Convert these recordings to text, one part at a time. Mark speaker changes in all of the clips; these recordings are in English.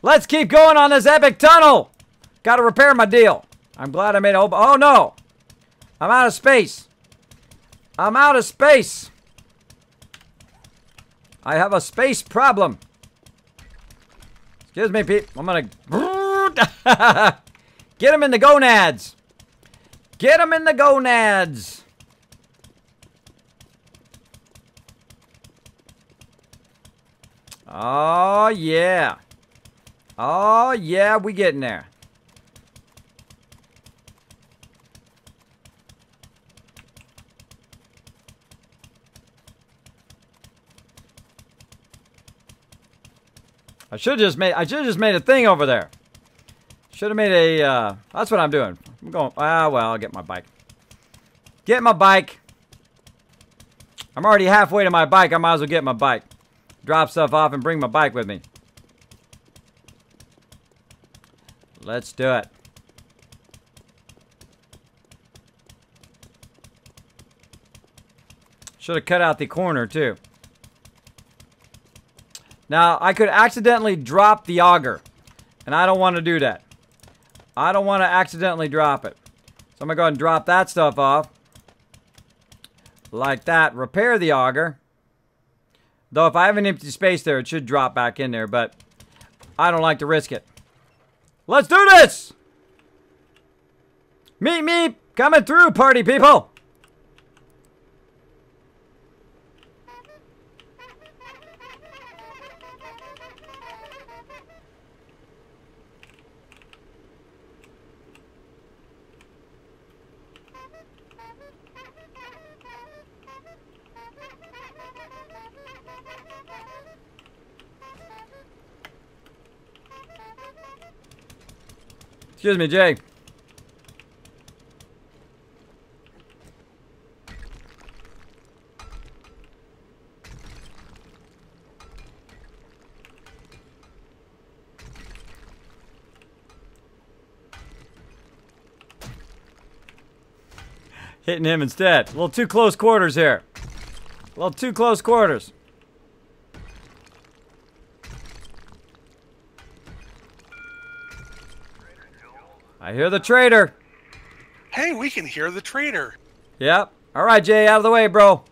Speaker 1: Let's keep going on this epic tunnel. Got to repair my deal. I'm glad I made a whole... Oh, no. I'm out of space. I'm out of space. I have a space problem. Excuse me, Pete. I'm going to... Get him in the gonads. Get him in the gonads. Oh, yeah. Oh, yeah, we getting there. I should have just made a thing over there. Should have made a, that's what I'm doing. I'm going, well, I'll get my bike. Get my bike. I'm already halfway to my bike. I might as well get my bike. Drop stuff off and bring my bike with me. Let's do it. Should have cut out the corner too. Now, I could accidentally drop the auger. And I don't want to do that. I don't want to accidentally drop it. So I'm going to go ahead and drop that stuff off. Like that. Repair the auger. Though if I have an empty space there, it should drop back in there. But I don't like to risk it. Let's do this! Meep meep! Coming through, party people! Excuse me, Jay. Hitting him instead. A little too close quarters here. A little too close quarters. I hear the trader.
Speaker 2: Hey, we can hear the trader.
Speaker 1: Yep. All right, Jay, out of the way, bro.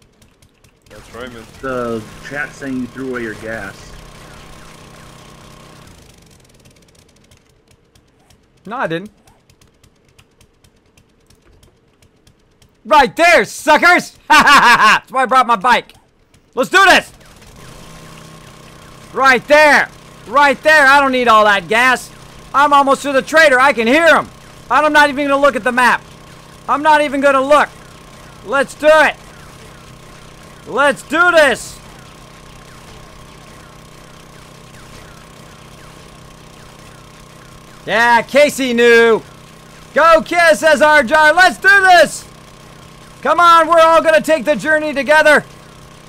Speaker 3: That's right, man.
Speaker 4: The chat saying you threw away your gas.
Speaker 1: No, I didn't. Right there, suckers! That's why I brought my bike. Let's do this! Right there! Right there! I don't need all that gas. I'm almost to the trader. I can hear him. I'm not even going to look at the map. I'm not even going to look. Let's do it. Let's do this. Yeah, Casey knew. Go Kiss, says Arjar. Let's do this. Come on, we're all going to take the journey together.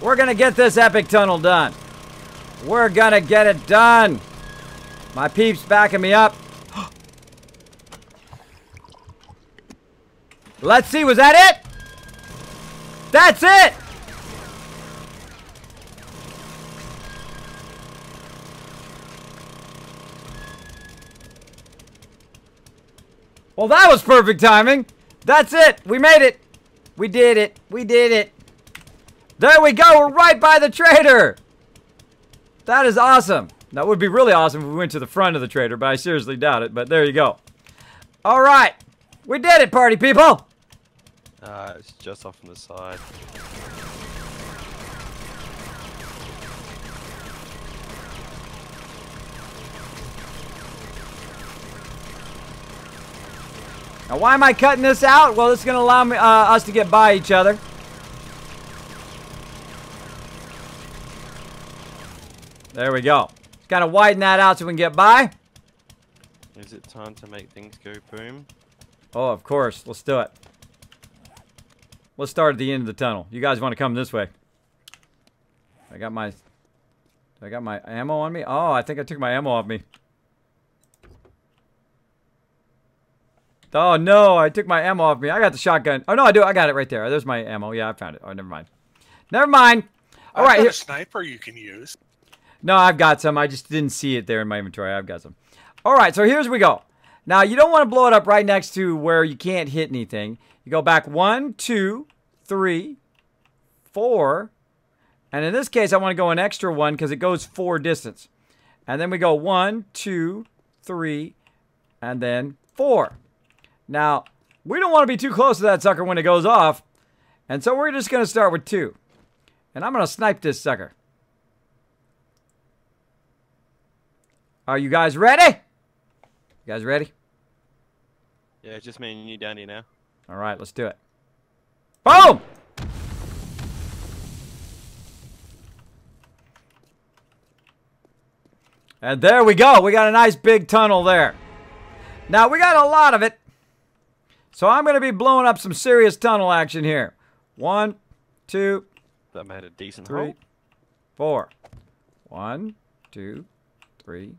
Speaker 1: We're going to get this epic tunnel done. We're going to get it done. My peeps backing me up. Let's see, was that it? That's it! Well, that was perfect timing. That's it. We made it. We did it. We did it. There we go. We're right by the trader. That is awesome. That would be really awesome if we went to the front of the trader, but I seriously doubt it. But there you go. All right. We did it, party people.
Speaker 3: It's just off on the side.
Speaker 1: Now, why am I cutting this out? Well, this is going to allow me, us to get by each other. There we go. Just kind of widen that out so we can get by.
Speaker 3: Is it time to make things go boom?
Speaker 1: Oh, of course. Let's do it. Let's start at the end of the tunnel. You guys want to come this way? I got my ammo on me? Oh, I think I took my ammo off me. Oh, no. I took my ammo off me. I got the shotgun. Oh, no, I do. I got it right there. There's my ammo. Yeah, I found it. Oh, never mind. Never mind. All right.
Speaker 2: I've got a sniper you can use.
Speaker 1: No, I've got some. I just didn't see it there in my inventory. I've got some. All right, so here's we go. Now, you don't want to blow it up right next to where you can't hit anything. You go back 1, 2, 3, 4. And in this case, I want to go an extra 1 because it goes 4 distance. And then we go 1, 2, 3, and then 4. Now, we don't want to be too close to that sucker when it goes off. And so we're just going to start with 2. And I'm going to snipe this sucker. Are you guys ready? You guys ready?
Speaker 3: Yeah, it's just me and you down here now.
Speaker 1: All right, let's do it. Boom! And there we go. We got a nice big tunnel there. Now, we got a lot of it. So I'm going to be blowing up some serious tunnel action here. 1, 2,
Speaker 3: That made a decent
Speaker 1: 3,
Speaker 3: hole.
Speaker 1: 4. 1, 2, 3,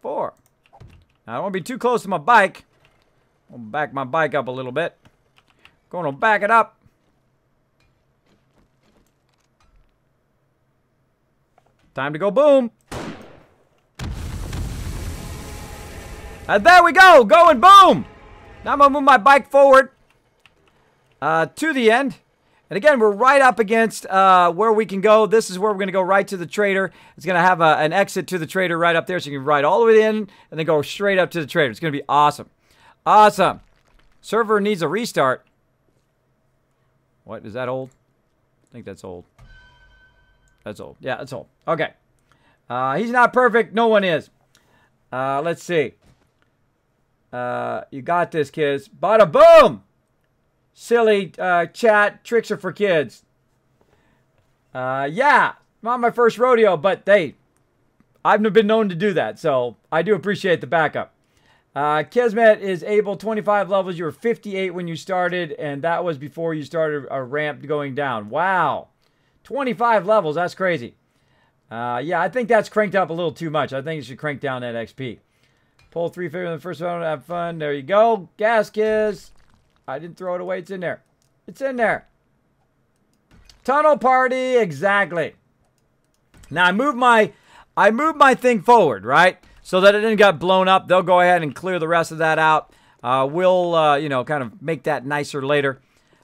Speaker 1: 4. Now, I don't want to be too close to my bike. I'll back my bike up a little bit. Going to back it up. Time to go boom. And there we go. Going boom. Now I'm going to move my bike forward to the end. And again, we're right up against where we can go. This is where we're going to go right to the trader. It's going to have an exit to the trader right up there. So you can ride all the way in and then go straight up to the trader. It's going to be awesome. Awesome. Server needs a restart. What? Is that old? I think that's old. That's old. Yeah, that's old. Okay. He's not perfect. No one is. Let's see. You got this, kids. Bada boom! Silly chat. Tricks are for kids. Yeah. Not my first rodeo, but hey, I've been known to do that, so I do appreciate the backup. Kismet is able 25 levels. You were 58 when you started, and that was before you started a ramp going down. Wow. 25 levels. That's crazy. Yeah, I think that's cranked up a little too much. I think you should crank down that XP. Pull 350 on the first one. Have fun. There you go. Gas kiss. I didn't throw it away. It's in there. It's in there. Tunnel party. Exactly. Now, I moved my thing forward, right? So that it didn't get blown up. They'll go ahead and clear the rest of that out. We'll, you know, kind of make that nicer later.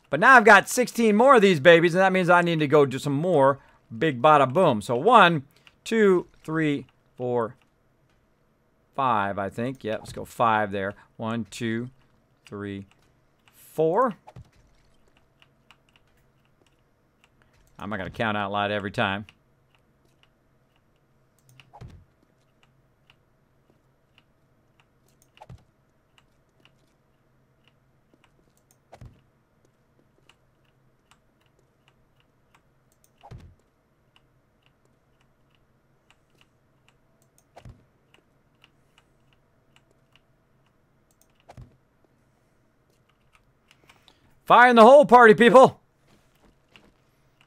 Speaker 1: But now I've got 16 more of these babies, and that means I need to go do some more big bada boom. So 1, 2, 3, 4, 5, I think. Yeah, let's go 5 there. 1, 2, 3, 4. I'm not going to count out loud every time. Fire in the hole, party people.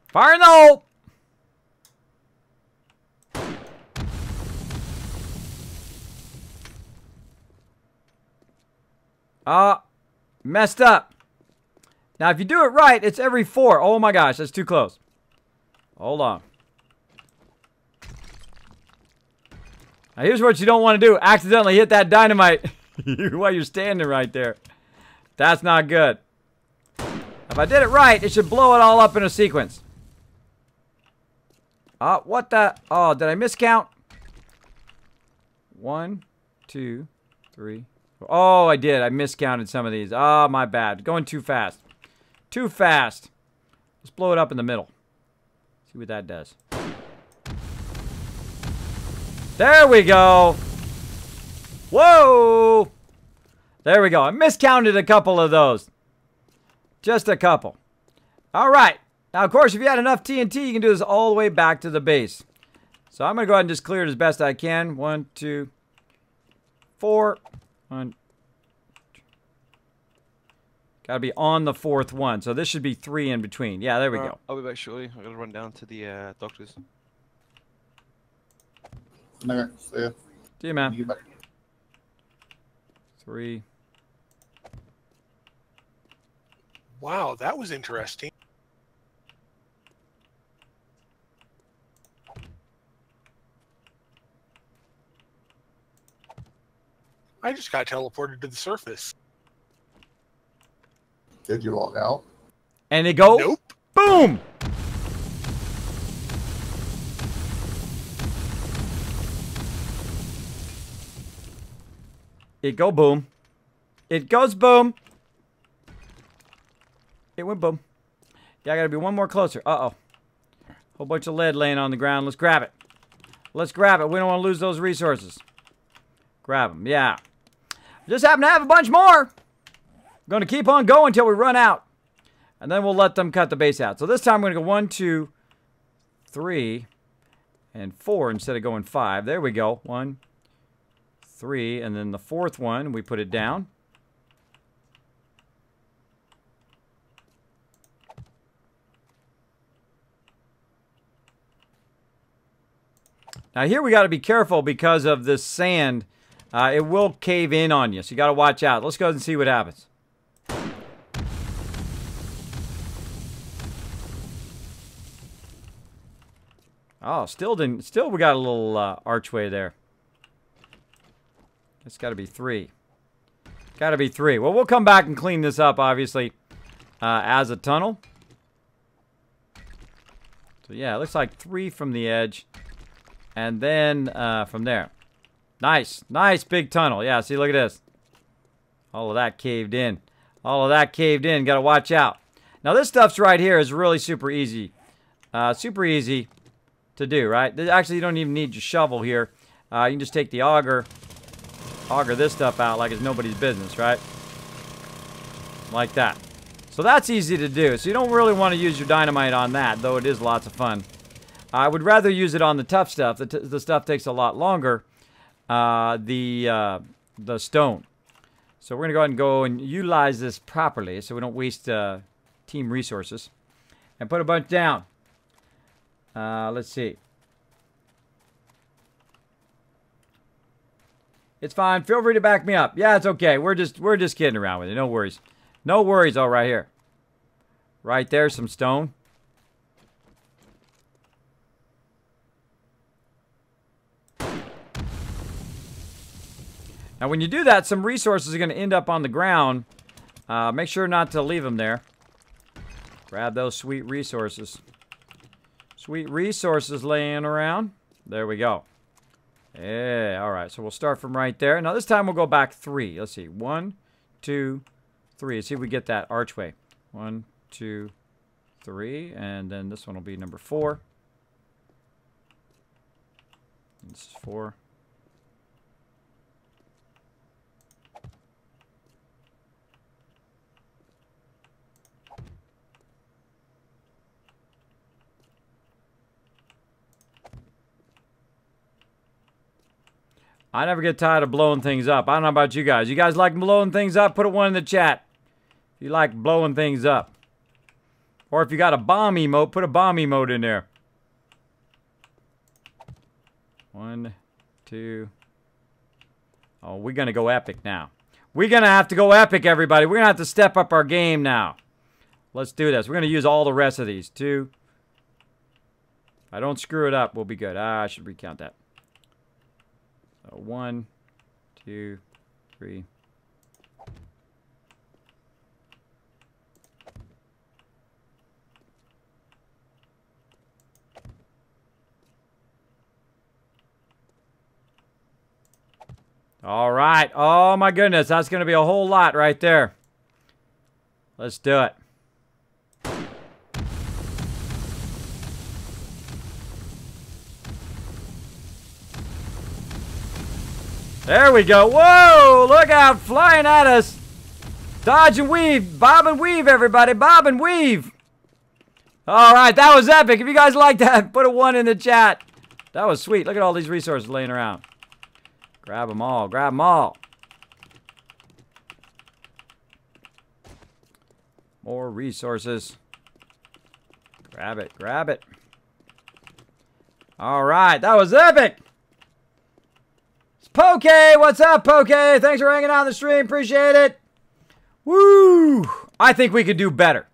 Speaker 1: Fire in the hole. Messed up. Now, if you do it right, it's every 4. Oh my gosh, that's too close. Hold on. Now, here's what you don't want to do. Accidentally hit that dynamite while you're standing right there. That's not good. If I did it right, it should blow it all up in a sequence. What the? Oh, did I miscount? 1, 2, 3, 4. Oh, I did. I miscounted some of these. Oh, my bad. Going too fast. Too fast. Let's blow it up in the middle. See what that does. There we go. Whoa. There we go. I miscounted a couple of those. Just a couple. All right. Now, of course, if you had enough TNT, you can do this all the way back to the base. So I'm going to go ahead and just clear it as best I can. 1, 2, 4. 1. Got to be on the 4th one. So this should be 3 in between. Yeah, there we go.
Speaker 3: I'll be back shortly. I've got to run down to the doctor's.
Speaker 5: Okay, see ya.
Speaker 1: See you, man.
Speaker 5: You back.
Speaker 1: 3.
Speaker 2: Wow, that was interesting. I just got teleported to the surface.
Speaker 5: Did you log out?
Speaker 1: And it go,
Speaker 2: Nope.
Speaker 1: boom! It go boom. It goes boom. It went boom. Yeah, I gotta be one more closer. Uh-oh. Whole bunch of lead laying on the ground. Let's grab it. Let's grab it. We don't want to lose those resources. Grab them. Yeah. Just happen to have a bunch more. Going to keep on going until we run out. And then we'll let them cut the base out. So this time we're going to go 1, 2, 3, and 4 instead of going 5. There we go. 1, 3, and then the fourth one, we put it down. Now here we got to be careful because of this sand. It will cave in on you, so you got to watch out. Let's go ahead and see what happens. Oh, still we got a little archway there. It's got to be 3. Got to be 3. Well, we'll come back and clean this up, obviously, as a tunnel. So yeah, it looks like 3 from the edge. And then from there. Nice. Nice big tunnel. Yeah, see, look at this. All of that caved in. All of that caved in. Got to watch out. Now, this stuff's right here is really super easy. Super easy to do, right? Actually, you don't even need your shovel here. You can just take the auger this stuff out like it's nobody's business, right? Like that. So that's easy to do. So you don't really want to use your dynamite on that, though it is lots of fun. I would rather use it on the tough stuff. The stuff takes a lot longer. The stone. So we're going to go and utilize this properly so we don't waste team resources. And put a bunch down. Let's see. It's fine. Feel free to back me up. Yeah, it's okay. We're just kidding around with it. No worries. No worries. All right here. Right there, some stone. Now, when you do that, some resources are going to end up on the ground. Make sure not to leave them there. Grab those sweet resources. Sweet resources laying around. There we go. Yeah, all right. So we'll start from right there. Now, this time we'll go back 3. Let's see. 1, 2, 3. Let's see if we get that archway. 1, 2, 3. And then this one will be number 4. This is 4. I never get tired of blowing things up. I don't know about you guys. You guys like blowing things up? Put a 1 in the chat. If you like blowing things up. Or if you got a bomb emote, put a bomb emote in there. 1, 2. Oh, we're going to go epic now. We're going to have to go epic, everybody. We're going to have to step up our game now. Let's do this. We're going to use all the rest of these. 2. If I don't screw it up, we'll be good. I should recount that. So 1, 2, 3. All right. Oh my goodness, that's going to be a whole lot right there. Let's do it. There we go. Whoa! Look out, flying at us. Dodge and weave. Bob and weave, everybody. Bob and weave. All right, that was epic. If you guys like that, put a 1 in the chat. That was sweet. Look at all these resources laying around. Grab them all. Grab them all. More resources. Grab it. Grab it. All right, that was epic. Poke, what's up, Poke? Thanks for hanging out on the stream. Appreciate it. Woo! I think we could do better.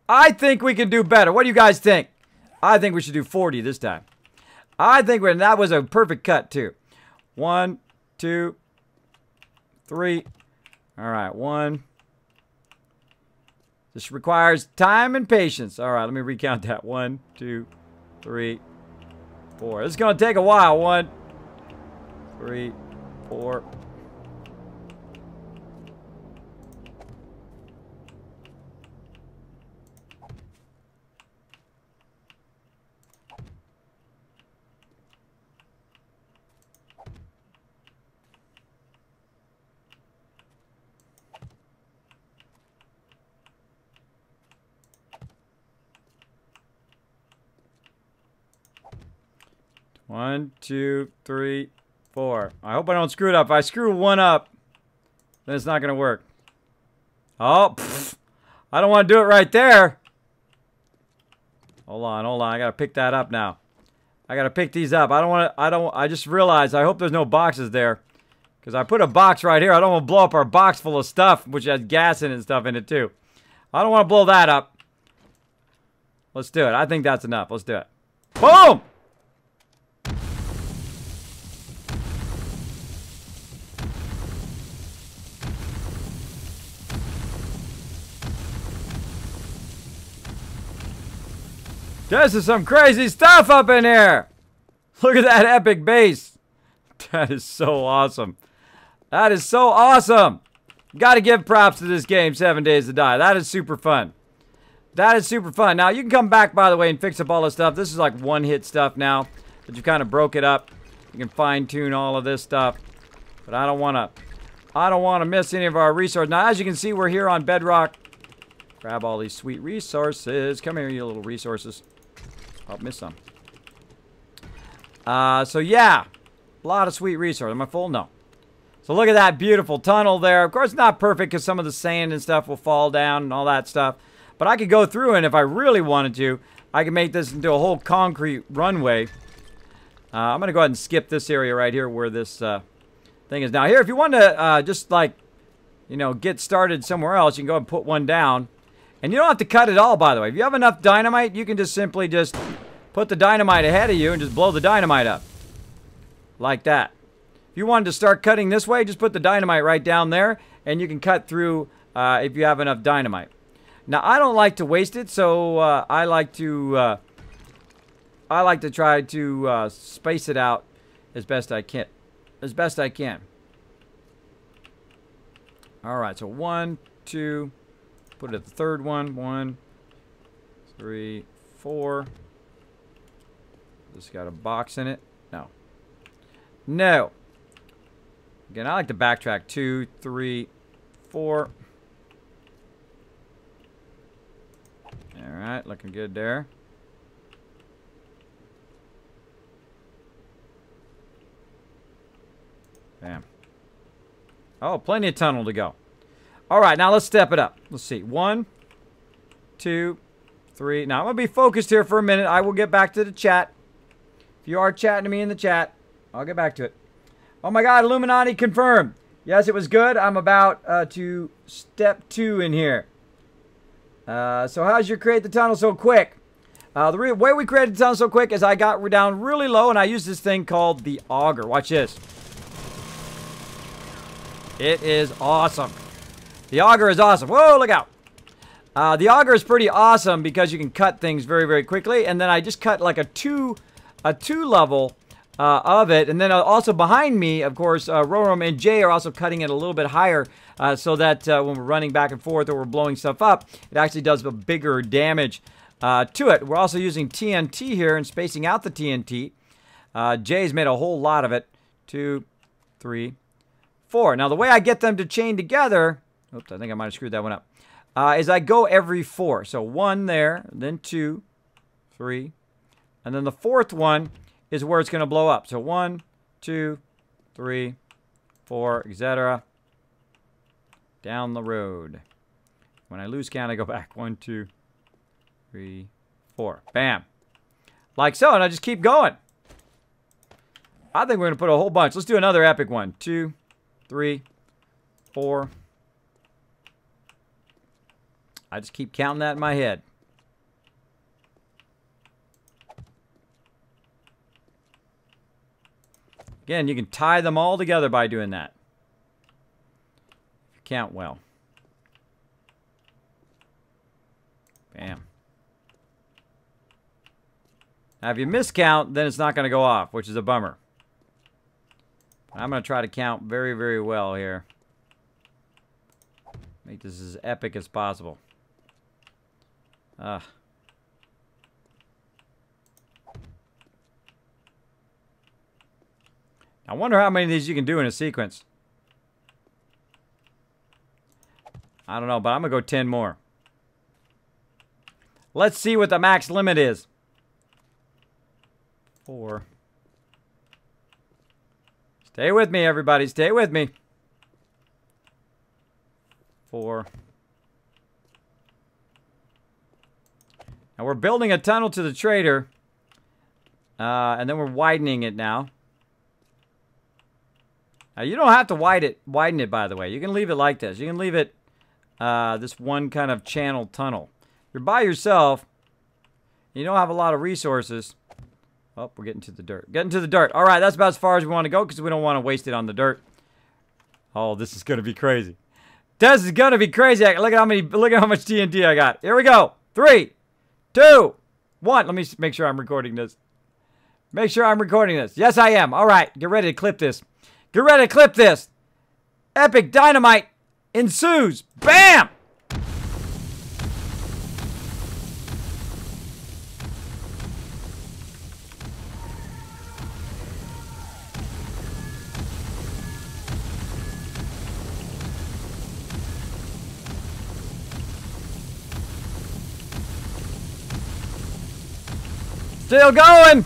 Speaker 1: I think we can do better. What do you guys think? I think we should do 40 this time. I think that was a perfect cut, too. 1, 2, 3. All right, 1. This requires time and patience. All right, let me recount that. 1, 2, 3, 4. This is going to take a while. 1, 3, 4. 1, 2, 3, 4. I hope I don't screw it up. If I screw 1 up, then it's not going to work. Oh, pfft. I don't want to do it right there. Hold on, hold on. I got to pick that up now. I got to pick these up. I just realized, I hope there's no boxes there. Because I put a box right here. I don't want to blow up our box full of stuff, which has gas in it and stuff in it too. I don't want to blow that up. Let's do it. I think that's enough. Let's do it. Boom! This is some crazy stuff up in here. Look at that epic base. That is so awesome. That is so awesome. Got to give props to this game, 7 Days to Die. That is super fun. That is super fun. Now, you can come back, by the way, and fix up all this stuff. This is like one-hit stuff now that you kind of broke it up. You can fine-tune all of this stuff. But I don't want to miss any of our resources. Now, as you can see, we're here on Bedrock. Grab all these sweet resources. Come here, you little resources. Oh, missed some. So yeah, a lot of sweet resources. Am I full? No. So look at that beautiful tunnel there. Of course, not perfect because some of the sand and stuff will fall down and all that stuff. But I could go through, and if I really wanted to, I could make this into a whole concrete runway. I'm going to go ahead and skip this area right here where this thing is. Now here, if you want to just like, you know, get started somewhere else, you can go ahead and put one down. And you don't have to cut it all, by the way. If you have enough dynamite, you can just simply just put the dynamite ahead of you and just blow the dynamite up. Like that. If you wanted to start cutting this way, just put the dynamite right down there, and you can cut through if you have enough dynamite. Now, I don't like to waste it, so I like to try to space it out as best I can. All right, so 1, 2... Put it at the third one. 1, 3, 4. This got a box in it. No. No. Again, I like to backtrack. 2, 3, 4. Alright, looking good there. Bam. Oh, plenty of tunnel to go. All right, now let's step it up. Let's see. 1, 2, 3. Now, I'm going to be focused here for a minute. I will get back to the chat. If you are chatting to me in the chat, I'll get back to it. Oh, my God. Illuminati confirmed. Yes, it was good. I'm about to step 2 in here. So how'd you create the tunnel so quick? The way we created the tunnel so quick is I got down really low, and I used this thing called the auger. Watch this. It is awesome. The auger is awesome. Whoa, look out. The auger is pretty awesome because you can cut things very, very quickly. And then I just cut like a two level of it. And then also behind me, of course, Rorom and Jay are also cutting it a little bit higher so that when we're running back and forth or we're blowing stuff up, it actually does a bigger damage to it. We're also using TNT here and spacing out the TNT. Jay's made a whole lot of it. 2, 3, 4. Now, the way I get them to chain together... Oops, I think I might have screwed that one up. Is I go every 4. So 1 there, then 2, 3, and then the 4th one is where it's going to blow up. So 1, 2, 3, 4, etc. Down the road. When I lose count, I go back. 1, 2, 3, 4. Bam. Like so, and I just keep going. I think we're going to put a whole bunch. Let's do another epic one. 2, 3, 4. I just keep counting that in my head. Again, you can tie them all together by doing that. count well. Bam. Now, if you miscount, then it's not going to go off, which is a bummer. I'm going to try to count very, very well here. Make this as epic as possible. I wonder how many of these you can do in a sequence. I don't know, but I'm going to go 10 more. Let's see what the max limit is. 4. Stay with me, everybody. Stay with me. 4. Now we're building a tunnel to the trader. And then we're widening it now. Now you don't have to widen it, by the way. You can leave it like this. You can leave it this one kind of channel tunnel. You're by yourself. You don't have a lot of resources. Oh, we're getting to the dirt. Getting to the dirt. All right, that's about as far as we want to go because we don't want to waste it on the dirt. Oh, this is going to be crazy. This is going to be crazy. Look at how much TNT I got. Here we go. 3, 2, 1. Let me make sure I'm recording this. Make sure I'm recording this. Yes, I am. All right, get ready to clip this. Get ready to clip this. Epic dynamite ensues. Bam! Still going.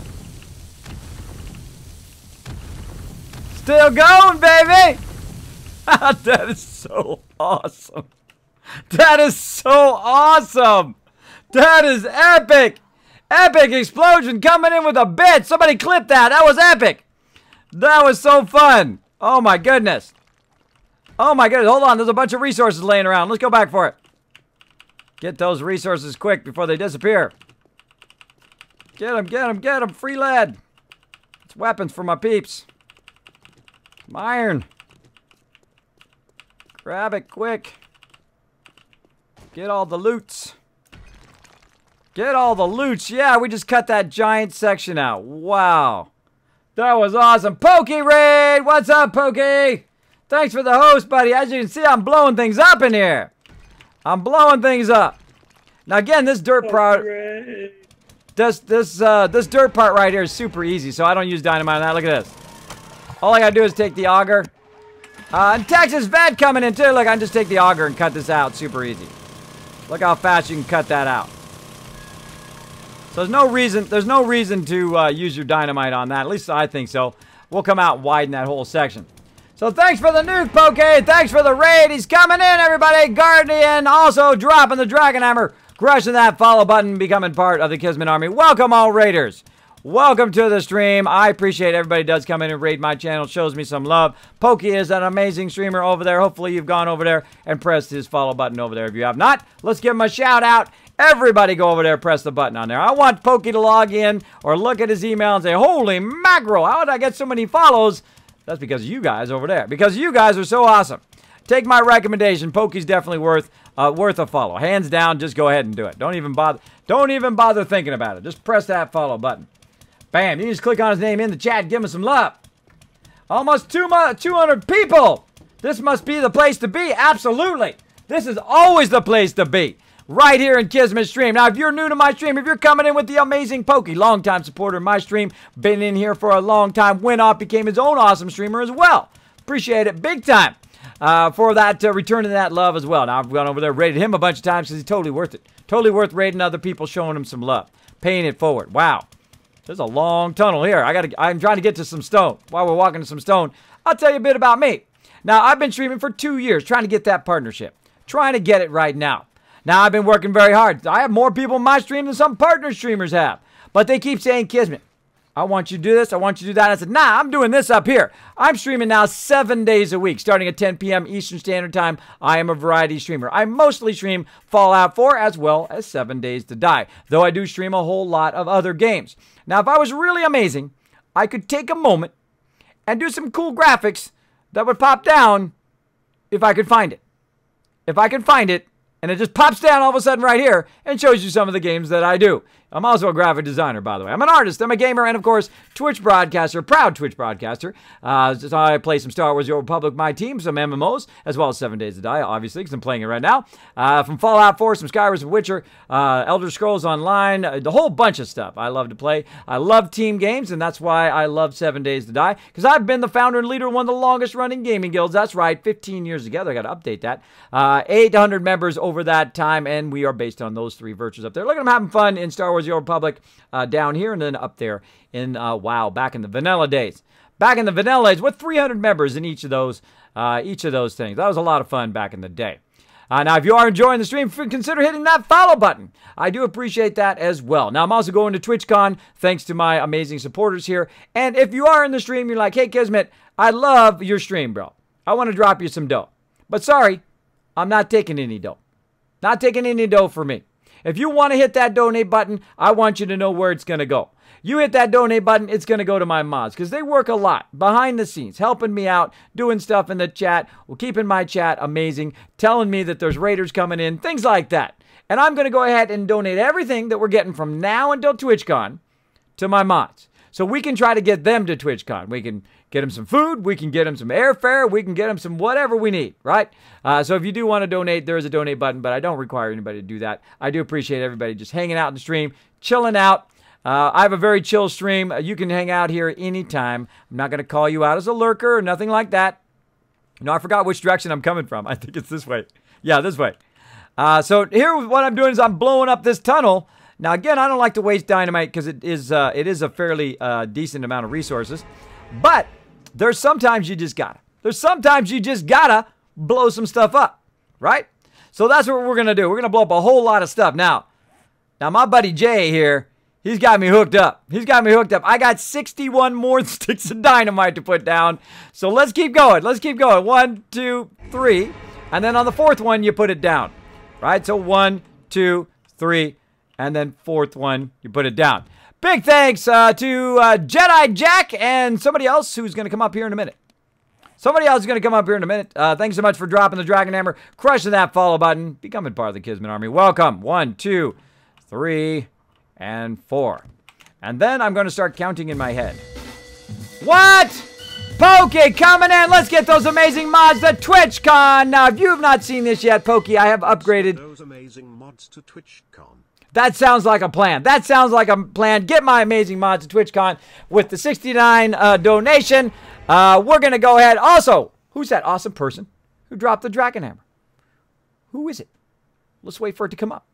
Speaker 1: Still going, baby. That is so awesome. That is so awesome. That is epic. Epic explosion coming in with a bit. Somebody clip that. That was epic. That was so fun. Oh, my goodness. Oh, my goodness. Hold on. There's a bunch of resources laying around. Let's go back for it. Get those resources quick before they disappear. Get him, get him, get him. Free lead. It's weapons for my peeps. Some iron. Grab it quick. Get all the loots. Get all the loots. Yeah, we just cut that giant section out. Wow. That was awesome. Pokey Raid! What's up, Pokey? Thanks for the host, buddy. As you can see, I'm blowing things up in here. I'm blowing things up. Now, again, this dirt product... This dirt part right here is super easy, so I don't use dynamite on that. Look at this. All I gotta do is take the auger. And Texas Vet coming in too. Look, I can just take the auger and cut this out. Super easy. Look how fast you can cut that out. So there's no reason to use your dynamite on that. At least I think so. We'll come out and widen that whole section. So thanks for the nuke, Poke. Thanks for the raid. He's coming in, everybody. Guardian also dropping the Dragon Hammer. Crushing that follow button, becoming part of the Kismet Army. Welcome, all raiders. Welcome to the stream. I appreciate everybody does come in and raid my channel. Shows me some love. Pokey is an amazing streamer over there. Hopefully you've gone over there and pressed his follow button over there. If you have not, let's give him a shout out. Everybody go over there, press the button on there. I want Pokey to log in or look at his email and say, holy mackerel, how did I get so many follows? That's because of you guys over there. Because you guys are so awesome. Take my recommendation. Pokey's definitely worth a follow. Hands down, just go ahead and do it. Don't even bother thinking about it. Just press that follow button. Bam, you just click on his name in the chat, give him some love. Almost 200 people. This must be the place to be. Absolutely. This is always the place to be. Right here in Kismet Stream. Now, if you're new to my stream, if you're coming in with the amazing Pokey, longtime supporter of my stream, been in here for a long time, went off, became his own awesome streamer as well. Appreciate it big time. For that returning that love as well. Now, I've gone over there, rated him a bunch of times because he's totally worth it. Totally worth rating other people, showing him some love. Paying it forward. Wow. There's a long tunnel here. I'm trying to get to some stone. While we're walking to some stone, I'll tell you a bit about me. Now, I've been streaming for 2 years, trying to get that partnership. Trying to get it right now. Now, I've been working very hard. I have more people in my stream than some partner streamers have. But they keep saying, Kismet, I want you to do this, I want you to do that. I said, nah, I'm doing this up here. I'm streaming now 7 days a week, starting at 10 p.m. Eastern Standard Time. I am a variety streamer. I mostly stream Fallout 4 as well as 7 Days to Die, though I do stream a whole lot of other games. Now, if I was really amazing, I could take a moment and do some cool graphics that would pop down if I could find it. if I can find it, and it just pops down all of a sudden right here and shows you some of the games that I do. I'm also a graphic designer, by the way. I'm an artist, I'm a gamer, and of course, Twitch broadcaster, proud Twitch broadcaster. So I play some Star Wars: The Old Republic, my team, some MMOs, as well as 7 Days to Die, obviously, because I'm playing it right now. From Fallout 4, some Skyrim, some Witcher, Elder Scrolls Online, the whole bunch of stuff I love to play. I love team games, and that's why I love 7 Days to Die, because I've been the founder and leader of one of the longest running gaming guilds. That's right, 15 years together. I got to update that. 800 members over that time, and we are based on those 3 virtues up there. Look at them having fun in Star Wars: The Old Republic down here, and then up there in WoW back in the vanilla days. Back in the vanilla days with 300 members in each of those things. That was a lot of fun back in the day. Now, if you are enjoying the stream, consider hitting that follow button. I do appreciate that as well. Now, I'm also going to TwitchCon thanks to my amazing supporters here. And if you are in the stream, you're like, hey, Kismet, I love your stream, bro. I want to drop you some dough. But sorry, I'm not taking any dough. Not taking any dough for me. If you want to hit that donate button, I want you to know where it's going to go. You hit that donate button, it's going to go to my mods because they work a lot behind the scenes, helping me out, doing stuff in the chat, keeping my chat amazing, telling me that there's raiders coming in, things like that. And I'm going to go ahead and donate everything that we're getting from now until TwitchCon to my mods. So we can try to get them to TwitchCon. We can get them some food, we can get them some airfare, we can get them some whatever we need, right? So if you do want to donate, there is a donate button, but I don't require anybody to do that. I do appreciate everybody just hanging out in the stream, chilling out. I have a very chill stream. You can hang out here anytime. I'm not going to call you out as a lurker or nothing like that. No, I forgot which direction I'm coming from. I think it's this way. Yeah, this way. So here what I'm doing is I'm blowing up this tunnel. Now, again, I don't like to waste dynamite because it is a fairly decent amount of resources. But there's sometimes you just gotta. There's sometimes you just gotta blow some stuff up, right? So that's what we're going to do. We're going to blow up a whole lot of stuff. Now my buddy Jay here, he's got me hooked up. He's got me hooked up. I got 61 more sticks of dynamite to put down. So let's keep going. Let's keep going. 1, 2, 3. And then on the 4th one, you put it down. Right? So 1, 2, 3. And then 4th one, you put it down. Big thanks to Jedi Jack and somebody else who's going to come up here in a minute. Thanks so much for dropping the Dragon Hammer, crushing that follow button, becoming part of the Kismet Army. Welcome. 1, 2, 3, and 4. And then I'm going to start counting in my head. What? Pokey coming in. Let's get those amazing mods to TwitchCon. Now, if you have not seen this yet, Pokey, I have upgraded
Speaker 5: those amazing mods to TwitchCon.
Speaker 1: That sounds like a plan. Get my amazing mods to TwitchCon with the 69 donation. We're going to go ahead. Also, who's that awesome person who dropped the Dragon Hammer? Who is it? Let's wait for it to come up.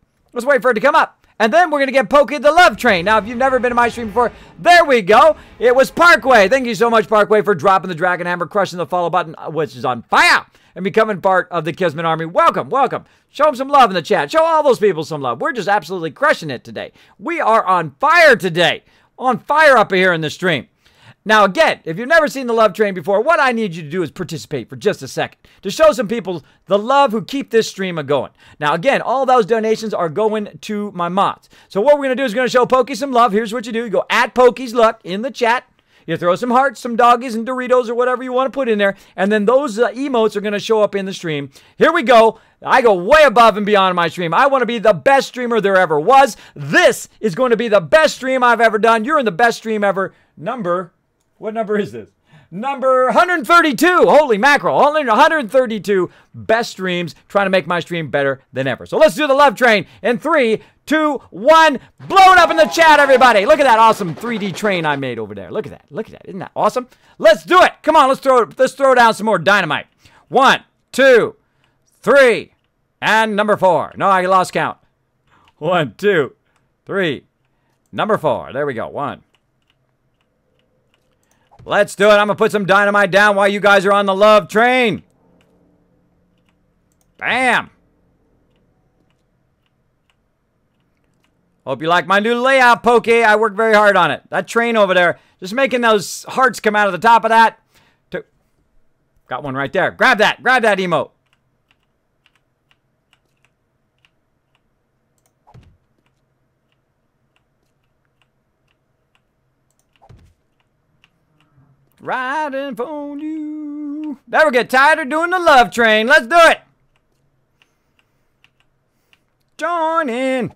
Speaker 1: And then we're going to get Pokey the Love Train. Now, if you've never been to my stream before, there we go. It was Parkway. Thank you so much, Parkway, for dropping the Dragon Hammer, crushing the follow button, which is on fire, and becoming part of the Kismet Army. Welcome, welcome. Show them some love in the chat. Show all those people some love. We're just absolutely crushing it today. We are on fire today. On fire up here in the stream. Now, again, if you've never seen the Love Train before, what I need you to do is participate for just a second to show some people the love who keep this stream going. Now, again, all those donations are going to my mods. So what we're going to do is we're going to show Pokey some love. Here's what you do. You go at Pokey's Luck in the chat. You throw some hearts, some doggies, and Doritos or whatever you want to put in there. And then those emotes are going to show up in the stream. Here we go. I go way above and beyond my stream. I want to be the best streamer there ever was. This is going to be the best stream I've ever done. You're in the best stream ever. What number is this? Number 132. Holy mackerel. Only 132 best streams, trying to make my stream better than ever. So let's do the Love Train in 3, 2, 1. Blow it up in the chat, everybody. Look at that awesome 3D train I made over there. Look at that. Look at that. Isn't that awesome? Let's do it. Come on, let's throw down some more dynamite. 1, 2, 3, and number 4. No, I lost count. 1, 2, 3. Number 4. There we go. 1. Let's do it. I'm going to put some dynamite down while you guys are on the Love Train. Bam. Hope you like my new layout, Pokey. I worked very hard on it. That train over there, just making those hearts come out of the top of that. Got one right there. Grab that. Grab that emote. Riding for you. Never get tired of doing the Love Train. Let's do it. Join in.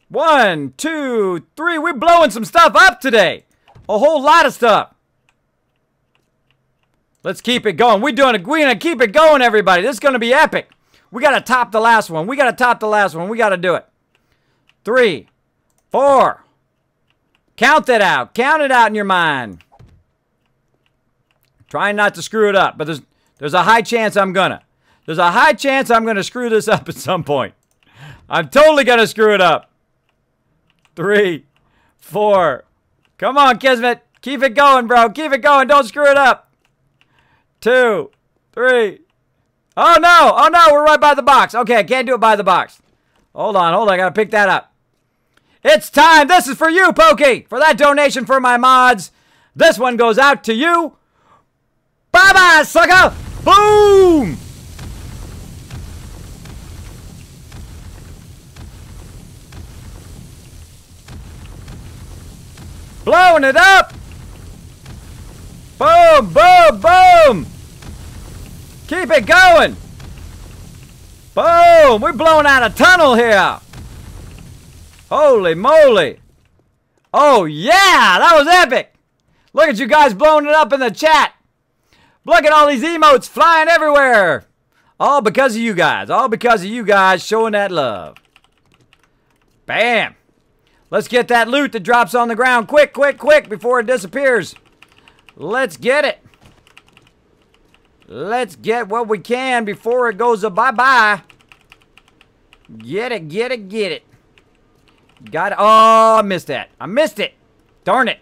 Speaker 1: 1, 2, 3. We're blowing some stuff up today. A whole lot of stuff. Let's keep it going. We're gonna keep it going, everybody. This is gonna be epic. We gotta top the last one. We gotta top the last one. We gotta do it. 3, 4. Count it out. Count it out in your mind. Trying not to screw it up, but there's a high chance I'm gonna. There's a high chance I'm gonna screw this up at some point. I'm totally gonna screw it up. 3, 4. Come on, Kismet. Keep it going, bro. Keep it going. Don't screw it up. 2, 3. Oh, no. Oh, no. We're right by the box. Okay, I can't do it by the box. Hold on. Hold on. I got to pick that up. It's time. This is for you, Pokey. For that donation for my mods. This one goes out to you. Bye-bye, sucker. Boom. Blowing it up. Boom, boom, boom. Keep it going. Boom. We're blowing out a tunnel here. Holy moly. Oh, yeah. That was epic. Look at you guys blowing it up in the chat. Look at all these emotes flying everywhere. All because of you guys. All because of you guys showing that love. Bam. Let's get that loot that drops on the ground. Quick, quick, quick before it disappears. Let's get it. Let's get what we can before it goes a bye-bye. Get it, get it, get it. Got it. Oh, I missed that. I missed it. Darn it.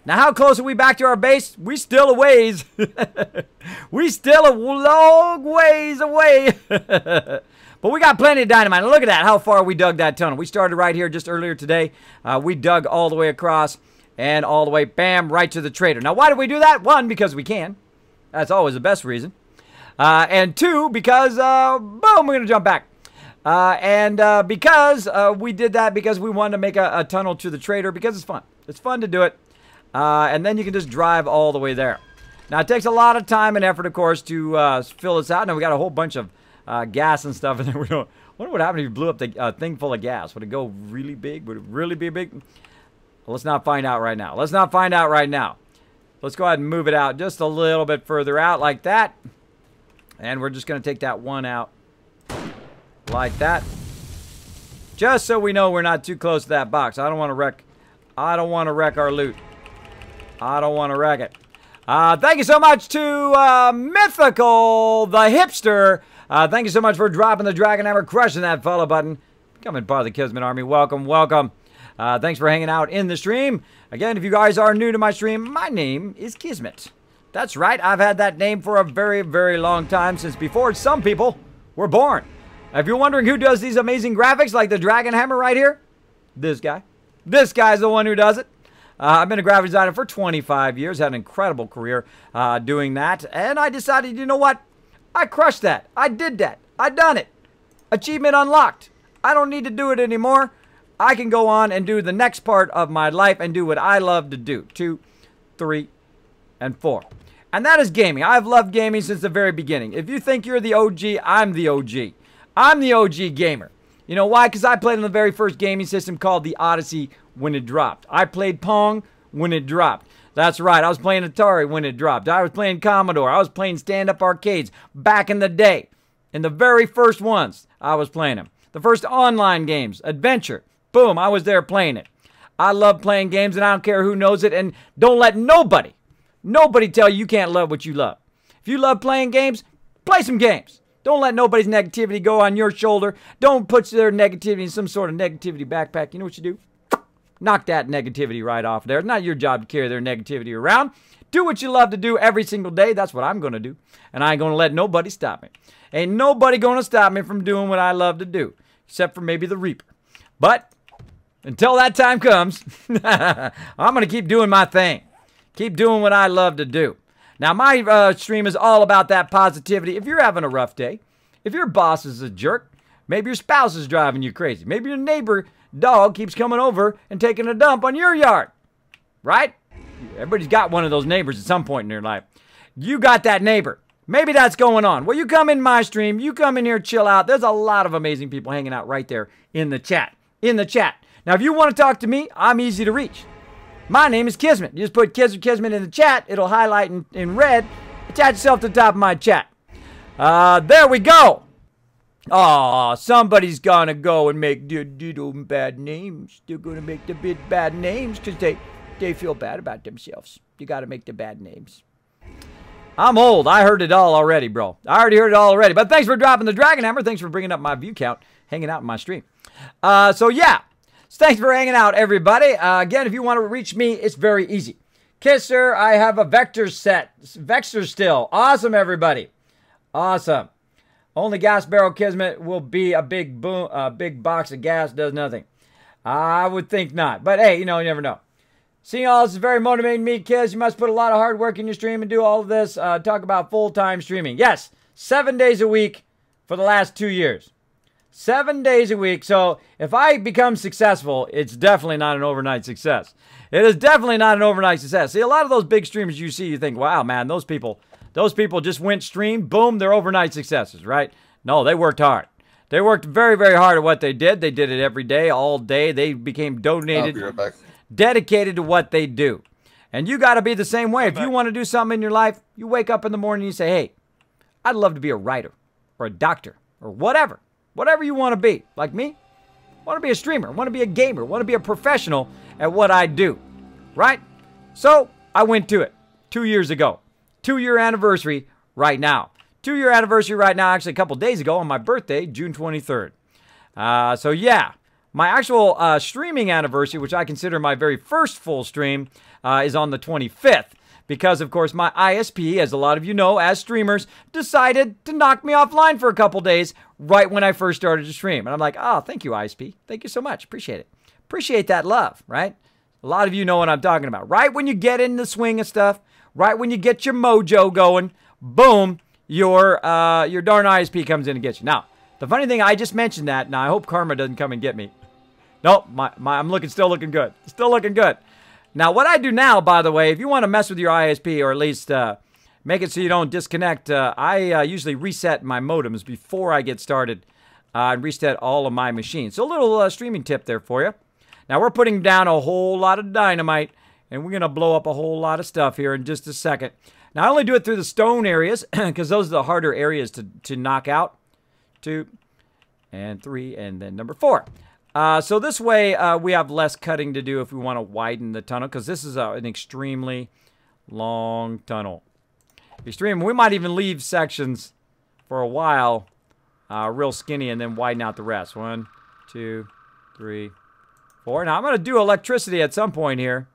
Speaker 1: Now, how close are we back to our base? We still a ways. We still a long ways away. But we got plenty of dynamite. Look at that, how far we dug that tunnel. We started right here just earlier today. We dug all the way across and all the way, bam, right to the trader. Now, why did we do that? 1, because we can. That's always the best reason. And 2, because, boom, we're going to jump back. Because we did that because we wanted to make a tunnel to the trader because it's fun. It's fun to do it. And then you can just drive all the way there. Now, it takes a lot of time and effort, of course, to fill this out. Now, we got a whole bunch of gas and stuff, and then we don't. Wonder what happened if you blew up the thing full of gas. Would it go really big? Would it really be big? Well, let's not find out right now. Let's not find out right now. Let's go ahead and move it out just a little bit further out like that, and we're just going to take that one out like that, just so we know we're not too close to that box. I don't want to wreck. I don't want to wreck our loot. I don't want to wreck it. Thank you so much to Mythical the Hipster. Thank you so much for dropping the Dragon Hammer, crushing that follow button, becoming part of the Kismet Army. Welcome, welcome. Thanks for hanging out in the stream. Again, if you guys are new to my stream, my name is Kismet. That's right, I've had that name for a very, very long time, since before some people were born. If you're wondering who does these amazing graphics like the Dragon Hammer right here, this guy. This guy's the one who does it. I've been a graphic designer for 25 years, had an incredible career doing that, and I decided, you know what? I crushed that. I did that. I done it. Achievement unlocked. I don't need to do it anymore. I can go on and do the next part of my life and do what I love to do. 2, 3, and 4. And that is gaming. I've loved gaming since the very beginning. If you think you're the OG, I'm the OG. I'm the OG gamer. You know why? Because I played on the very first gaming system called the Odyssey when it dropped. I played Pong when it dropped. That's right. I was playing Atari when it dropped. I was playing Commodore. I was playing stand-up arcades back in the day. In the very first ones, I was playing them. The first online games, Adventure. Boom, I was there playing it. I love playing games, and I don't care who knows it. And don't let nobody tell you can't love what you love. If you love playing games, play some games. Don't let nobody's negativity go on your shoulder. Don't put their negativity in some sort of negativity backpack. You know what you do? Knock that negativity right off there. It's not your job to carry their negativity around. Do what you love to do every single day. That's what I'm going to do. And I ain't going to let nobody stop me. Ain't nobody going to stop me from doing what I love to do. Except for maybe the Reaper. But until that time comes, I'm going to keep doing my thing. Keep doing what I love to do. Now, my stream is all about that positivity. If you're having a rough day, if your boss is a jerk, maybe your spouse is driving you crazy. Maybe your neighbor dog keeps coming over and taking a dump on your yard. Right? Everybody's got one of those neighbors at some point in their life. You got that neighbor. Maybe that's going on. Well, you come in my stream, you come in here, chill out. There's a lot of amazing people hanging out right there in the chat. Now, if you want to talk to me, I'm easy to reach. My name is Kismet. You just put Kismet in the chat. It'll highlight in red. Attach yourself to the top of my chat. There we go. Aw, somebody's gonna go and make bad names. They're gonna make the bad names because they feel bad about themselves. You gotta make the bad names. I'm old. I heard it all already, bro. I already heard it all already. But thanks for dropping the Dragon Hammer. Thanks for bringing up my view count, hanging out in my stream. So yeah, thanks for hanging out, everybody. Again, if you want to reach me, it's very easy. Kisser, I have a vector set. Vector still. Awesome, everybody. Awesome. Only gas barrel Kismet will be a big big box of gas. Does nothing. I would think not. But hey, you never know. Seeing all this is very motivating me, kids. You must put a lot of hard work in your stream and do all of this. Talk about full-time streaming. Yes, 7 days a week for the last 2 years. 7 days a week. So if I become successful, it's definitely not an overnight success. It is definitely not an overnight success. See, a lot of those big streamers you see, you think, wow, man, those people just went stream, boom, they're overnight successes, right? No, they worked hard. They worked very, very hard at what they did. They did it every day, all day. They became donated.
Speaker 6: I'll be right back.
Speaker 1: Dedicated to what they do. And you got to be the same way. If you want to do something in your life, you wake up in the morning and you say, hey, I'd love to be a writer or a doctor or whatever. Whatever you want to be. Like me, want to be a streamer, want to be a gamer, want to be a professional at what I do. Right? So I went to it 2 years ago. 2-year anniversary right now. 2-year anniversary right now, actually a couple days ago on my birthday, June 23rd. So yeah. My actual streaming anniversary, which I consider my very first full stream, is on the 25th. Because, of course, my ISP, as a lot of you know, as streamers, decided to knock me offline for a couple days right when I first started to stream. And I'm like, oh, thank you, ISP. Thank you so much. Appreciate it. Appreciate that love, right? A lot of you know what I'm talking about. Right when you get in the swing of stuff, right when you get your mojo going, boom, your darn ISP comes in and gets you. Now, the funny thing, I just mentioned that. Now, I hope karma doesn't come and get me. Nope, I'm still looking good. Still looking good. Now, what I do now, by the way, if you want to mess with your ISP or at least make it so you don't disconnect, I usually reset my modems before I get started and reset all of my machines. So a little streaming tip there for you. Now, we're putting down a whole lot of dynamite, and we're going to blow up a whole lot of stuff here in just a second. Now, I only do it through the stone areas because those are the harder areas to knock out. 2 and 3, and then number 4. So this way, we have less cutting to do if we want to widen the tunnel, because this is an extremely long tunnel. We might even leave sections for a while real skinny and then widen out the rest. 1, 2, 3, 4. Now, I'm going to do electricity at some point here.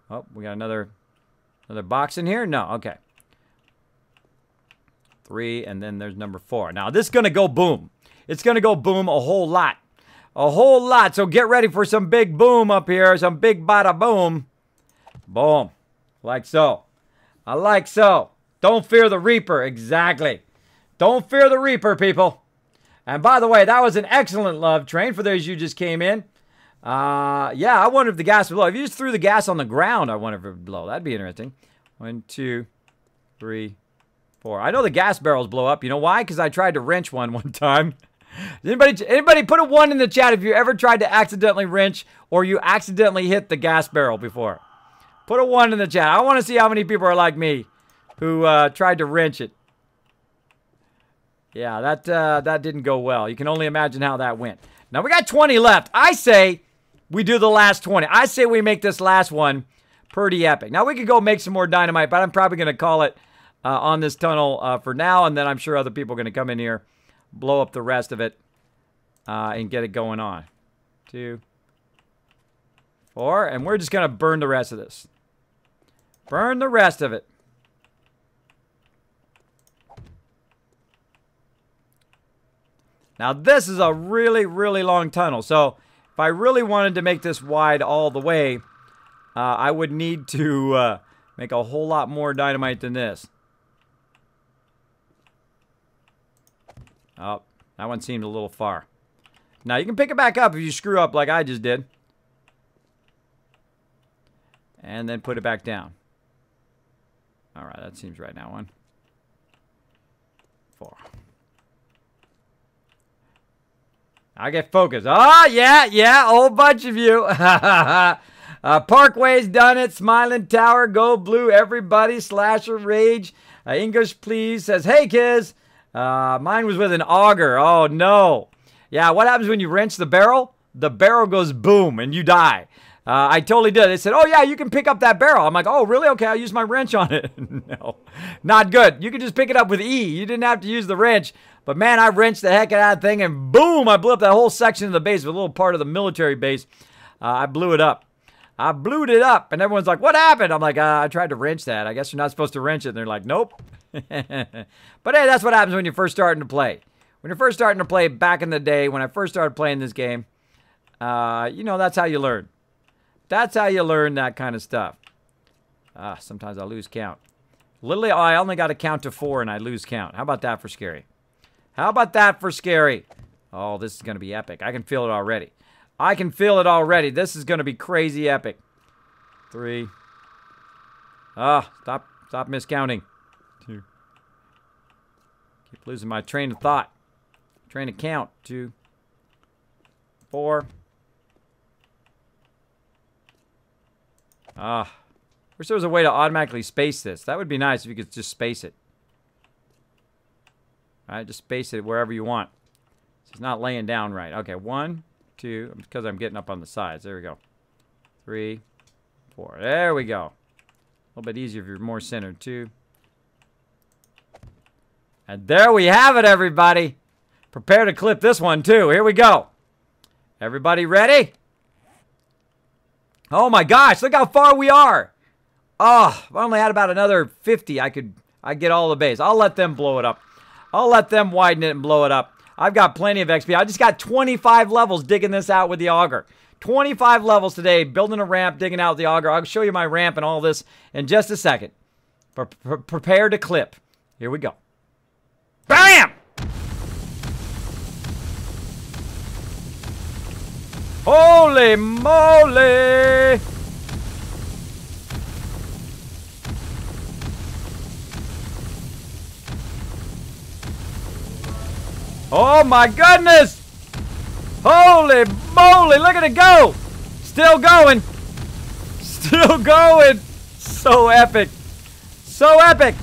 Speaker 1: Oh, we got another box in here? No, okay. 3, and then there's number 4. Now, this is going to go boom. It's going to go boom a whole lot. A whole lot. So get ready for some big boom up here. Some big bada boom. Boom. Like so. I like so. Don't fear the Reaper. Exactly. Don't fear the Reaper, people. And by the way, that was an excellent love train for those you just came in. Yeah, I wonder if the gas would blow. If you just threw the gas on the ground, I wonder if it would blow. That'd be interesting. 1, 2, 3, 4. I know the gas barrels blow up. You know why? Because I tried to wrench one time. Anybody put a 1 in the chat if you ever tried to accidentally wrench or you accidentally hit the gas barrel before. Put a 1 in the chat. I want to see how many people are like me who tried to wrench it. Yeah, that didn't go well. You can only imagine how that went. Now, we got 20 left. I say we do the last 20. I say we make this last one pretty epic. Now, we could go make some more dynamite, but I'm probably going to call it on this tunnel for now, and then I'm sure other people are going to come in here, blow up the rest of it, and get it going on. 2, 4, and we're just going to burn the rest of this. Burn the rest of it. Now, this is a really, really long tunnel. So, if I really wanted to make this wide all the way, I would need to make a whole lot more dynamite than this. Oh, that one seemed a little far. Now, you can pick it back up if you screw up like I just did. And then put it back down. All right, that seems right now. 1, 4. I get focused. Oh, yeah, a whole bunch of you. Parkway's done it. Smiling Tower, Go Blue, everybody. Slasher Rage. English Please says, hey, kids. Mine was with an auger. Oh, no. Yeah, what happens when you wrench the barrel? The barrel goes boom, and you die. I totally did. They said, oh, yeah, you can pick up that barrel. I'm like, oh, really? Okay, I'll use my wrench on it. No, not good. You can just pick it up with E. You didn't have to use the wrench. But, man, I wrenched the heck out of that thing, and boom, I blew up that whole section of the base, a little part of the military base. I blew it up. I blew it up, and everyone's like, what happened? I'm like, I tried to wrench that. I guess you're not supposed to wrench it. And they're like, nope. But, hey, that's what happens when you're first starting to play. When you're first starting to play back in the day, when I first started playing this game, you know, that's how you learn. That's how you learn that kind of stuff. Sometimes I lose count. Literally, I only got to count to 4 and I lose count. How about that for scary? How about that for scary? Oh, this is going to be epic. I can feel it already. I can feel it already. This is going to be crazy epic. 3. Stop miscounting. 2. Keep losing my train of thought. Train of count. 2. 4. Wish there was a way to automatically space this. That would be nice if you could just space it. All right, just space it wherever you want. It's not laying down right. Okay, 1, 2, because I'm getting up on the sides. There we go. 3, 4. There we go. A little bit easier if you're more centered. 2. And there we have it, everybody. Prepare to clip this one, too. Here we go. Everybody ready? Oh, my gosh. Look how far we are. Oh, if I only had about another 50, I'd get all the base. I'll let them blow it up. I'll let them widen it and blow it up. I've got plenty of XP. I just got 25 levels digging this out with the auger. 25 levels today, building a ramp, digging out with the auger. I'll show you my ramp and all this in just a second. Prepare to clip. Here we go. Bam! Holy moly! Oh my goodness! Holy moly, look at it go! Still going! Still going! So epic! So epic!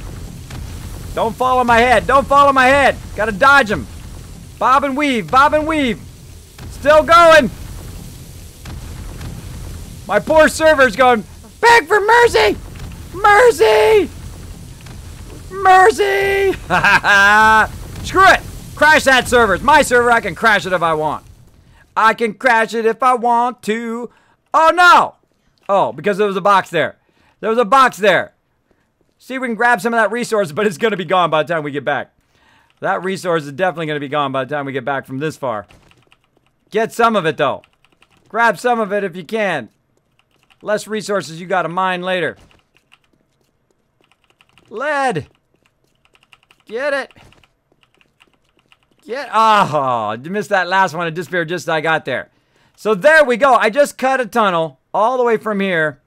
Speaker 1: Don't follow my head, don't follow my head! Gotta dodge him! Bob and weave, bob and weave! Still going! My poor server's going, beg for mercy! Mercy! Mercy! Screw it! Crash that server. It's my server. I can crash it if I want. I can crash it if I want to. Oh, no. Oh, because there was a box there. There was a box there. See if we can grab some of that resource, but it's going to be gone by the time we get back. That resource is definitely going to be gone by the time we get back from this far. Get some of it, though. Grab some of it if you can. Less resources you got to mine later. Lead. Get it. Oh, you missed that last one. It disappeared just as I got there. So there we go. I just cut a tunnel all the way from here,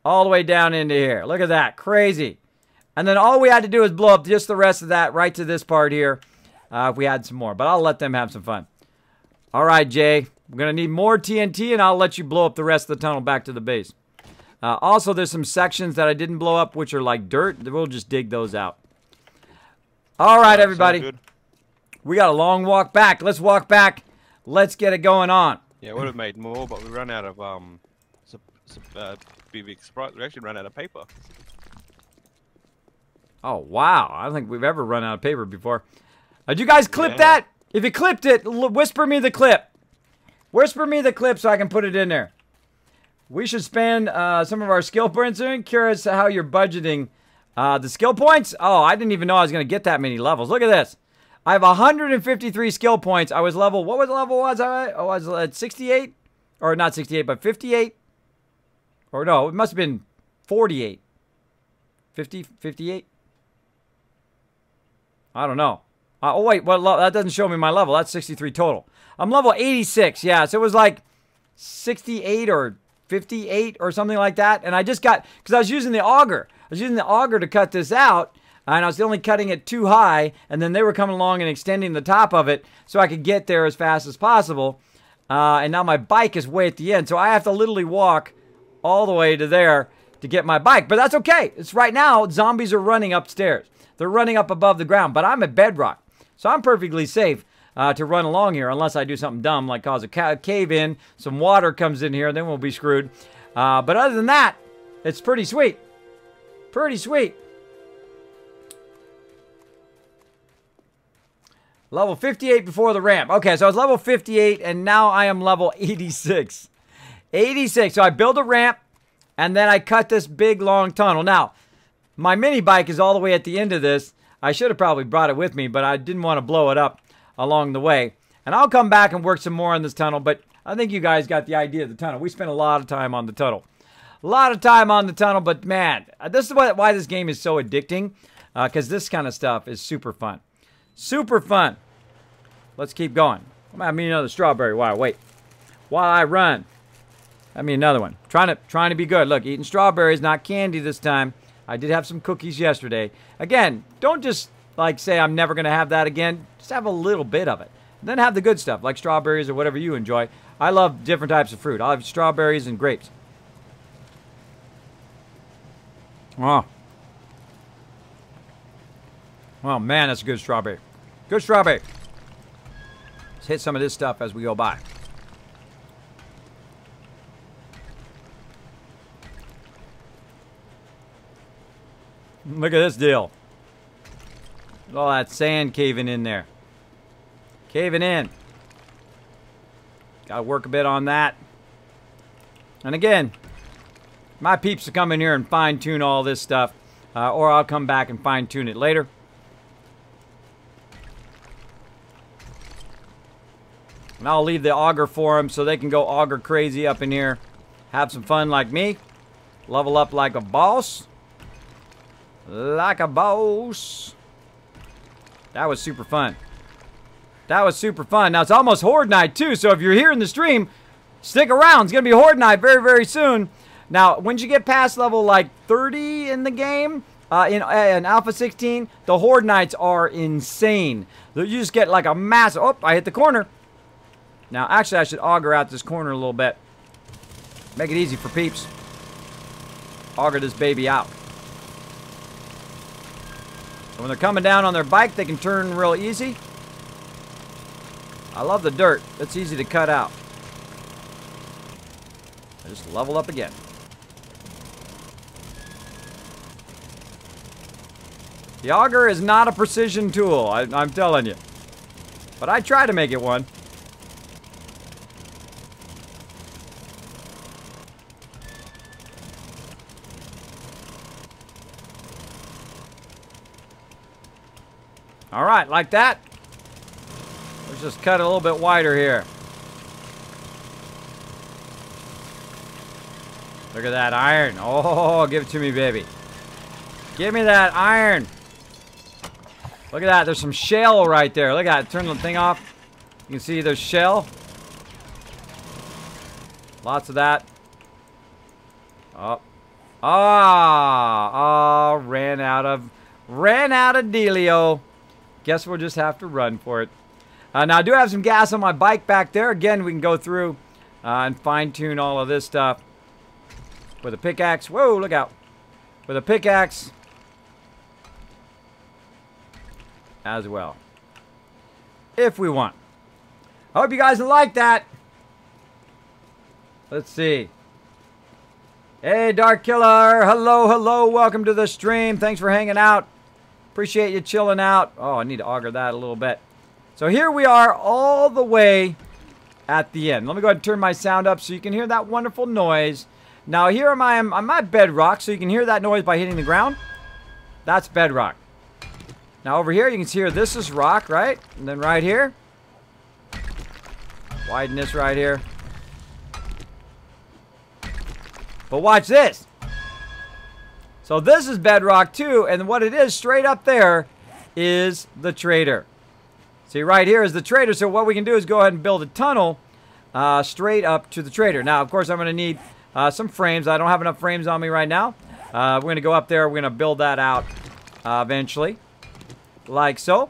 Speaker 1: all the way down into here. Look at that. Crazy. And then all we had to do is blow up just the rest of that right to this part here if we had some more. But I'll let them have some fun. All right, Jay. We're going to need more TNT, and I'll let you blow up the rest of the tunnel back to the base. Also, there's some sections that I didn't blow up, which are like dirt. We'll just dig those out. All right, everybody. We got a long walk back. Let's walk back. Let's get it going on.
Speaker 3: Yeah, would have made more, but we run out of big surprise. We actually ran out of paper.
Speaker 1: Oh wow! I don't think we've ever run out of paper before. Did you guys clip that? If you clipped it, whisper me the clip. Whisper me the clip so I can put it in there. We should spend some of our skill points. I'm curious how you're budgeting the skill points. Oh, I didn't even know I was going to get that many levels. Look at this. I have 153 skill points. I was level, what level was I? Oh, I was at 68? Or not 68, but 58? Or no, it must have been 48. 50, 58? I don't know. Oh, wait, well, that doesn't show me my level. That's 63 total. I'm level 86, yeah. So it was like 68 or 58 or something like that. And I just got, because I was using the auger. I was using the auger to cut this out. and I was only cutting it too high, and then they were coming along and extending the top of it so I could get there as fast as possible. And now my bike is way at the end, so I have to literally walk all the way to there to get my bike. But that's okay. It's right now, zombies are running upstairs. They're running up above the ground, but I'm at bedrock, so I'm perfectly safe to run along here unless I do something dumb like cause a cave in, some water comes in here, then we'll be screwed. But other than that, it's pretty sweet. Pretty sweet. Level 58 before the ramp. Okay, so I was level 58, and now I am level 86. 86. So I build a ramp, and then I cut this big, long tunnel. Now, my mini bike is all the way at the end of this. I should have probably brought it with me, but I didn't want to blow it up along the way. And I'll come back and work some more on this tunnel, but I think you guys got the idea of the tunnel. We spent a lot of time on the tunnel. A lot of time on the tunnel, but man, this is why this game is so addicting, because this kind of stuff is super fun. Super fun. Let's keep going. I mean another strawberry. While I run. I mean another one. Trying to be good. Look, eating strawberries, not candy this time. I did have some cookies yesterday. Again, don't just like say I'm never going to have that again. Just have a little bit of it. And then have the good stuff, like strawberries or whatever you enjoy. I love different types of fruit. I'll have strawberries and grapes. Oh. Oh, man, that's a good strawberry. Good strawberry. Let's hit some of this stuff as we go by. Look at this deal. Look at all that sand caving in there. Caving in. Got to work a bit on that. And again, my peeps will come in here and fine-tune all this stuff. Or I'll come back and fine-tune it later. And I'll leave the auger for them so they can go auger crazy up in here. Have some fun like me. Level up like a boss. Like a boss. That was super fun. That was super fun. Now, it's almost Horde Night, too. So if you're here in the stream, stick around. It's going to be Horde Night very, very soon. Now, once you get past level, like, 30 in the game, in Alpha 16, the Horde Nights are insane. You just get, like, a massive... Oh, I hit the corner. Now, actually, I should auger out this corner a little bit. Make it easy for peeps. Auger this baby out. So when they're coming down on their bike, they can turn real easy. I love the dirt. It's easy to cut out. I just level up again. The auger is not a precision tool, I'm telling you. But I try to make it one. Alright, like that. Let's just cut it a little bit wider here. Look at that iron. Oh, give it to me, baby. Give me that iron. Look at that. There's some shell right there. Look at that. Turn the thing off. You can see there's shell. Lots of that. Oh. Ah. Oh, ran out of dealio. Guess we'll just have to run for it. Now, I do have some gas on my bike back there. Again, we can go through and fine-tune all of this stuff with a pickaxe. Whoa, look out. With a pickaxe as well, if we want. I hope you guys like that. Let's see. Hey, Dark Killer. Hello, hello. Welcome to the stream. Thanks for hanging out. Appreciate you chilling out. Oh, I need to auger that a little bit. So here we are all the way at the end. Let me go ahead and turn my sound up so you can hear that wonderful noise. Now here I'm at bedrock, so you can hear that noise by hitting the ground. That's bedrock. Now over here you can hear this is rock, right? And then right here. Widen this right here. But watch this. So this is bedrock too, and what it is straight up there is the trader. See, right here is the trader, so what we can do is go ahead and build a tunnel straight up to the trader. Now, of course, I'm going to need some frames. I don't have enough frames on me right now. We're going to go up there. We're going to build that out eventually, like so.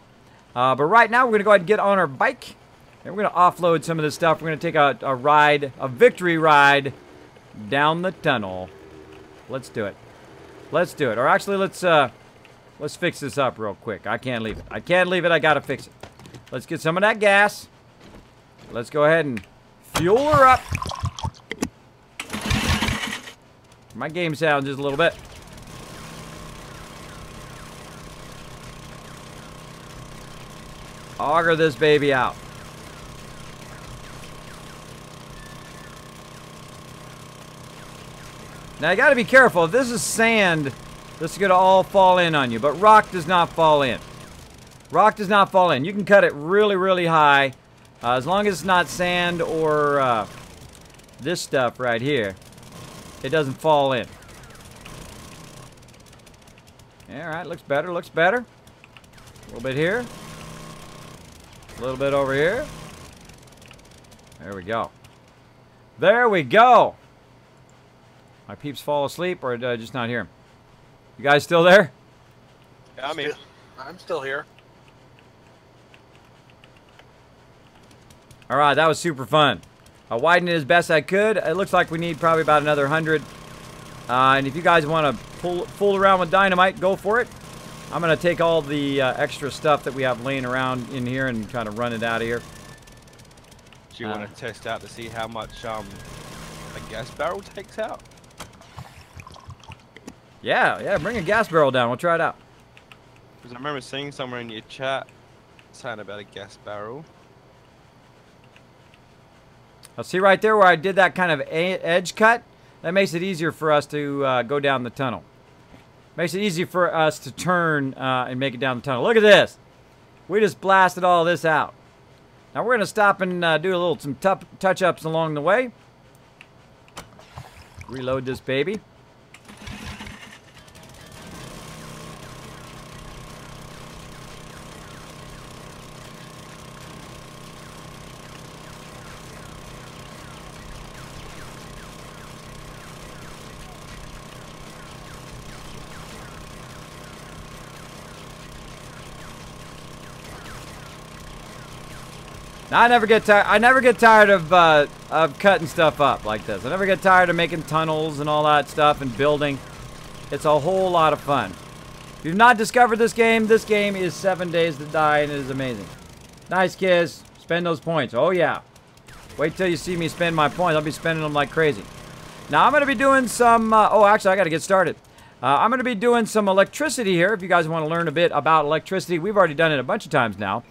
Speaker 1: But right now, we're going to go ahead and get on our bike, and we're going to offload some of this stuff. We're going to take a ride, a victory ride, down the tunnel. Let's do it. Let's do it. Or actually, let's fix this up real quick. I can't leave it. I can't leave it. I got to fix it. Let's get some of that gas. Let's go ahead and fuel her up. My game's down just a little bit. Auger this baby out. Now you gotta be careful. If this is sand, this is gonna all fall in on you. But rock does not fall in. Rock does not fall in. You can cut it really, really high. As long as it's not sand or this stuff right here, it doesn't fall in. Alright, looks better, looks better. A little bit here. A little bit over here. There we go. There we go. My peeps fall asleep, or did I just not hear them? You guys still there?
Speaker 3: Yeah, I'm here.
Speaker 2: I'm still here.
Speaker 1: All right, that was super fun. I widened it as best I could. It looks like we need probably about another 100. And if you guys want to fool around with dynamite, go for it. I'm going to take all the extra stuff that we have laying around in here and kind of run it out of here.
Speaker 3: Do you want to test out to see how much a gas barrel takes out?
Speaker 1: Yeah, bring a gas barrel down. We'll try it out.
Speaker 3: Because I remember seeing somewhere in your chat saying about a gas barrel.
Speaker 1: I'll see right there where I did that kind of edge cut. That makes it easier for us to go down the tunnel. Makes it easy for us to turn and make it down the tunnel. Look at this. We just blasted all this out. Now we're going to stop and do some touch-ups along the way. Reload this baby. I never get tired. I never get tired of cutting stuff up like this. I never get tired of making tunnels and all that stuff and building. It's a whole lot of fun. If you've not discovered this game is 7 Days to Die, and it is amazing. Nice, kids. Spend those points. Oh yeah. Wait till you see me spend my points. I'll be spending them like crazy. Now I'm going to be doing some. Oh, actually, I got to get started. I'm going to be doing some electricity here. If you guys want to learn a bit about electricity, we've already done it a bunch of times now.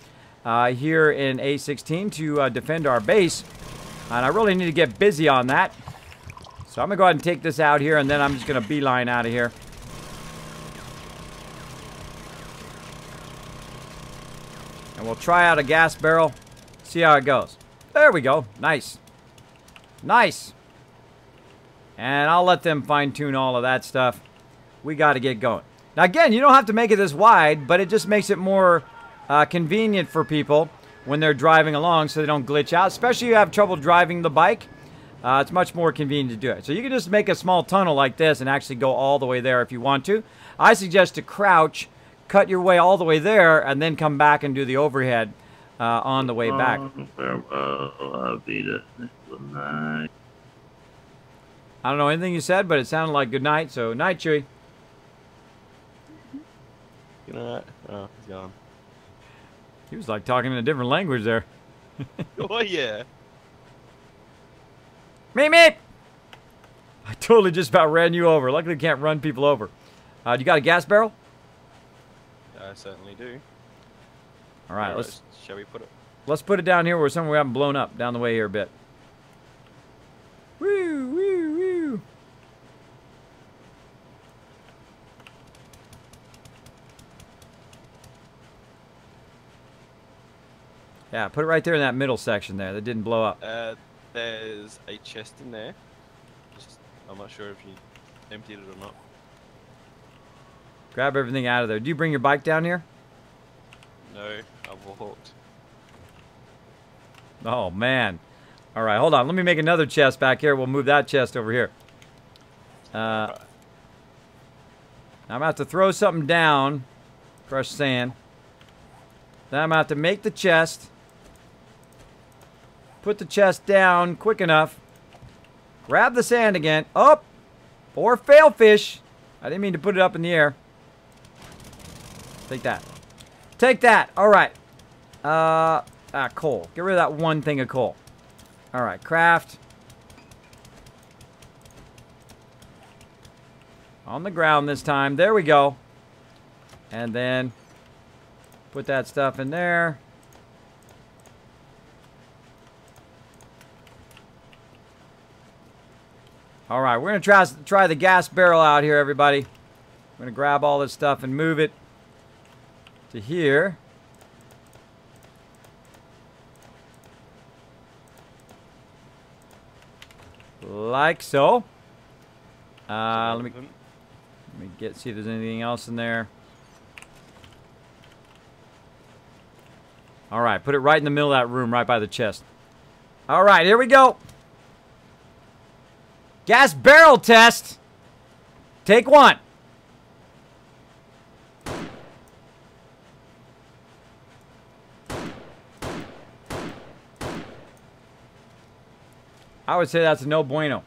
Speaker 1: Here in A16 to defend our base. And I really need to get busy on that. So I'm going to go ahead and take this out here, and then I'm just going to beeline out of here. And we'll try out a gas barrel, see how it goes. There we go. Nice. Nice. And I'll let them fine-tune all of that stuff. We got to get going. Now, again, you don't have to make it this wide, but it just makes it more convenient for people when they're driving along so they don't glitch out. Especially if you have trouble driving the bike, it's much more convenient to do it. So you can just make a small tunnel like this and actually go all the way there if you want to. I suggest to crouch, cut your way all the way there, and then come back and do the overhead on the way back.
Speaker 4: I'll be the night.
Speaker 1: I don't know anything you said, but it sounded like good night, so night, Chewy.
Speaker 3: Good night. Oh, he's gone.
Speaker 1: He was like talking in a different language there.
Speaker 3: Oh, yeah.
Speaker 1: Meep, meep! I totally just about ran you over. Luckily, can't run people over. You got a gas barrel?
Speaker 3: I certainly do.
Speaker 1: All right,
Speaker 3: shall we put it?
Speaker 1: Let's put it down here where somewhere we haven't blown up. Down the way here a bit. Woo, woo, woo. Yeah, put it right there in that middle section there that didn't blow up.
Speaker 3: There's a chest in there. I'm not sure if you emptied it or not.
Speaker 1: Grab everything out of there. Do you bring your bike down here?
Speaker 3: No, I walked.
Speaker 1: Oh, man. All right, hold on. Let me make another chest back here. We'll move that chest over here. I'm about to throw something down Crushed sand. Then I'm going to have to make the chest. Put the chest down quick enough. Grab the sand again. Up! Or fail fish. I didn't mean to put it up in the air. Take that. Take that. All right. Coal. Get rid of that one thing of coal. All right. Craft. On the ground this time. There we go. And then put that stuff in there. All right, we're going to try the gas barrel out here, everybody. We're going to grab all this stuff and move it to here. Like so. Let me see if there's anything else in there. All right, put it right in the middle of that room, right by the chest. All right, here we go. Gas barrel test. Take one. I would say that's a no bueno.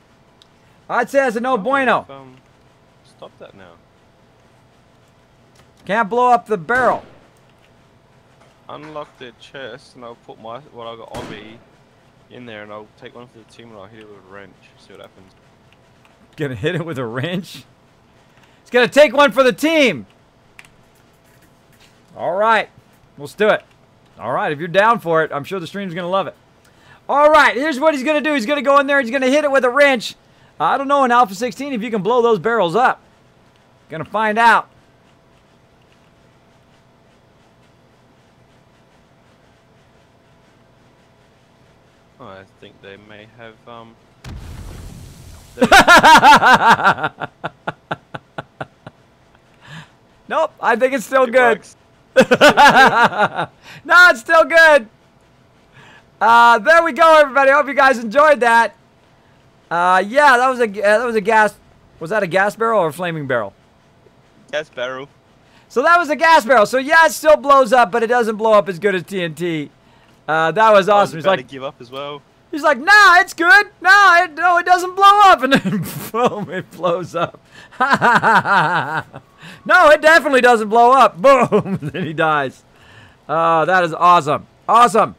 Speaker 1: I'd say that's a no bueno.
Speaker 3: Stop that now.
Speaker 1: Can't blow up the barrel.
Speaker 3: Unlock the chest and I'll put what I got on me in there and I'll take one for the team and I'll hit it with a wrench. See what happens.
Speaker 1: Gonna hit it with a wrench? It's gonna take one for the team. Alright. Let's do it. Alright, if you're down for it, I'm sure the stream's gonna love it. Alright, here's what he's gonna do. He's gonna go in there, he's gonna hit it with a wrench. I don't know in Alpha 16 if you can blow those barrels up. Gonna find out.
Speaker 3: Oh, I think they may have
Speaker 1: Nope, I think it's still good. No, it's still good. There we go, everybody. Hope you guys enjoyed that. Yeah, that was a gas. Was that a gas barrel or a flaming barrel?
Speaker 3: Gas barrel.
Speaker 1: So that was a gas barrel. So yeah, it still blows up, but it doesn't blow up as good as TNT. That was awesome.
Speaker 3: He's like to give up as well.
Speaker 1: He's like, nah, it's good. No, it doesn't blow up. And then boom, it blows up. No, it definitely doesn't blow up. Boom, then he dies. That is awesome. Awesome.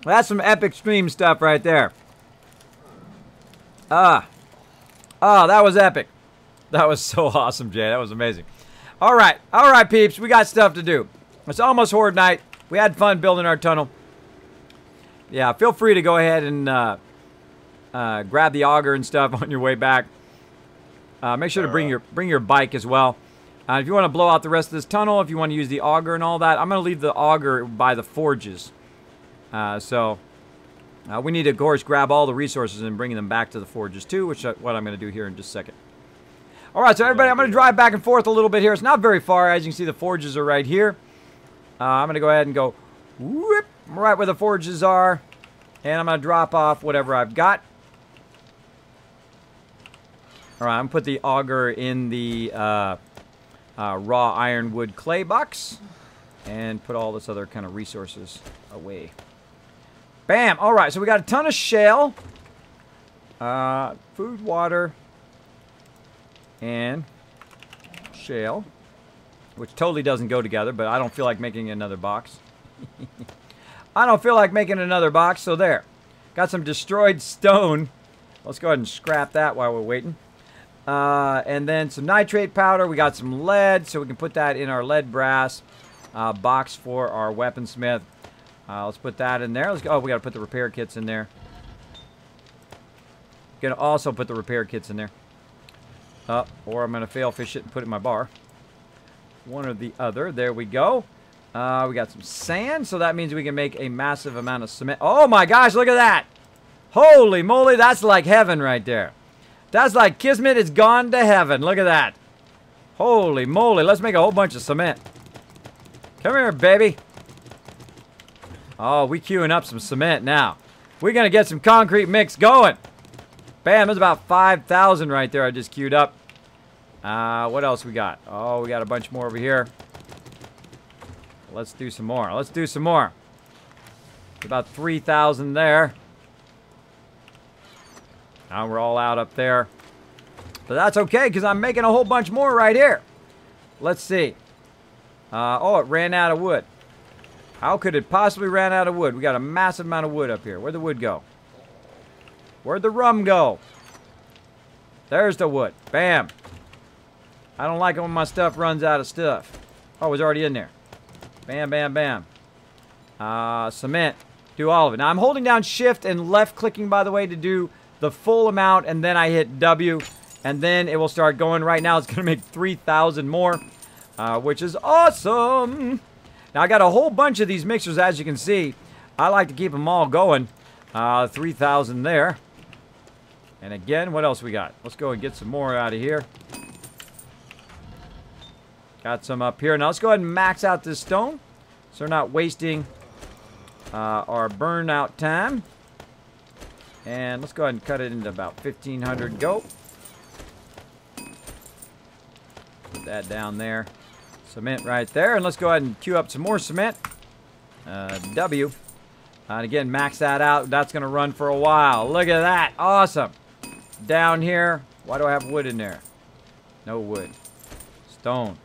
Speaker 1: That's some epic stream stuff right there. That was epic. That was so awesome, Jay. That was amazing. All right, peeps. We got stuff to do. It's almost Horde night. We had fun building our tunnel. Yeah, feel free to go ahead and grab the auger and stuff on your way back. Make sure to bring your bike as well. If you want to blow out the rest of this tunnel, if you want to use the auger and all that, I'm going to leave the auger by the forges. We need to, of course, grab all the resources and bring them back to the forges too, which is what I'm going to do here in just a second. All right, so everybody, I'm going to drive back and forth a little bit here. It's not very far. As you can see, the forges are right here. I'm going to go ahead and go whoop, right where the forges are. And I'm going to drop off whatever I've got. All right, I'm going to put the auger in the raw ironwood clay box. And put all this other kind of resources away. Bam! All right, so we got a ton of shale. Food, water, and shale. Which totally doesn't go together, but I don't feel like making another box. I don't feel like making another box, so there. Got some destroyed stone. Let's go ahead and scrap that while we're waiting. And then some nitrate powder. We got some lead, so we can put that in our lead brass box for our weaponsmith. Let's put that in there. Let's go. Oh, we got to put the repair kits in there. Gonna also put the repair kits in there. Or I'm gonna fail fish it and put it in my bar. One or the other. There we go. We got some sand, so that means we can make a massive amount of cement. Oh my gosh, look at that! Holy moly, that's like heaven right there. That's like Kismet has gone to heaven. Look at that. Holy moly, let's make a whole bunch of cement. Come here, baby. Oh, we queuing up some cement now. We're gonna get some concrete mix going. Bam, there's about 5,000 right there I just queued up. What else we got? Oh, we got a bunch more over here. Let's do some more. Let's do some more. About 3,000 there. Now we're all out up there. But that's okay, because I'm making a whole bunch more right here. Let's see. Oh, it ran out of wood. How could it possibly ran out of wood? We got a massive amount of wood up here. Where'd the wood go? Where'd the rum go? There's the wood. Bam. I don't like it when my stuff runs out of stuff. Oh, it was already in there. Bam, bam, bam. Cement. Do all of it. Now, I'm holding down shift and left clicking, by the way, to do the full amount, and then I hit W, and then it will start going. Right now, it's going to make 3,000 more, which is awesome. Now, I got a whole bunch of these mixers, as you can see. I like to keep them all going. 3,000 there. And again, what else we got? Let's go and get some more out of here. Got some up here. Now, let's go ahead and max out this stone, so we're not wasting our burnout time. And let's go ahead and cut it into about 1,500. Go. Put that down there. Cement right there. And let's go ahead and queue up some more cement. W. And again, max that out. That's going to run for a while. Look at that. Awesome. Down here. Why do I have wood in there? No wood. Stone.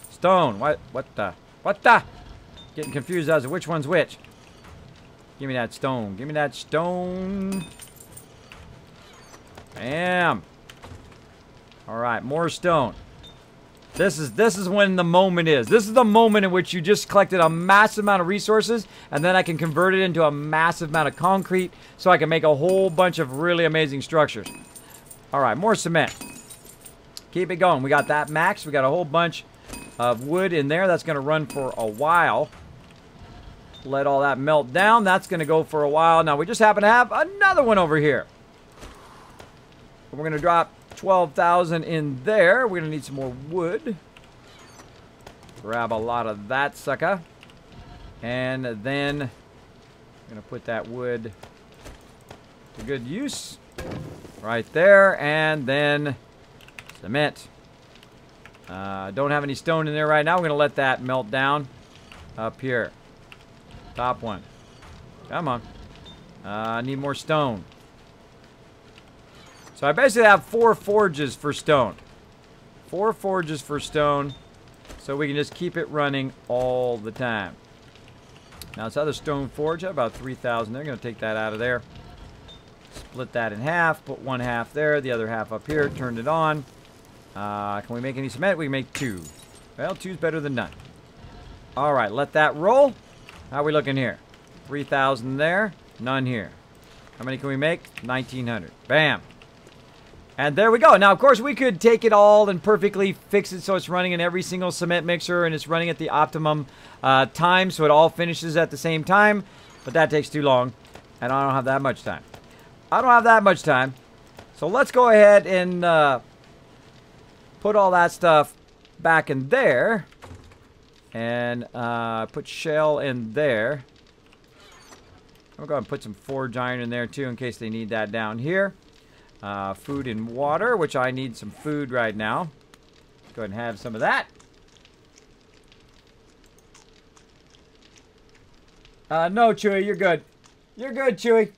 Speaker 1: Stone. What the? What the? Getting confused as to which one's which. Give me that stone. Give me that stone. Bam. All right, more stone. This is when the moment is. This is the moment in which you just collected a massive amount of resources, and then I can convert it into a massive amount of concrete, so I can make a whole bunch of really amazing structures. All right, more cement. Keep it going. We got that max. We got a whole bunch of wood in there. That's going to run for a while. Let all that melt down. That's going to go for a while. Now, we just happen to have another one over here. We're going to drop 12,000 in there. We're going to need some more wood. Grab a lot of that sucker. And then I'm going to put that wood to good use. Right there. And then cement. Don't have any stone in there right now. We're going to let that melt down up here. Top one. Come on. I need more stone. So I basically have 4 forges for stone. 4 forges for stone. So we can just keep it running all the time. Now this other stone forge, about 3,000. They're going to take that out of there. Split that in half. Put one half there. The other half up here. Turned it on. Can we make any cement? We can make 2. Well, 2's better than none. Alright, let that roll. How are we looking here? 3,000 there. None here. How many can we make? 1,900. Bam. And there we go. Now, of course, we could take it all and perfectly fix it so it's running in every single cement mixer and it's running at the optimum time so it all finishes at the same time. But that takes too long. And I don't have that much time. I don't have that much time. So let's go ahead and put all that stuff back in there. And put shell in there. I'll go ahead and put some forge iron in there too in case they need that down here. Food and water, which I need some food right now. Go ahead and have some of that. No, Chewy, you're good. You're good, Chewy.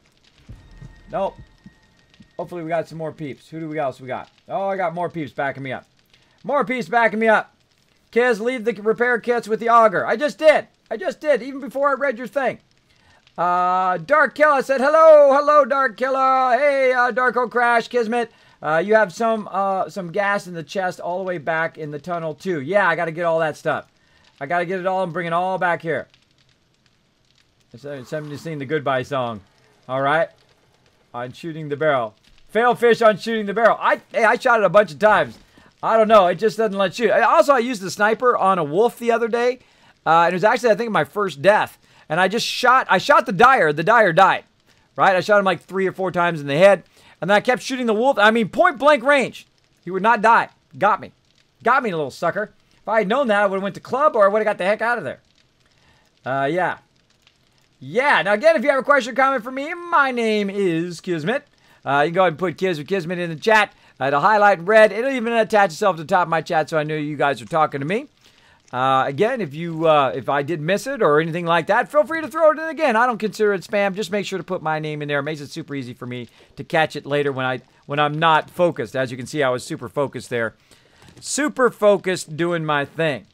Speaker 1: Nope. Hopefully we got some more peeps. Who do we else we got? Oh, I got more peeps backing me up. More peeps backing me up. Kids, leave the repair kits with the auger. I just did. I just did, even before I read your thing. Dark Killer said, hello, hello, Dark Killer. Hey, Darko Crash, Kismet. You have some gas in the chest all the way back in the tunnel, too. Yeah, I got to get all that stuff. I got to get it all and bring it all back here. Somebody sing the goodbye song. All right. On shooting the barrel. Fail fish on shooting the barrel. Hey, I shot it a bunch of times. I don't know. It just doesn't let shoot. Also, I used the sniper on a wolf the other day. It was actually, I think, my first death. And I shot the dyer. The dyer died. Right? I shot him like 3 or 4 times in the head. And then I kept shooting the wolf. I mean, point blank range. He would not die. Got me. Got me, little sucker. If I had known that, I would have went to club or I would have got the heck out of there. Yeah. Yeah. Now, again, if you have a question or comment for me, my name is Kismet. You can go ahead and put Kismet in the chat. It'll highlight in red. It'll even attach itself to the top of my chat so I know you guys are talking to me. Again, if I did miss it or anything like that, feel free to throw it in again. I don't consider it spam. Just make sure to put my name in there. It makes it super easy for me to catch it later when I'm not focused. As you can see, I was super focused there. Super focused doing my thing.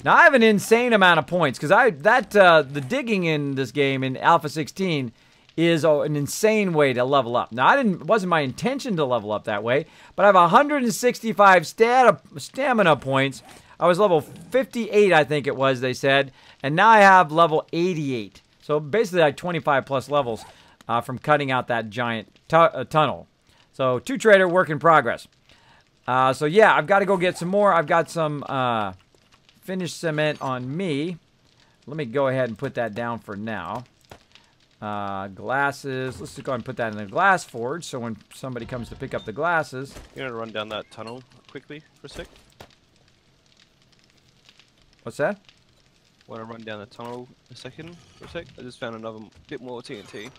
Speaker 1: Now, I have an insane amount of points because the digging in this game in Alpha 16 is an insane way to level up. Now, it wasn't my intention to level up that way, but I have 165 stamina points. I was level 58, I think it was, they said, and now I have level 88. So basically like 25 plus levels from cutting out that giant tunnel. So 2 trader, work in progress. So yeah, I've got to go get some more. I've got some finished cement on me. Let me go ahead and put that down for now. Glasses. Let's just go ahead and put that in the glass forge so when somebody comes to pick up the glasses.
Speaker 3: You're going to run down that tunnel quickly for a sec?
Speaker 1: What's that?
Speaker 3: Want to run down the tunnel a second for a sec? I just found another bit more TNT.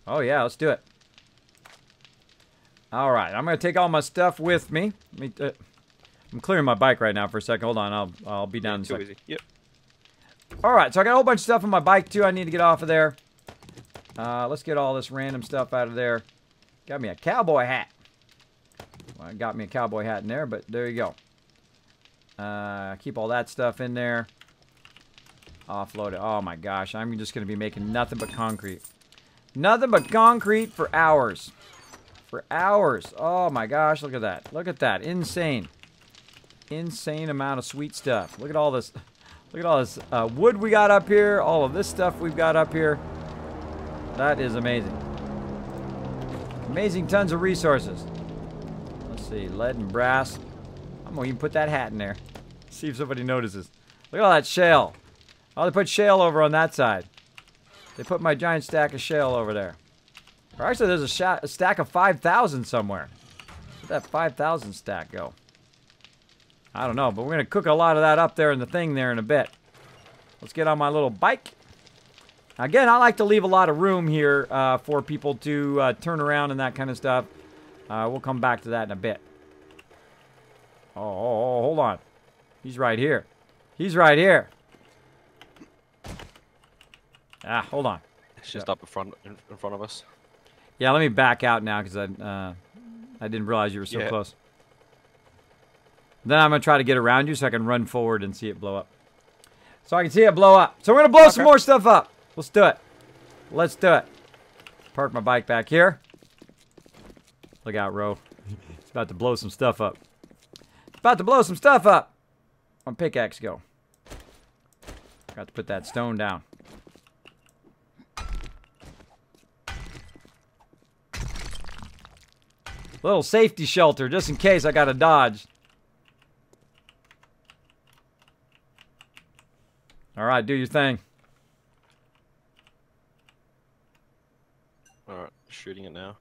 Speaker 1: Oh yeah, let's do it. All right, I'm going to take all my stuff with me. I'm clearing my bike right now for a second. Hold on, I'll be down in a second.
Speaker 3: Easy. Yep.
Speaker 1: All right, so I got a whole bunch of stuff on my bike too. I need to get off of there. Let's get all this random stuff out of there. Got me a cowboy hat. Well, I got me a cowboy hat in there, but there you go. Keep all that stuff in there. Offload it. Oh my gosh, I'm just going to be making nothing but concrete. Nothing but concrete for hours. For hours. Oh my gosh, look at that. Look at that. Insane. Insane amount of sweet stuff. Look at all this. Look at all this wood we got up here. All of this stuff we've got up here. That is amazing. Amazing tons of resources. Let's see. Lead and brass. I'm going to even put that hat in there. See if somebody notices. Look at all that shale. Oh, they put shale over on that side. They put my giant stack of shale over there. Or actually, there's a stack of 5,000 somewhere. Where'd that 5,000 stack go? I don't know, but we're going to cook a lot of that up there in the thing there in a bit. Let's get on my little bike. Again, I like to leave a lot of room here for people to turn around and that kind of stuff. We'll come back to that in a bit. Oh, hold on. He's right here. He's right here. Ah, hold on.
Speaker 3: It's just up in front of us.
Speaker 1: Yeah, let me back out now because I didn't realize you were so close. Then I'm going to try to get around you so I can run forward and see it blow up. So I can see it blow up. So we're going to blow some more stuff up. Let's do it. Let's do it. Park my bike back here. Look out, Ro. It's about to blow some stuff up. It's about to blow some stuff up. On pickaxe go. Got to put that stone down. Little safety shelter just in case I got to dodge. All right, do your thing.
Speaker 3: All right, shooting it now.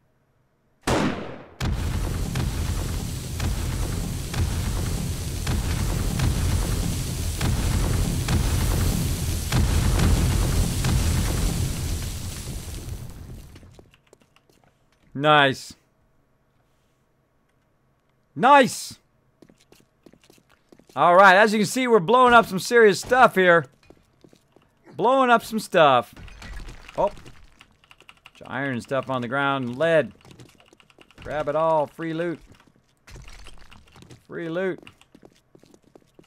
Speaker 1: Nice. Nice. All right, as you can see, we're blowing up some serious stuff here. Blowing up some stuff. Oh. Iron stuff on the ground. Lead. Grab it all. Free loot. Free loot.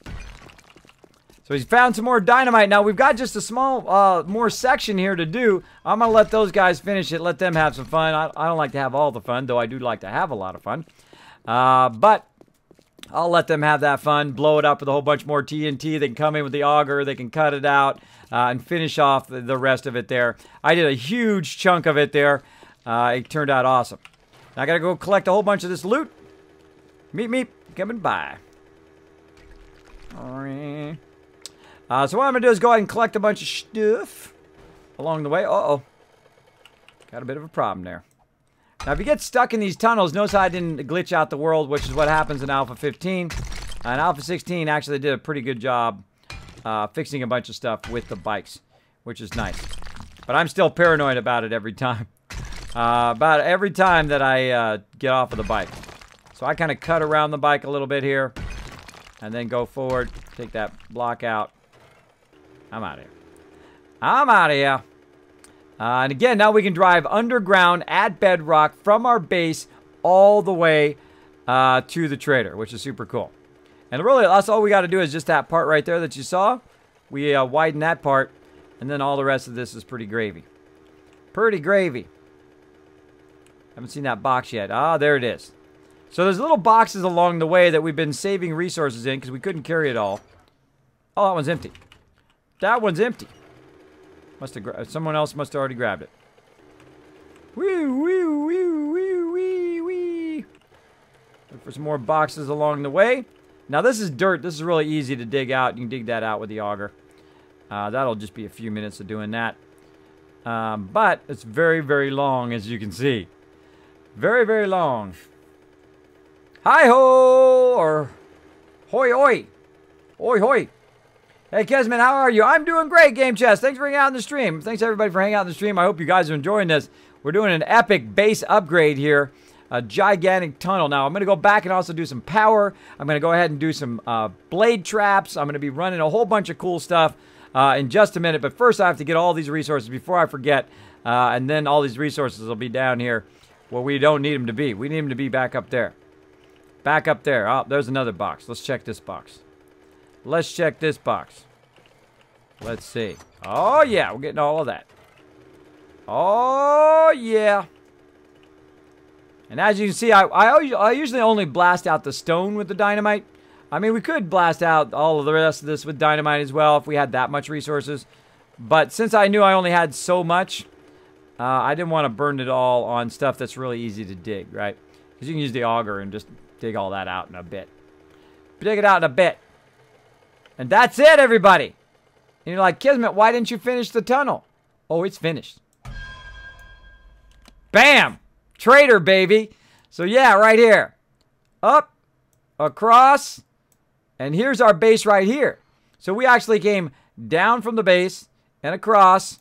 Speaker 1: So he's found some more dynamite. Now, we've got just a small, more section here to do. I'm going to let those guys finish it. Let them have some fun. I don't like to have all the fun, though I do like to have a lot of fun. But I'll let them have that fun. Blow it up with a whole bunch more TNT. They can come in with the auger. They can cut it out and finish off the rest of it there. I did a huge chunk of it there. It turned out awesome. Now I got to go collect a whole bunch of this loot. Meep, meep. Coming by. So what I'm going to do is go ahead and collect a bunch of stuff along the way. Uh-oh. Got a bit of a problem there. Now, if you get stuck in these tunnels, notice how I didn't glitch out the world, which is what happens in Alpha 15. And Alpha 16 actually did a pretty good job fixing a bunch of stuff with the bikes, which is nice. But I'm still paranoid about it every time. about every time that I get off of the bike. So I kind of cut around the bike a little bit here. And then go forward. Take that block out. I'm out of here. I'm out of here. And again, now we can drive underground at bedrock from our base all the way to the trader, which is super cool. And really, that's all we got to do is just that part right there that you saw. We widen that part, and then all the rest of this is pretty gravy. Pretty gravy. Haven't seen that box yet. Ah, there it is. So there's little boxes along the way that we've been saving resources in because we couldn't carry it all. Oh, that one's empty. That one's empty. Must have someone else must have already grabbed it. Wee wee wee wee wee wee. Look for some more boxes along the way. Now this is dirt. This is really easy to dig out. You can dig that out with the auger. That'll just be a few minutes of doing that. But it's very, very long, as you can see. Very, very long. Hi-ho! Or hoi-oi. Hoi-hoi. Hey, Kismet, how are you? I'm doing great, Game Chest. Thanks for hanging out in the stream. Thanks, everybody, for hanging out in the stream. I hope you guys are enjoying this. We're doing an epic base upgrade here. A gigantic tunnel. Now, I'm going to go back and also do some power. I'm going to go ahead and do some blade traps. I'm going to be running a whole bunch of cool stuff in just a minute. But first, I have to get all these resources before I forget. And then all these resources will be down here where we don't need them to be. We need them to be back up there. Back up there. Oh, there's another box. Let's check this box. Let's check this box. Let's see. Oh, yeah. We're getting all of that. Oh, yeah. And as you can see, I usually only blast out the stone with the dynamite. I mean, we could blast out all of the rest of this with dynamite as well if we had that much resources. But since I knew I only had so much, I didn't want to burn it all on stuff that's really easy to dig, right? Because you can use the auger and just dig all that out in a bit. Dig it out in a bit. And that's it, everybody. And you're like, Kismet, why didn't you finish the tunnel? Oh, it's finished. Bam! Trader, baby. So, yeah, right here. Up, across, and here's our base right here. So, we actually came down from the base and across,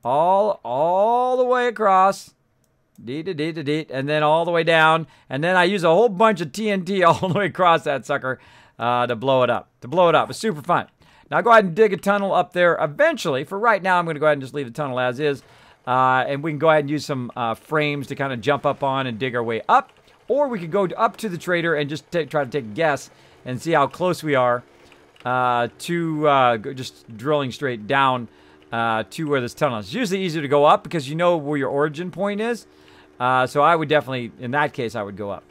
Speaker 1: all the way across. And then all the way down. And then I use a whole bunch of TNT all the way across that sucker to blow it up. It's super fun. Now go ahead and dig a tunnel up there eventually. For right now, I'm going to go ahead and just leave the tunnel as is. And we can go ahead and use some frames to kind of jump up on and dig our way up. Or we could go up to the trader and just try to take a guess and see how close we are to just drilling straight down to where this tunnel is. It's usually easier to go up because you know where your origin point is. So I would definitely, in that case, I would go up.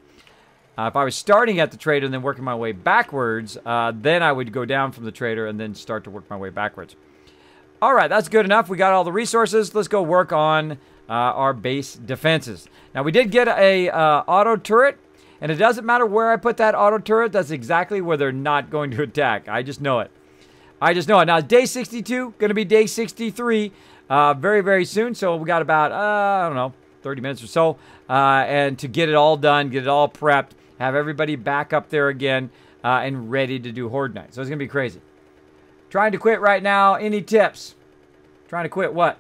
Speaker 1: If I was starting at the trader and then working my way backwards, then I would go down from the trader and then start to work my way backwards. All right, that's good enough. We got all the resources. Let's go work on our base defenses. Now, we did get a auto turret, and it doesn't matter where I put that auto turret. That's exactly where they're not going to attack. I just know it. Now, day 62, going to be day 63 very, very soon. So we got about, I don't know, 30 minutes or so, and to get it all done, get it all prepped, have everybody back up there again, and ready to do Horde Night. So it's going to be crazy. Trying to quit right now. Any tips? Trying to quit what?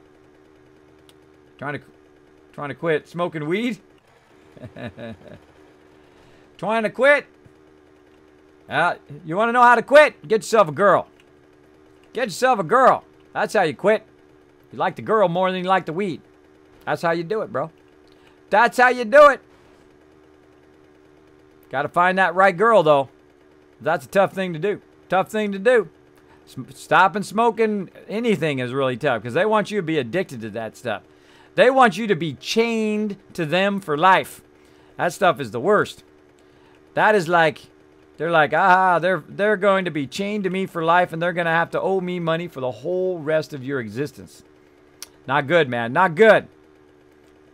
Speaker 1: Trying to quit smoking weed? Trying to quit? You want to know how to quit? Get yourself a girl. Get yourself a girl. That's how you quit. You like the girl more than you like the weed. That's how you do it, bro. That's how you do it. Got to find that right girl, though. That's a tough thing to do. Tough thing to do. Stopping smoking anything is really tough because they want you to be addicted to that stuff. They want you to be chained to them for life. That stuff is the worst. That is like, they're like, they're going to be chained to me for life and they're going to have to owe me money for the whole rest of your existence. Not good, man. Not good.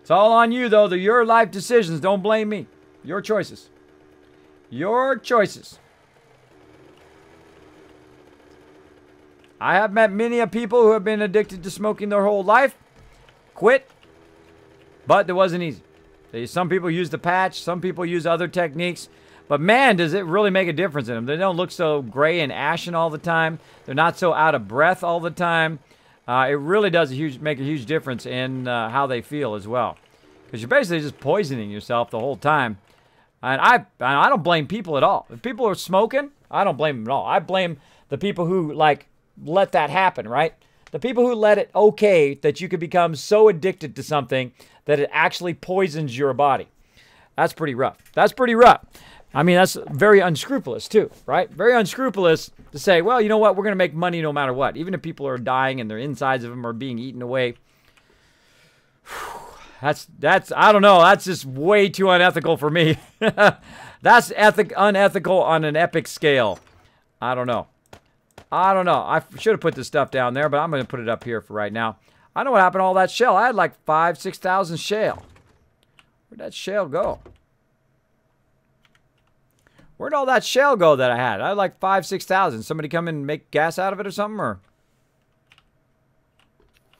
Speaker 1: It's all on you, though. They're your life decisions. Don't blame me. Your choices. Your choices. I have met many of people who have been addicted to smoking their whole life. Quit. But it wasn't easy. Some people use the patch. Some people use other techniques. But man, does it really make a difference in them. They don't look so gray and ashen all the time. They're not so out of breath all the time. It really does make a huge difference in how they feel as well. Because you're basically just poisoning yourself the whole time. And I don't blame people at all. If people are smoking, I don't blame them at all. I blame the people who, like, let that happen, right? The people who let it okay that you could become so addicted to something that it actually poisons your body. That's pretty rough. That's pretty rough. I mean, that's very unscrupulous too, right? Very unscrupulous to say, well, you know what? We're going to make money no matter what. Even if people are dying and their insides of them are being eaten away. That's I don't know. That's just way too unethical for me. That's unethical on an epic scale. I don't know. I should have put this stuff down there, but I'm going to put it up here for right now. I know what happened to all that shale. I had like 6,000 shale. Where'd that shale go? Where'd all that shale go that I had? I had like 6,000. Somebody come in and make gas out of it or something, or?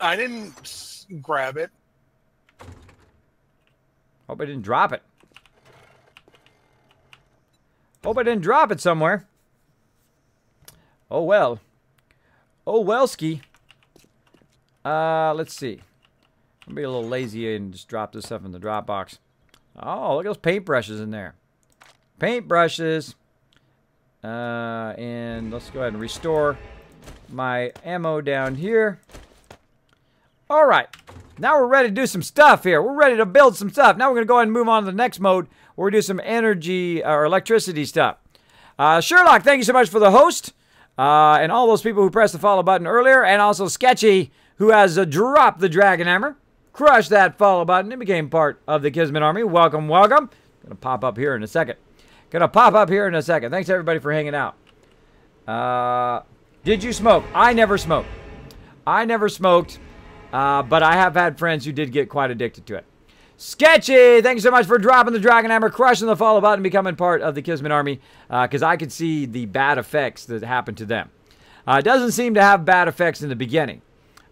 Speaker 2: I didn't grab it.
Speaker 1: Hope I didn't drop it. Hope I didn't drop it somewhere. Oh well. Oh well, ski. Let's see. I'll be a little lazy and just drop this stuff in the drop box. Oh, look at those paintbrushes in there. Paintbrushes. And let's go ahead and restore my ammo down here. All right. Now we're ready to do some stuff here. We're ready to build some stuff. Now we're going to go ahead and move on to the next mode where we do some energy or electricity stuff. Sherlock, thank you so much for the host. And all those people who pressed the follow button earlier. And also Sketchy, who has dropped the Dragon Hammer. Crushed that follow button and became part of the Kismet Army. Welcome, welcome. Gonna pop up here in a second. Thanks everybody for hanging out. Did you smoke? I never smoked. But I have had friends who did get quite addicted to it. Sketchy, thank you so much for dropping the Dragon Hammer, crushing the follow button, becoming part of the Kismet Army, because I could see the bad effects that happened to them. It doesn't seem to have bad effects in the beginning,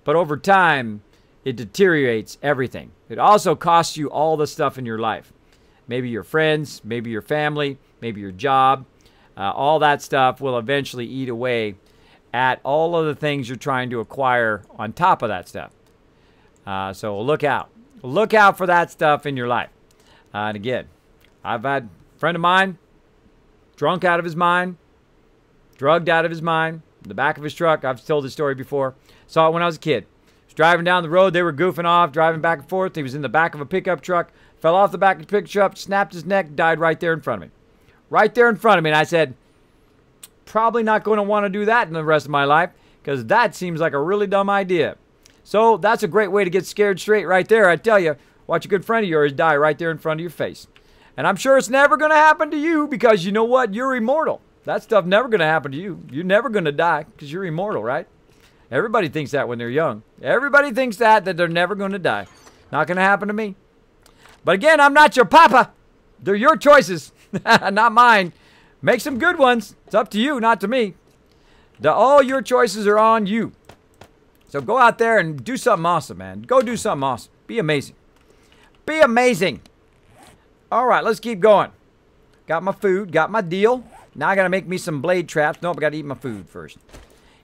Speaker 1: but over time, it deteriorates everything. It also costs you all the stuff in your life. Maybe your friends, maybe your family, maybe your job. All that stuff will eventually eat away at all of the things you're trying to acquire on top of that stuff. So look out. Look out for that stuff in your life. And again, I've had a friend of mine drunk out of his mind, drugged out of his mind, in the back of his truck. I've told this story before. Saw it when I was a kid. Was driving down the road. They were goofing off, driving back and forth. He was in the back of a pickup truck, fell off the back of the pickup truck, snapped his neck, died right there in front of me. Right there in front of me. And I said, probably not going to want to do that in the rest of my life, because that seems like a really dumb idea. So that's a great way to get scared straight right there. I tell you, watch a good friend of yours die right there in front of your face. And I'm sure it's never going to happen to you, because you know what? You're immortal. That stuff never going to happen to you. You're never going to die because you're immortal, right? Everybody thinks that when they're young. Everybody thinks that they're never going to die. Not going to happen to me. But again, I'm not your papa. They're your choices, not mine. Make some good ones. It's up to you, not to me. All your choices are on you. So go out there and do something awesome, man. Go do something awesome. Be amazing. Be amazing. All right, let's keep going. Got my food. Got my deal. Now I got to make me some blade traps. Nope, I got to eat my food first.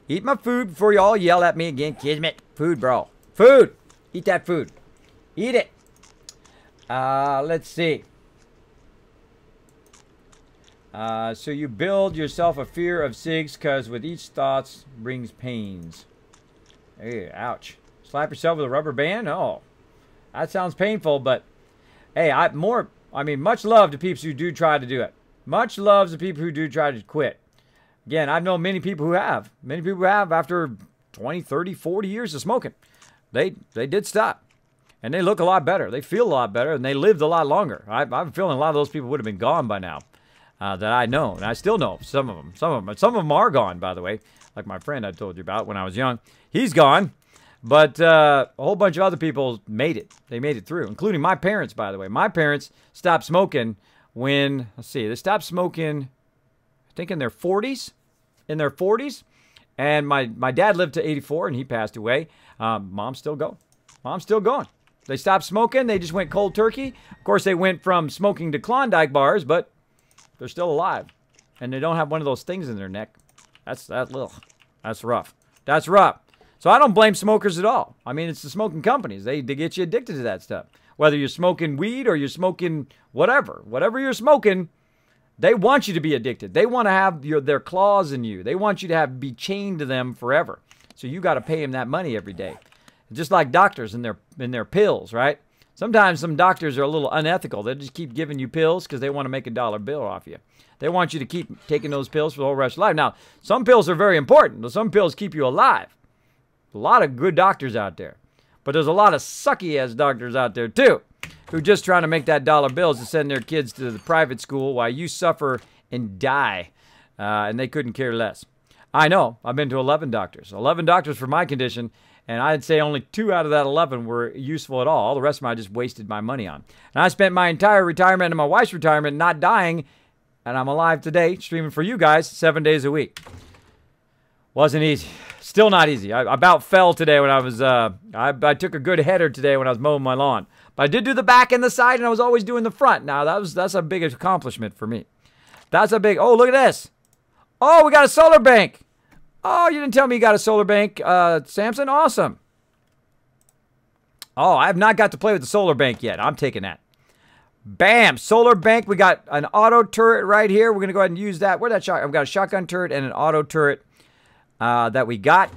Speaker 1: Eat my food before you all yell at me again. Kismet. Food, bro. Food. Eat that food. Eat it. Let's see. So you build yourself a fear of SIGs, because with each thoughts brings pains. Hey, ouch. Slap yourself with a rubber band? Oh, that sounds painful, but hey, much love to people who do try to do it. Much love to people who do try to quit. Again, I've known many people who have. Many people who have after 20, 30, 40 years of smoking. They did stop. And they look a lot better. They feel a lot better, and they lived a lot longer. I'm feeling a lot of those people would have been gone by now. That I know, and I still know some of them. Some of them are gone, by the way. Like my friend I told you about when I was young. He's gone. But a whole bunch of other people made it. They made it through, including my parents, by the way. My parents stopped smoking when, let's see, they stopped smoking, I think in their 40s. In their 40s. And my dad lived to 84, and he passed away. Mom's still going. Mom's still going. They stopped smoking. They just went cold turkey. Of course, they went from smoking to Klondike bars, but they're still alive. And they don't have one of those things in their neck. That's rough. That's rough. So I don't blame smokers at all. I mean, it's the smoking companies. They get you addicted to that stuff. Whether you're smoking weed or you're smoking whatever you're smoking, they want you to be addicted. They want to have their claws in you. They want you to be chained to them forever. So you got to pay them that money every day. Just like doctors in their pills, right? Sometimes some doctors are a little unethical. They just keep giving you pills because they want to make a dollar bill off you. They want you to keep taking those pills for the whole rest of your life. Now, some pills are very important. Some pills keep you alive. A lot of good doctors out there. But there's a lot of sucky-ass doctors out there, too, who are just trying to make that dollar bills to send their kids to the private school while you suffer and die. And they couldn't care less. I know. I've been to 11 doctors. 11 doctors for my condition. And I'd say only 2 out of that 11 were useful at all. All the rest of them I just wasted my money on. And I spent my entire retirement and my wife's retirement not dying. And I'm alive today, streaming for you guys 7 days a week. Wasn't easy. Still not easy. I about fell today when I was, I took a good header today when I was mowing my lawn. But I did do the back and the side, and I was always doing the front. Now, that's a big accomplishment for me. That's a big, oh, look at this. Oh, we got a solar bank. Oh, you didn't tell me you got a solar bank, Samson. Awesome. Oh, I have not got to play with the solar bank yet. I'm taking that. Bam, solar bank. We got an auto turret right here. We're going to go ahead and use that. Where'd that shotgun? I've got a shotgun turret and an auto turret that we got.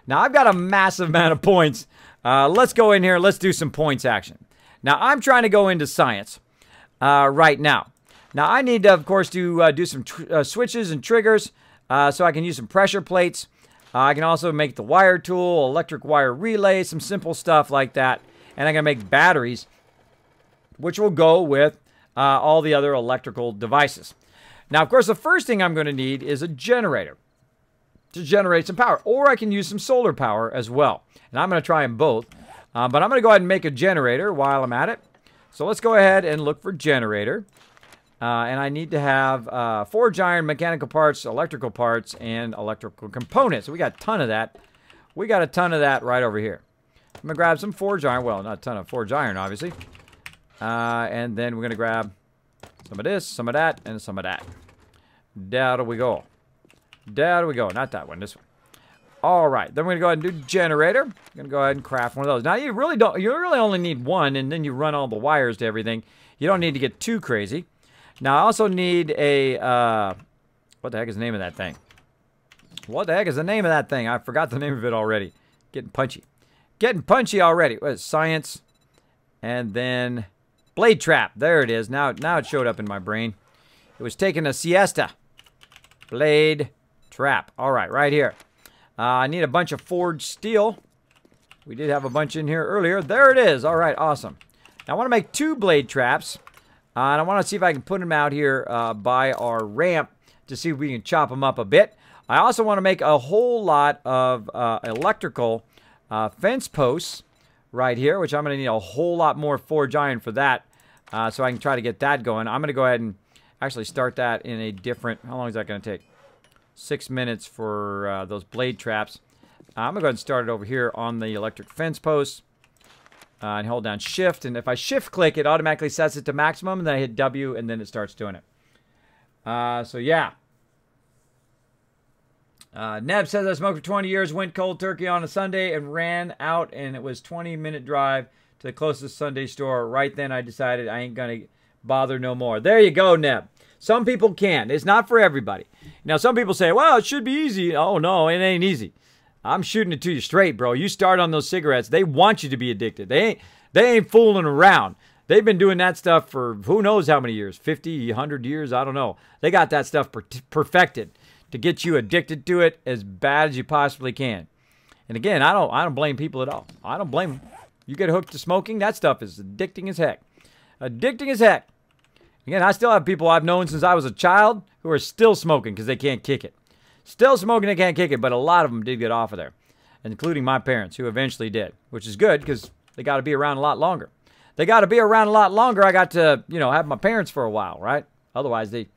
Speaker 1: Now, I've got a massive amount of points. Let's go in here. Let's do some points action. Now, I'm trying to go into science right now. Now, I need to, of course, do some switches and triggers so I can use some pressure plates. I can also make the wire tool, electric wire relay, some simple stuff like that. And I'm going to make batteries, which will go with all the other electrical devices. Now, of course, the first thing I'm going to need is a generator to generate some power. Or I can use some solar power as well. And I'm going to try them both. But I'm going to go ahead and make a generator while I'm at it. So let's go ahead and look for generator. And I need to have forged iron, mechanical parts, electrical parts, and electrical components. So we got a ton of that. We got a ton of that right over here. I'm going to grab some forged iron. Well, not a ton of forged iron, obviously. And then we're going to grab some of this, some of that, and some of that. Down we go. Down we go. Not that one, this one. All right. Then we're going to go ahead and do generator. I'm going to go ahead and craft one of those. Now, you really only need one, and then you run all the wires to everything. You don't need to get too crazy. Now, I also need a, what the heck is the name of that thing? What the heck is the name of that thing? I forgot the name of it already. Getting punchy. Getting punchy already. What is science? And then blade trap. There it is. Now it showed up in my brain. It was taking a siesta. Blade trap. All right, right here. I need a bunch of forged steel. We did have a bunch in here earlier. There it is. All right, awesome. Now, I want to make 2 blade traps. And I want to see if I can put them out here by our ramp to see if we can chop them up a bit. I also want to make a whole lot of electrical fence posts right here, which I'm going to need a whole lot more forged iron for that, so I can try to get that going. I'm going to go ahead and actually start that in a different, how long is that going to take? 6 minutes for those blade traps. I'm going to go ahead and start it over here on the electric fence posts. And hold down shift, and if I shift click, it automatically sets it to maximum, and then I hit W, and then it starts doing it. So yeah. Neb says, I smoked for 20 years, went cold turkey on a Sunday, and ran out, and it was 20-minute drive to the closest Sunday store. Right then, I decided I ain't going to bother no more. There you go, Neb. Some people can. It's not for everybody. Now, some people say, well, it should be easy. Oh, no, it ain't easy. I'm shooting it to you straight, bro. You start on those cigarettes, they want you to be addicted. They ain't fooling around. They've been doing that stuff for who knows how many years, 50, 100 years, I don't know. They got that stuff perfected to get you addicted to it as bad as you possibly can. And again, I don't blame people at all. I don't blame them. You get hooked to smoking, that stuff is addicting as heck. Addicting as heck. Again, I still have people I've known since I was a child who are still smoking because they can't kick it. Still smoking, they can't kick it, but a lot of them did get off of there, including my parents, who eventually did, which is good because they got to be around a lot longer. They got to be around a lot longer. I got to, have my parents for a while, right? Otherwise, they'd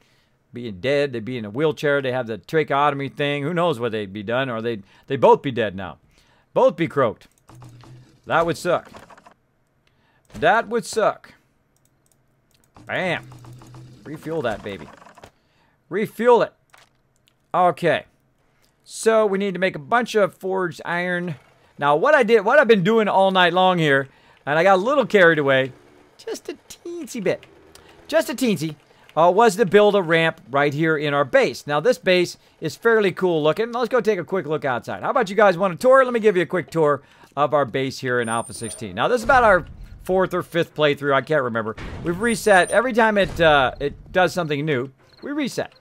Speaker 1: be dead. They'd be in a wheelchair. They have the tracheotomy thing. Who knows what they'd be done, or they'd both be dead now. Both be croaked. That would suck. That would suck. Bam. Refuel that baby. Refuel it. Okay, so we need to make a bunch of forged iron. Now, what I've been doing all night long here, and I got a little carried away, just a teensy bit, just a teensy, was to build a ramp right here in our base. Now, this base is fairly cool looking. Let's go take a quick look outside. How about you guys want a tour? Let me give you a quick tour of our base here in Alpha 16. Now, this is about our 4th or 5th playthrough. I can't remember. We've reset. Every time it does something new, we reset.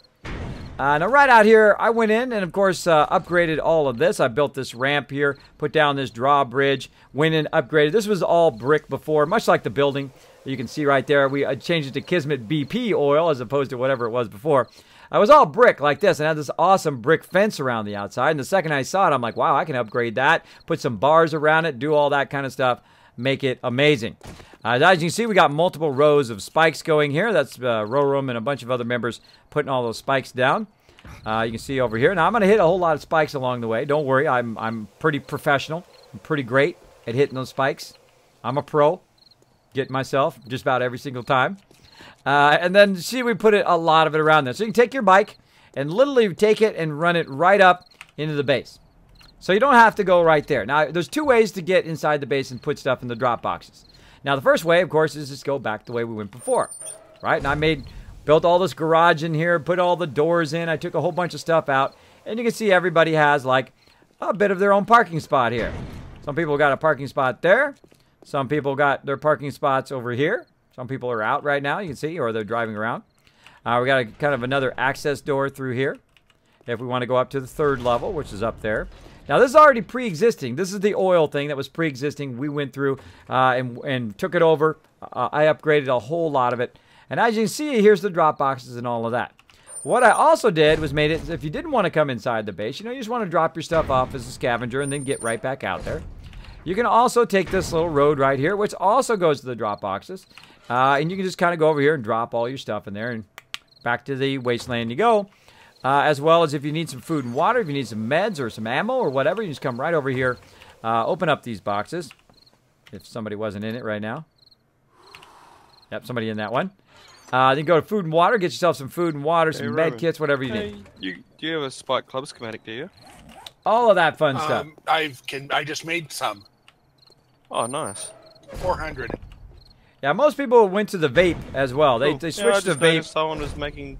Speaker 1: Now, right out here, I went in and, of course, upgraded all of this. I built this ramp here, put down this drawbridge, went in, upgraded. This was all brick before, much like the building. You can see right there, I changed it to Kismet BP oil as opposed to whatever it was before. I was all brick like this, and I had this awesome brick fence around the outside. And the second I saw it, I'm like, wow, I can upgrade that, put some bars around it, do all that kind of stuff, make it amazing. As you can see, we got multiple rows of spikes going here. That's Rorum and a bunch of other members putting all those spikes down. You can see over here. Now, I'm going to hit a whole lot of spikes along the way. Don't worry, I'm pretty professional. I'm pretty great at hitting those spikes. I'm a pro. Get myself just about every single time. And then see, we put a lot of it around there. So you can take your bike and literally take it and run it right up into the base. So you don't have to go right there. Now, there's 2 ways to get inside the base and put stuff in the drop boxes. Now, the first way, of course, is just go back the way we went before, right? And built all this garage in here, put all the doors in. I took a whole bunch of stuff out. And you can see everybody has, like, a bit of their own parking spot here. Some people got a parking spot there. Some people got their parking spots over here. Some people are out right now, you can see, or they're driving around. We got kind of another access door through here if we want to go up to the 3rd level, which is up there. Now, this is already pre-existing. This is the oil thing that was pre-existing. We went through and took it over. I upgraded a whole lot of it. And as you can see, here's the drop boxes and all of that. What I also did was made it, if you didn't want to come inside the base, you just want to drop your stuff off as a scavenger and then get right back out there. You can also take this little road right here, which also goes to the drop boxes. And you can just kind of go over here and drop all your stuff in there and back to the wasteland you go. As well as if you need some food and water, if you need some meds or some ammo or whatever, you just come right over here, open up these boxes. If somebody wasn't in it right now. Yep, somebody in that one. Then go to food and water, get yourself some food and water, some med kits, whatever you need.
Speaker 3: Do you have a Spike Club schematic, do you?
Speaker 1: All of that fun stuff.
Speaker 2: I just made some.
Speaker 3: Oh, nice.
Speaker 2: 400.
Speaker 1: Yeah, most people went to the vape as well. They switched to vape.
Speaker 3: Someone was making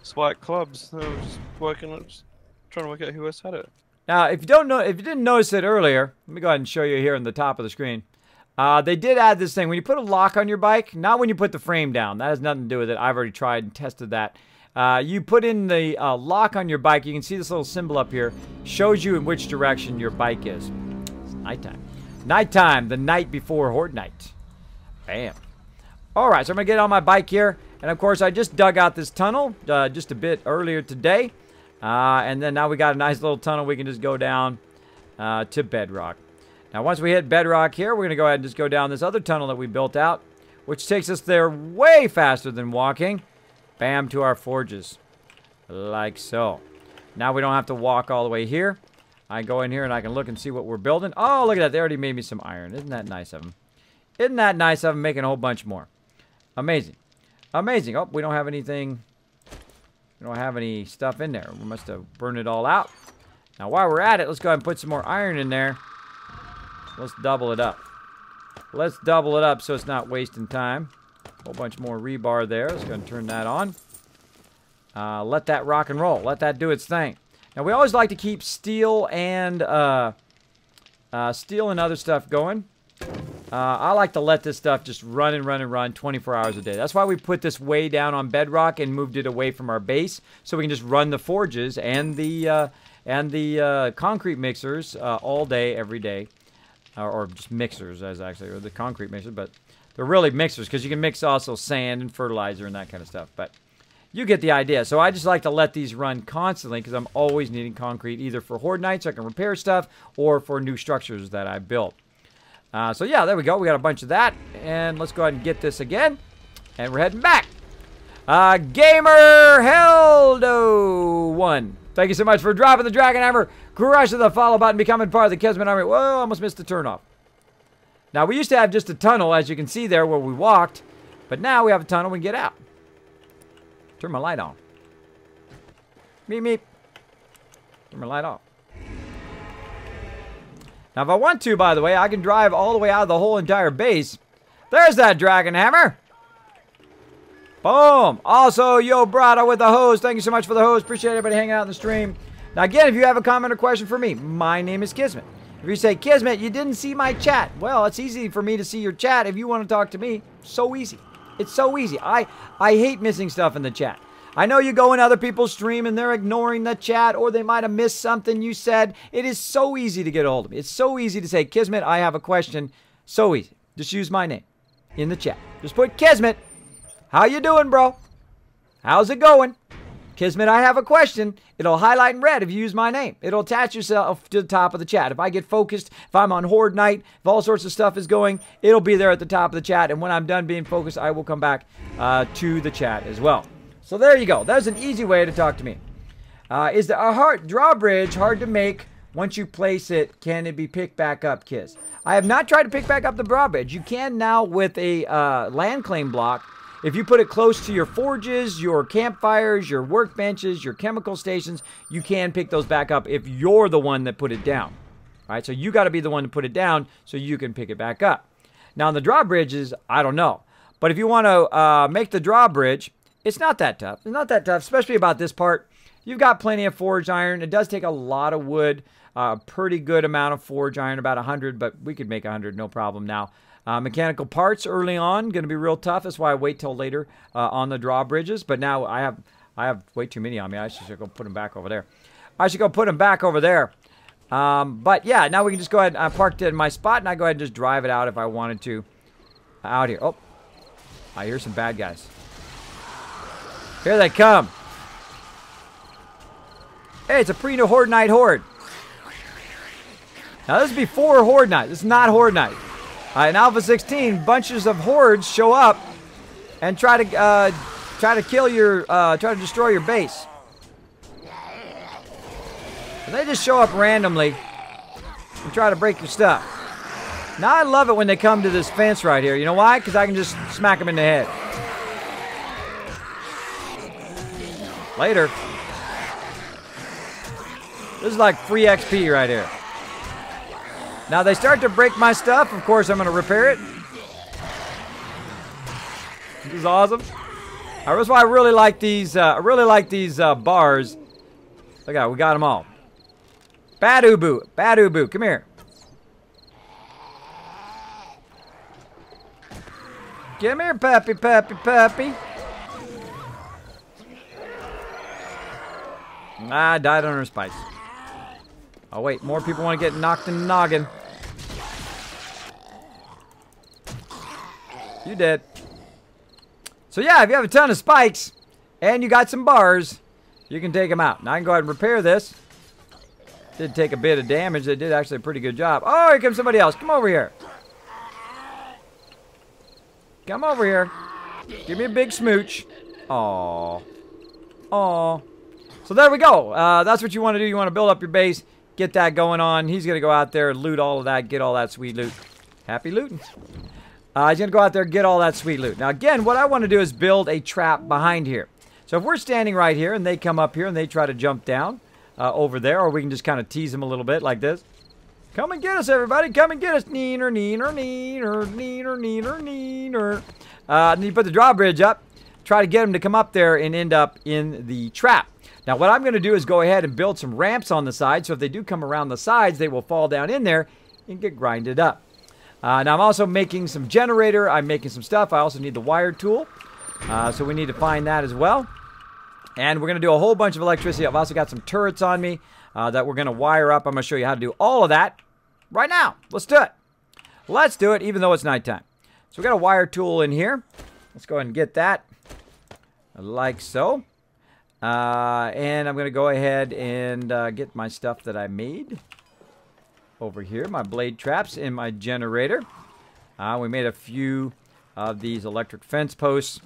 Speaker 3: Spike Clubs. They were just trying to work out who else had it.
Speaker 1: Now, if you didn't notice it earlier, let me go ahead and show you here on the top of the screen. They did add this thing. When you put a lock on your bike, not when you put the frame down. That has nothing to do with it. I've already tried and tested that. You put in the lock on your bike. You can see this little symbol up here. Shows you in which direction your bike is. It's nighttime. Nighttime, the night before Horde Night. Bam. All right, so I'm going to get on my bike here. And, of course, I just dug out this tunnel just a bit earlier today. And then now we got a nice little tunnel. We can just go down to Bedrock. Now, once we hit Bedrock here, we're going to go ahead and just go down this other tunnel that we built out, which takes us there way faster than walking. Bam, to our forges. Like so. Now we don't have to walk all the way here. I go in here and I can look and see what we're building. Oh, look at that. They already made me some iron. Isn't that nice of them? Isn't that nice of them making a whole bunch more? Amazing. Amazing. Oh, we don't have anything. We don't have any stuff in there. We must have burned it all out. Now, while we're at it, let's go ahead and put some more iron in there. Let's double it up. Let's double it up so it's not wasting time. A whole bunch more rebar there. Let's go ahead and turn that on. Let that rock and roll. Let that do its thing. Now, we always like to keep steel and other stuff going. I like to let this stuff just run and run and run 24 hours a day. That's why we put this way down on bedrock and moved it away from our base, so we can just run the forges and the concrete mixers all day, every day, or just mixers as actually, or the concrete mixers, but they're really mixers because you can mix also sand and fertilizer and that kind of stuff. But you get the idea. So I just like to let these run constantly because I'm always needing concrete either for Horde Night so I can repair stuff or for new structures that I built. So yeah, there we go. We got a bunch of that. And let's go ahead and get this again. And we're heading back. Gamer Heldo 1. Thank you so much for dropping the Dragon Hammer, crushing the follow button, becoming part of the Kismet Army. Whoa, almost missed the turnoff. Now, we used to have just a tunnel, as you can see there, where we walked. But now we have a tunnel we can get out. Turn my light on. Meep, meep. Turn my light off. Now, if I want to, by the way, I can drive all the way out of the whole entire base. There's that dragon hammer. Boom. Also, Yo Brada with the hose. Thank you so much for the hose. Appreciate everybody hanging out in the stream. Now, again, if you have a comment or question for me, my name is Kismet. If you say, Kismet, you didn't see my chat. Well, it's easy for me to see your chat. If you want to talk to me, so easy. It's so easy. I hate missing stuff in the chat. I know you go in other people's stream and they're ignoring the chat, or they might have missed something you said. It is so easy to get a hold of me. It's so easy to say, Kismet, I have a question. So easy. Just use my name in the chat. Just put Kismet. How you doing, bro? How's it going? Kismet, I have a question. It'll highlight in red if you use my name. It'll attach yourself to the top of the chat. If I get focused, if I'm on Horde Night, if all sorts of stuff is going, it'll be there at the top of the chat. And when I'm done being focused, I will come back to the chat as well. So there you go. That's an easy way to talk to me. Is the drawbridge hard to make once you place it? Can it be picked back up, Kiss? I have not tried to pick back up the drawbridge. You can now with a land claim block. If you put it close to your forges, your campfires, your workbenches, your chemical stations, you can pick those back up if you're the one that put it down. All right, so you got to be the one to put it down so you can pick it back up. Now, on the drawbridges, I don't know. But if you want to make the drawbridge, it's not that tough. It's not that tough, especially about this part. You've got plenty of forged iron. It does take a lot of wood, a pretty good amount of forged iron, about 100, but we could make 100, no problem now. Mechanical parts early on, going to be real tough. That's why I wait till later on the drawbridges. But now I have way too many on me. I should go put them back over there. I should go put them back over there. But yeah, now we can just go ahead and park it in my spot, and I go ahead and just drive it out if I wanted to out here. Oh, I hear some bad guys. Here they come. Hey, it's a pre-new Horde Night Horde. Now, this is before Horde Night. This is not Horde Night. In Alpha 16, bunches of hordes show up and try to kill your, try to destroy your base. And they just show up randomly and try to break your stuff. Now, I love it when they come to this fence right here. You know why? Because I can just smack them in the head. Later. This is like free XP right here. Now they start to break my stuff. Of course, I'm going to repair it. This is awesome. That's why I really like these. Bars. Look out, we got them all. Bad Ubu, come here. Come here, puppy. I died under a spice. Oh, wait. More people want to get knocked in the noggin. You did. So, yeah, if you have a ton of spikes and you got some bars, you can take them out. Now, I can go ahead and repair this. Did take a bit of damage. They did actually a pretty good job. Oh, here comes somebody else. Come over here. Come over here. Give me a big smooch. Aw. Aw. So there we go. That's what you want to do. You want to build up your base. Get that going on. He's going to go out there and loot all of that. Get all that sweet loot. Happy looting. He's going to go out there and get all that sweet loot. Now, again, what I want to do is build a trap behind here. So if we're standing right here and they come up here and they try to jump down over there, or we can just kind of tease them a little bit like this. Come and get us, everybody. Come and get us. Neener, neener, neener, neener, neener, neener. And then you put the drawbridge up. Try to get them to come up there and end up in the trap. Now, what I'm going to do is go ahead and build some ramps on the side. So if they do come around the sides, they will fall down in there and get grinded up. Now, I'm also making some generator. I'm making some stuff. I also need the wire tool. So we need to find that as well. And we're going to do a whole bunch of electricity. I've also got some turrets on me that we're going to wire up. I'm going to show you how to do all of that right now. Let's do it. Let's do it, even though it's nighttime. So we got a wire tool in here. Let's go ahead and get that like so. And I'm going to go ahead and get my stuff that I made over here. My blade traps and my generator. We made a few of these electric fence posts.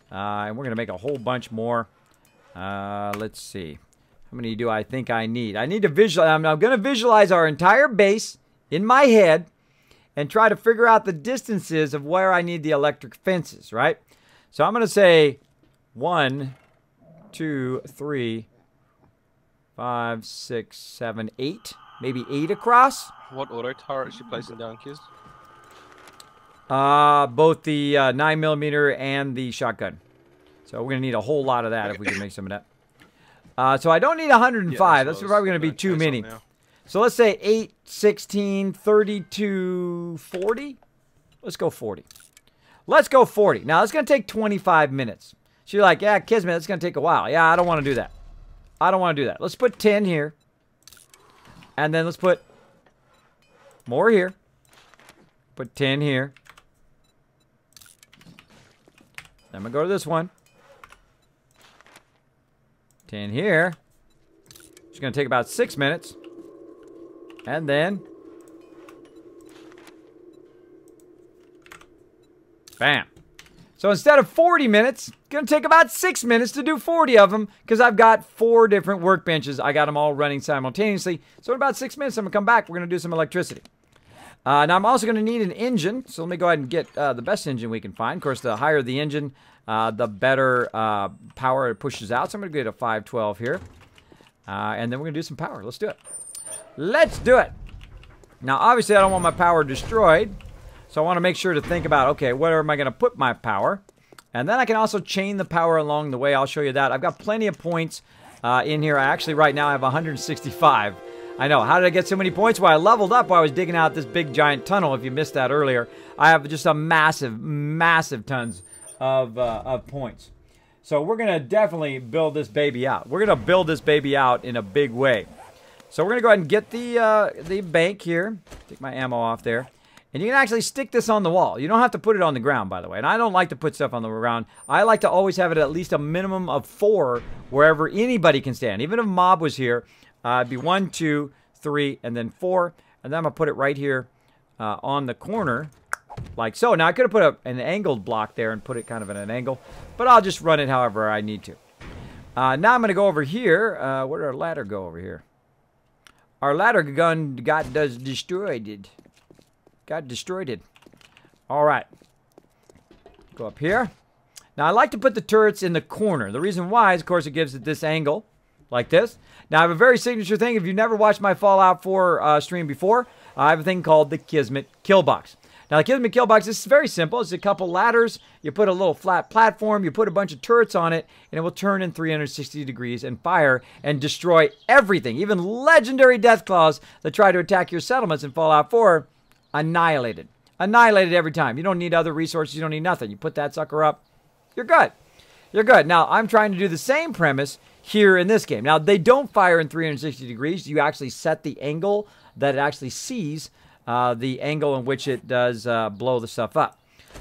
Speaker 1: And we're going to make a whole bunch more. Let's see. How many do I think I need? I need to visualize. I'm going to visualize our entire base in my head and try to figure out the distances of where I need the electric fences, right? So I'm going to say 1, 2, 3, 5, 6, 7, 8. Maybe 8 across.
Speaker 3: What auto turrets you placing down, kids?
Speaker 1: Both the 9mm and the shotgun. So we're going to need a whole lot of that if we can make some of that. So I don't need 105. That's probably going to be too many. So let's say 8, 16, 32, 40. Let's go 40. Let's go 40. Now, it's going to take 25 minutes. So you're like, yeah, Kismet, it's going to take a while. Yeah, I don't want to do that. I don't want to do that. Let's put 10 here. And then let's put more here. Put 10 here. Then I'm going to go to this one. 10 here. It's going to take about 6 minutes. And then bam. So instead of 40 minutes, it's going to take about 6 minutes to do 40 of them because I've got 4 different workbenches. I got them all running simultaneously. So in about 6 minutes, I'm going to come back. We're going to do some electricity. Now, I'm also going to need an engine. So let me go ahead and get the best engine we can find. Of course, the higher the engine, the better power it pushes out. So I'm going to get a 512 here. And then we're going to do some power. Let's do it. Let's do it. Now, obviously, I don't want my power destroyed. So I want to make sure to think about, okay, where am I going to put my power? And then I can also chain the power along the way. I'll show you that. I've got plenty of points in here. I actually, right now, I have 165. I know. How did I get so many points? Well, I leveled up while I was digging out this big, giant tunnel. If you missed that earlier, I have just a massive, massive tons of points. So we're going to definitely build this baby out. We're going to build this baby out in a big way. So we're going to go ahead and get the bank here. Take my ammo off there. And you can actually stick this on the wall. You don't have to put it on the ground, by the way. And I don't like to put stuff on the ground. I like to always have it at least a minimum of 4 wherever anybody can stand. Even if a mob was here, it'd be 1, 2, 3, and then 4. And then I'm going to put it right here on the corner, like so. Now, I could have put an angled block there and put it kind of at an angle. But I'll just run it however I need to. Now I'm going to go over here. Where did our ladder go over here? Our ladder gun got destroyed. Got destroyed. All right. Go up here. Now, I like to put the turrets in the corner. The reason why is, of course, it gives it this angle, like this. Now, I have a very signature thing. If you've never watched my Fallout 4 stream before, I have a thing called the Kismet Kill Box. Now, the Kismet Kill Box is very simple. It's a couple ladders. You put a little flat platform. You put a bunch of turrets on it, and it will turn in 360 degrees and fire and destroy everything. Even legendary Deathclaws that try to attack your settlements in Fallout 4, annihilated. Annihilated every time. You don't need other resources. You don't need nothing. You put that sucker up, you're good. You're good. Now, I'm trying to do the same premise here in this game. Now, they don't fire in 360 degrees. You actually set the angle that it actually sees, the angle in which it does blow the stuff up.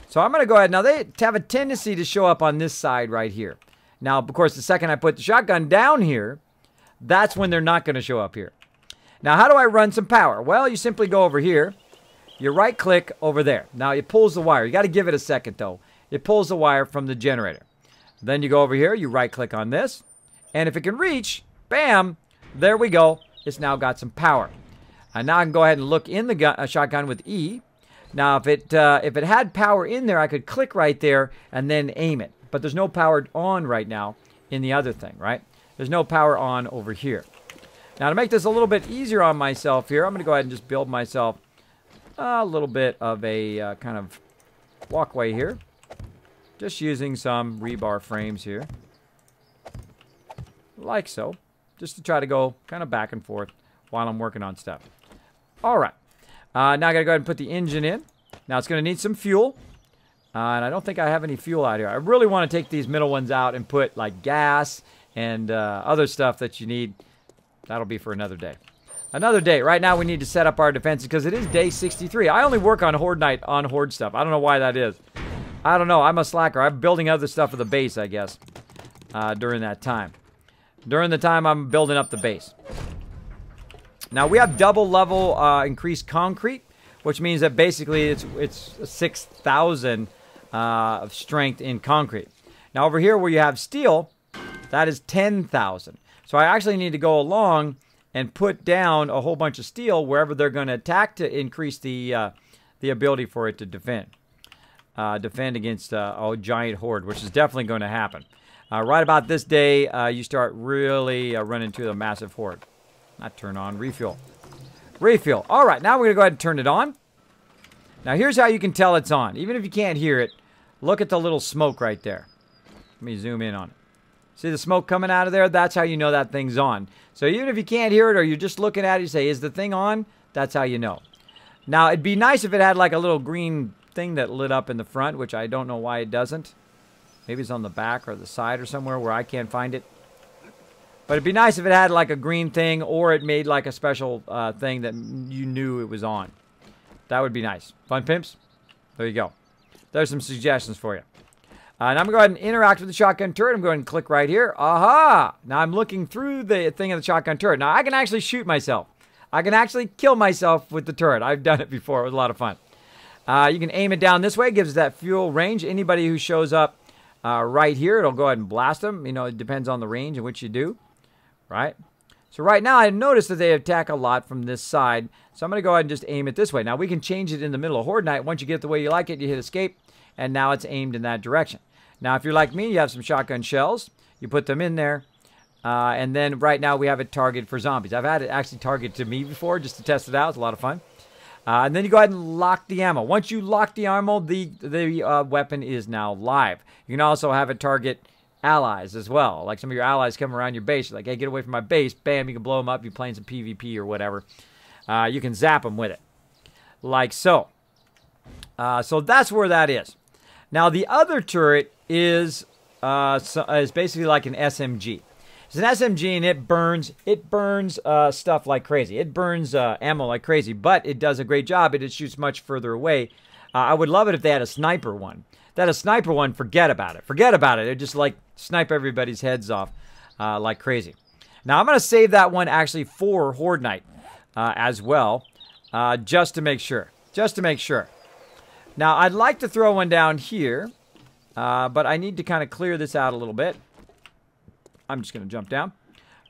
Speaker 1: So I'm going to go ahead. Now, they have a tendency to show up on this side right here. Now, of course, the second I put the shotgun down here, that's when they're not going to show up here. Now, how do I run some power? Well, you simply go over here. You right-click over there. Now, it pulls the wire. You got to give it a second, though. It pulls the wire from the generator. Then you go over here. You right-click on this. And if it can reach, bam, there we go. It's now got some power. And now I can go ahead and look in the shotgun with E. Now, if it had power in there, I could click right there and then aim it. But there's no power on right now in the other thing, right? There's no power on over here. Now, to make this a little bit easier on myself here, I'm going to go ahead and just build myself a little bit of a kind of walkway here. Just using some rebar frames here. Like so. Just to try to go kind of back and forth while I'm working on stuff. All right. Now I got to go ahead and put the engine in. Now it's going to need some fuel. And I don't think I have any fuel out here. I really want to take these middle ones out and put like gas and other stuff that you need. That'll be for another day. Another day. Right now we need to set up our defenses because it is day 63. I only work on Horde Night on Horde stuff. I don't know why that is. I don't know. I'm a slacker. I'm building other stuff for the base, I guess, during that time. During the time I'm building up the base. Now we have double level increased concrete, which means that basically it's 6,000 of strength in concrete. Now over here where you have steel, that is 10,000. So I actually need to go along and put down a whole bunch of steel wherever they're going to attack to increase the ability for it to defend. Defend against a giant horde, which is definitely going to happen. Right about this day, you start really running into the massive horde. Not turn on, refuel. Refuel. All right, now we're going to go ahead and turn it on. Now, here's how you can tell it's on. Even if you can't hear it, look at the little smoke right there. Let me zoom in on it. See the smoke coming out of there? That's how you know that thing's on. So even if you can't hear it or you're just looking at it, you say, is the thing on? That's how you know. Now, it'd be nice if it had like a little green thing that lit up in the front, which I don't know why it doesn't. Maybe it's on the back or the side or somewhere where I can't find it. But it'd be nice if it had like a green thing or it made like a special thing that you knew it was on. That would be nice. Fun pimps? There you go. There's some suggestions for you. And I'm going to go ahead and interact with the shotgun turret. I'm going to click right here. Aha! Now I'm looking through the thing of the shotgun turret. Now I can actually shoot myself. I can actually kill myself with the turret. I've done it before. It was a lot of fun. You can aim it down this way. It gives that fuel range. Anybody who shows up right here, it'll go ahead and blast them. You know, it depends on the range in which you do. Right? So right now, I noticed that they attack a lot from this side. So I'm going to go ahead and just aim it this way. Now, we can change it in the middle of Horde Night. Once you get the way you like it, you hit escape. And now it's aimed in that direction. Now, if you're like me, you have some shotgun shells. You put them in there. And then right now, we have it targeted for zombies. I've had it actually targeted to me before just to test it out. It's a lot of fun. And then you go ahead and lock the ammo. Once you lock the ammo, the weapon is now live. You can also have it target allies as well. Like some of your allies come around your base. You're like, hey, get away from my base. Bam, you can blow them up. You're playing some PvP or whatever. You can zap them with it. Like so. So that's where that is. Now, the other turret is basically like an SMG. It's an SMG, and it burns stuff like crazy. It burns ammo like crazy, but it does a great job. It shoots much further away. I would love it if they had a sniper one. That a sniper one, forget about it. Forget about it. It just like snipe everybody's heads off like crazy. Now, I'm going to save that one actually for Horde Night as well, just to make sure. Just to make sure. Now, I'd like to throw one down here, but I need to kind of clear this out a little bit. I'm just going to jump down.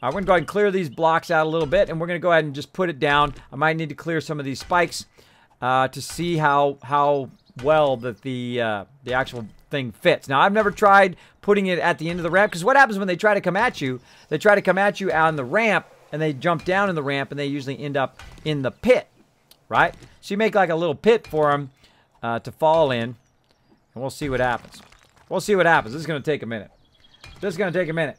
Speaker 1: We're going to go ahead and clear these blocks out a little bit, and we're going to go ahead and just put it down. I might need to clear some of these spikes to see how well that the actual thing fits. Now, I've never tried putting it at the end of the ramp, because what happens when they try to come at you? They try to come at you on the ramp, and they jump down in the ramp, and they usually end up in the pit, right? So you make like a little pit for them to fall in, and we'll see what happens. We'll see what happens. This is going to take a minute. This is going to take a minute.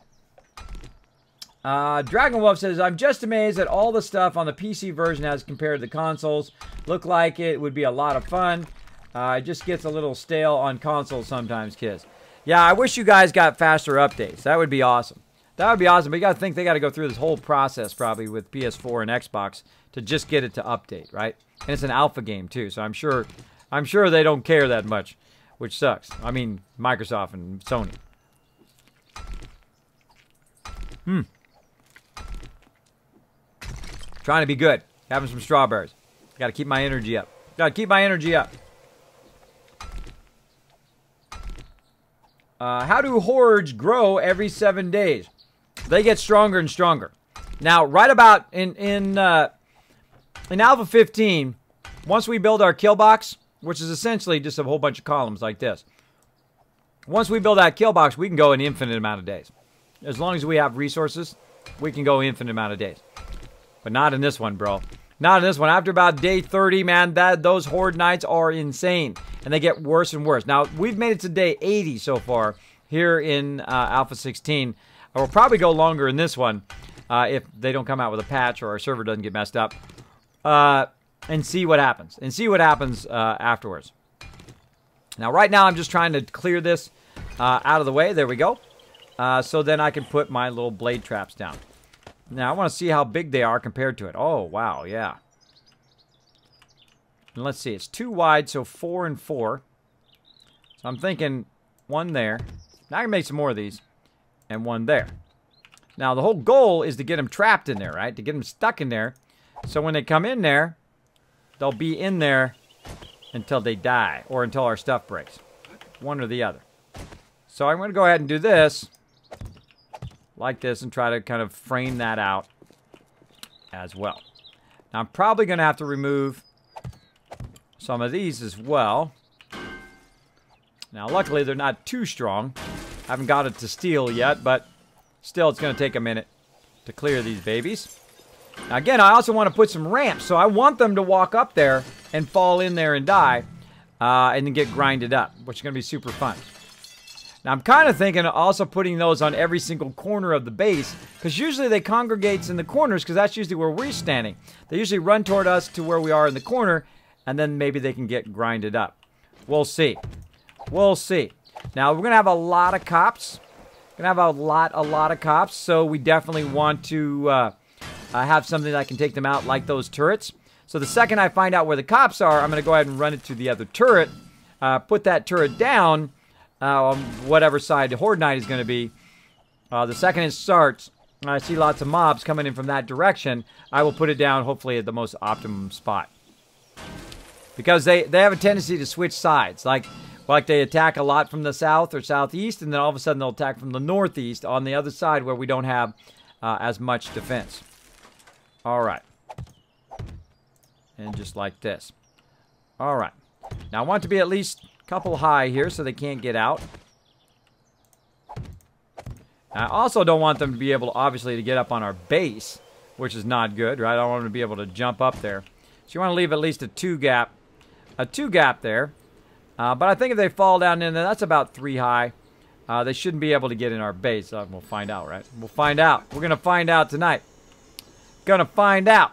Speaker 1: Dragon Wolf says, I'm just amazed at all the stuff on the PC version as compared to the consoles. Look like it would be a lot of fun. It just gets a little stale on consoles sometimes, kids. Yeah, I wish you guys got faster updates. That would be awesome. That would be awesome. But you got to think they got to go through this whole process probably with PS4 and Xbox to just get it to update, right? And it's an alpha game too, so I'm sure they don't care that much, which sucks. I mean, Microsoft and Sony. Trying to be good. Having some strawberries. Got to keep my energy up. Got to keep my energy up. How do hordes grow every 7 days? They get stronger and stronger. Now, right about in Alpha 15, once we build our kill box, which is essentially just a whole bunch of columns like this. Once we build that kill box, we can go an infinite amount of days. As long as we have resources, we can go infinite amount of days. But not in this one, bro. Not in this one. After about day 30, man, those horde nights are insane. And they get worse and worse. Now, we've made it to day 80 so far here in Alpha 16. We'll probably go longer in this one if they don't come out with a patch or our server doesn't get messed up. And see what happens. And see what happens afterwards. Now, right now, I'm just trying to clear this out of the way. There we go. So then I can put my little blade traps down. Now, I want to see how big they are compared to it. Oh, wow, yeah. And let's see. It's 2 wide, so 4 and 4. So I'm thinking 1 there. Now I can make some more of these. And 1 there. Now, the whole goal is to get them trapped in there, right? To get them stuck in there. So when they come in there, they'll be in there until they die. Or until our stuff breaks. One or the other. So I'm going to go ahead and do this. Like this, and try to kind of frame that out as well. Now, I'm probably going to have to remove some of these as well. Now, luckily, they're not too strong. I haven't got it to steel yet, but still, it's going to take a minute to clear these babies. Again, I also want to put some ramps, so I want them to walk up there and fall in there and die, and then get grinded up, which is going to be super fun. Now, I'm kind of thinking of also putting those on every single corner of the base, because usually they congregate in the corners, because that's usually where we're standing. They usually run toward us to where we are in the corner, and then maybe they can get grinded up. We'll see. We'll see. Now, we're going to have a lot of cops. We're going to have a lot of cops, so we definitely want to have something that can take them out, like those turrets. So the second I find out where the cops are, I'm going to go ahead and run it to the other turret, put that turret down on whatever side the Horde Knight is going to be. The second it starts, I see lots of mobs coming in from that direction, I will put it down hopefully at the most optimum spot. Because they have a tendency to switch sides. Like they attack a lot from the south or southeast, and then all of a sudden they'll attack from the northeast on the other side where we don't have as much defense. All right. And just like this. All right. Now I want to be at least a couple high here so they can't get out. I also don't want them to be able, obviously, to get up on our base, which is not good, right? I don't want them to be able to jump up there. So you want to leave at least a two gap there. But I think if they fall down in there, that's about 3 high. They shouldn't be able to get in our base. We'll find out, right? We'll find out. We're going to find out tonight. Gonna find out.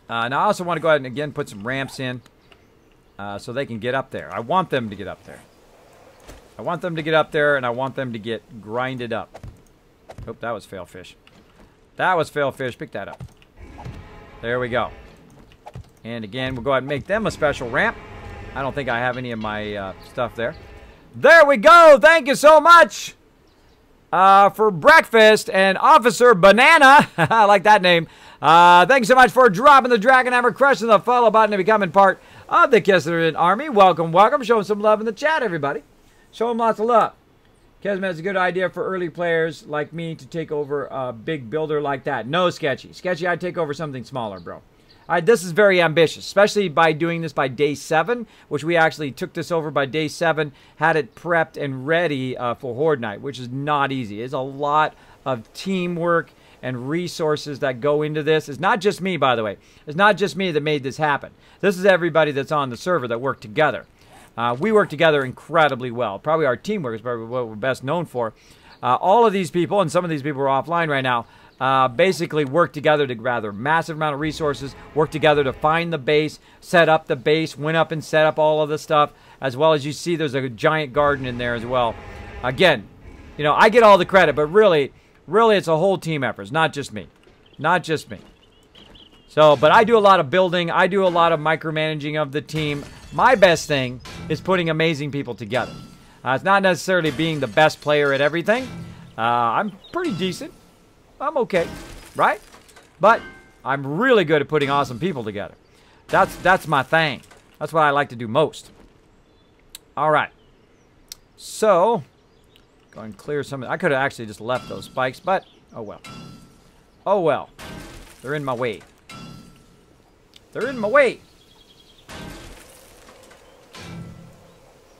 Speaker 1: Now I also want to go ahead and again put some ramps in so they can get up there. I want them to get up there. I want them to get up there, and I want them to get grinded up. Oh, that was fail fish. That was fail fish. Pick that up. There we go. And again, we'll go ahead and make them a special ramp. I don't think I have any of my stuff there. There we go. Thank you so much. For breakfast, and Officer Banana, I like that name. Thanks so much for dropping the Dragon Hammer, crushing the follow button, and becoming part of the Kismet Army. Welcome, welcome. Show them some love in the chat, everybody. Show them lots of love. Kismet is a good idea for early players like me to take over a big builder like that. No, Sketchy. Sketchy, I'd take over something smaller, bro. This is very ambitious, especially by doing this by day 7, which we actually took this over by day 7, had it prepped and ready for Horde Night, which is not easy. It's a lot of teamwork and resources that go into this. It's not just me, by the way. It's not just me that made this happen. This is everybody that's on the server that worked together. We work together incredibly well. Probably our teamwork is probably what we're best known for. All of these people, and some of these people are offline right now, basically work together to gather a massive amount of resources, work together to find the base, set up the base, went up and set up all of this stuff, as well as you see there's a giant garden in there as well. Again, you know, I get all the credit, but really it's a whole team effort. It's not just me. Not just me. So, but I do a lot of building. I do a lot of micromanaging of the team. My best thing is putting amazing people together. It's not necessarily being the best player at everything. I'm pretty decent. I'm okay, right? But I'm really good at putting awesome people together. That's my thing. That's what I like to do most. All right. So, go and clear some. I could have actually just left those spikes, but oh well. Oh well. They're in my way. They're in my way.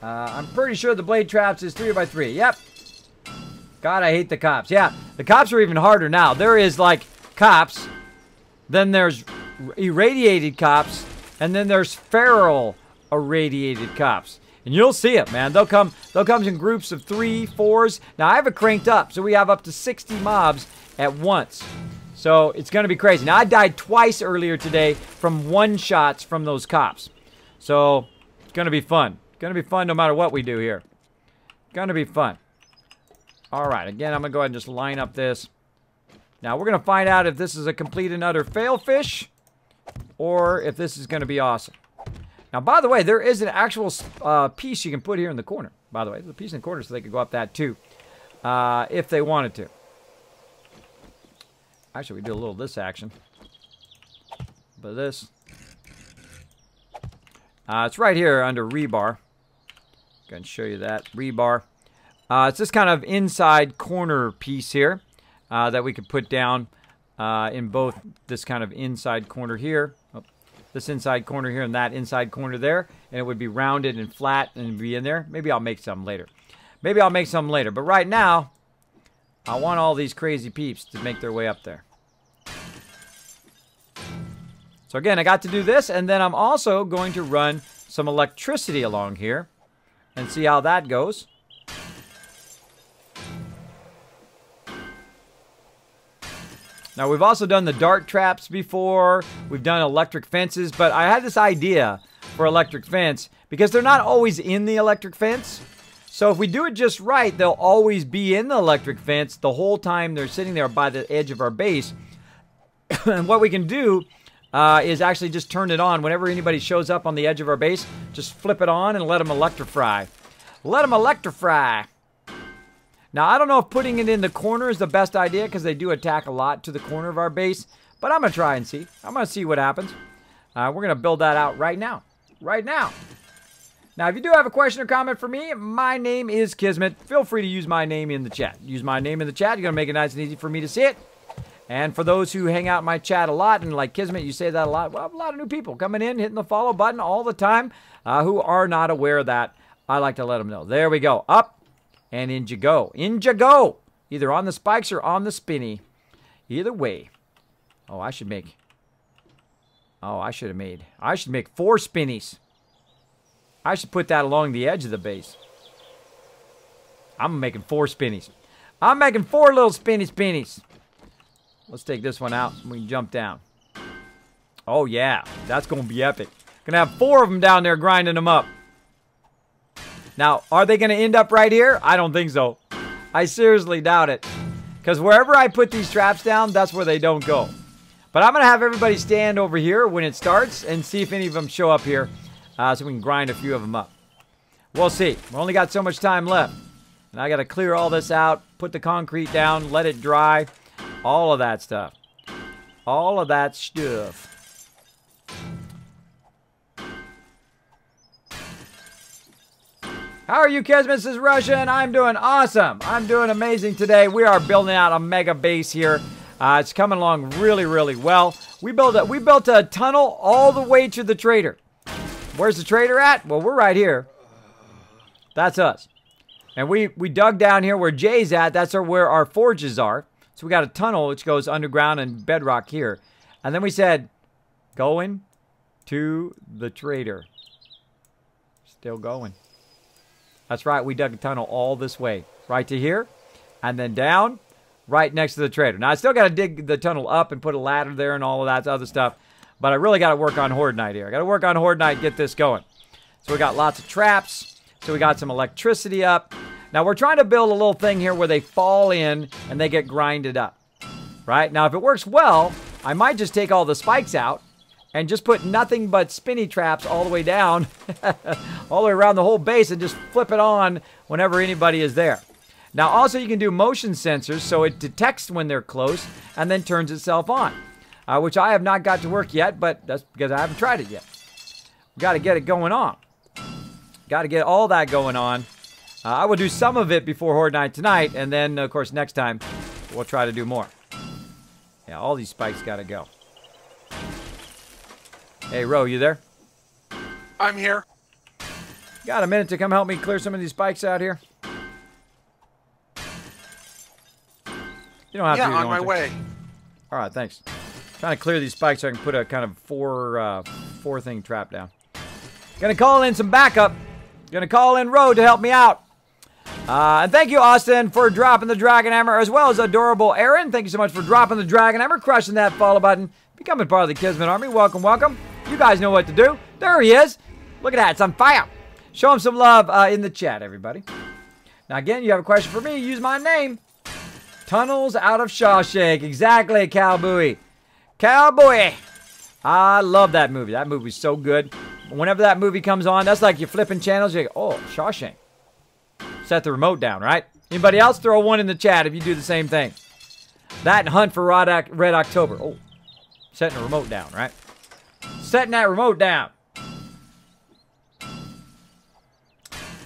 Speaker 1: I'm pretty sure the blade traps is 3x3. Yep. God, I hate the cops. Yeah, the cops are even harder now. There is like cops, then there's irradiated cops, and then there's feral irradiated cops. And you'll see it, man. They'll come in groups of 3, 4s. Now I have it cranked up, so we have up to 60 mobs at once. So it's gonna be crazy. Now I died twice earlier today from one-shots from those cops. So it's gonna be fun. It's gonna be fun no matter what we do here. Gonna be fun. All right, again, I'm going to go ahead and just line up this. Now, we're going to find out if this is a complete and utter fail fish or if this is going to be awesome. Now, by the way, there is an actual piece you can put here in the corner. By the way, there's a piece in the corner so they could go up that too if they wanted to. Actually, we do a little of this action. But this. It's right here under rebar. Go ahead and show you that. Rebar. It's this kind of inside corner piece here that we could put down in both this kind of inside corner here, this inside corner here and that inside corner there, and it would be rounded and flat and be in there. Maybe I'll make some later. Maybe I'll make some later. But right now, I want all these crazy peeps to make their way up there. So again, I got to do this, and then I'm also going to run some electricity along here and see how that goes. Now, we've also done the dart traps before. We've done electric fences, but I had this idea for electric fence because they're not always in the electric fence. So if we do it just right, they'll always be in the electric fence the whole time they're sitting there by the edge of our base. And what we can do is actually just turn it on. Whenever anybody shows up on the edge of our base, just flip it on and let them electrify. Let them electrify. Now, I don't know if putting it in the corner is the best idea because they do attack a lot to the corner of our base. But I'm going to try and see. I'm going to see what happens. We're going to build that out right now. Right now. Now, if you do have a question or comment for me, my name is Kismet. Feel free to use my name in the chat. Use my name in the chat. You're going to make it nice and easy for me to see it. And for those who hang out in my chat a lot, and like Kismet, you say that a lot. Well, a lot of new people coming in, hitting the follow button all the time who are not aware of that. I like to let them know. There we go. Up. And in you go. In you go. Either on the spikes or on the spinny. Either way. Oh, I should make 4 spinnies. I should put that along the edge of the base. I'm making 4 spinnies. I'm making 4 little spinnies. Let's take this one out and we can jump down. Oh, yeah. That's going to be epic. Gonna have 4 of them down there grinding them up. Now, are they going to end up right here? I don't think so. I seriously doubt it. Because wherever I put these traps down, that's where they don't go. But I'm going to have everybody stand over here when it starts and see if any of them show up here so we can grind a few of them up. We'll see. We only got so much time left. And I got to clear all this out, put the concrete down, let it dry, all of that stuff. All of that stuff. How are you, Kismet? This is Russian. I'm doing awesome. I'm doing amazing today. We are building out a mega base here. It's coming along really, really well. We built a tunnel all the way to the trader. Where's the trader at? Well, we're right here. That's us. And we dug down here where Jay's at. That's where our forges are. So we got a tunnel which goes underground and bedrock here. And then we said, going to the trader. Still going. That's right, we dug a tunnel all this way. Right to here, and then down, right next to the trader. Now, I still got to dig the tunnel up and put a ladder there and all of that other stuff. But I really got to work on Horde Night here. I got to work on Horde Night, get this going. So we got lots of traps. So we got some electricity up. Now, we're trying to build a little thing here where they fall in and they get grinded up. Right? Now, if it works well, I might just take all the spikes out and just put nothing but spinny traps all the way down, all the way around the whole base, and just flip it on whenever anybody is there. Now, also, you can do motion sensors, so it detects when they're close and then turns itself on, which I have not got to work yet, but that's because I haven't tried it yet. Got to get it going on. Got to get all that going on. I will do some of it before Horde Night tonight, and then, of course, next time, we'll try to do more. Yeah, all these spikes got to go. Hey, Ro, you there?
Speaker 2: I'm here.
Speaker 1: Got a minute to come help me clear some of these spikes out here? You don't have to.
Speaker 2: Yeah, on my way.
Speaker 1: All right, thanks. Trying to clear these spikes so I can put a kind of four thing trap down. Gonna call in some backup. Gonna call in Ro to help me out. And thank you, Austin, for dropping the Dragon Hammer, as well as adorable Aaron. Thank you so much for dropping the Dragon Hammer, crushing that follow button, becoming part of the Kismet Army. Welcome, welcome. You guys know what to do. There he is. Look at that. It's on fire. Show him some love in the chat, everybody. Now, again, you have a question for me. Use my name. Tunnels out of Shawshank. Exactly, Cowboy. Cowboy. I love that movie. That movie's so good. Whenever that movie comes on, that's like you're flipping channels. You go, oh, Shawshank. Set the remote down, right? Anybody else? Throw one in the chat if you do the same thing. That and Hunt for Red October. Oh, setting the remote down, right? Setting that remote down.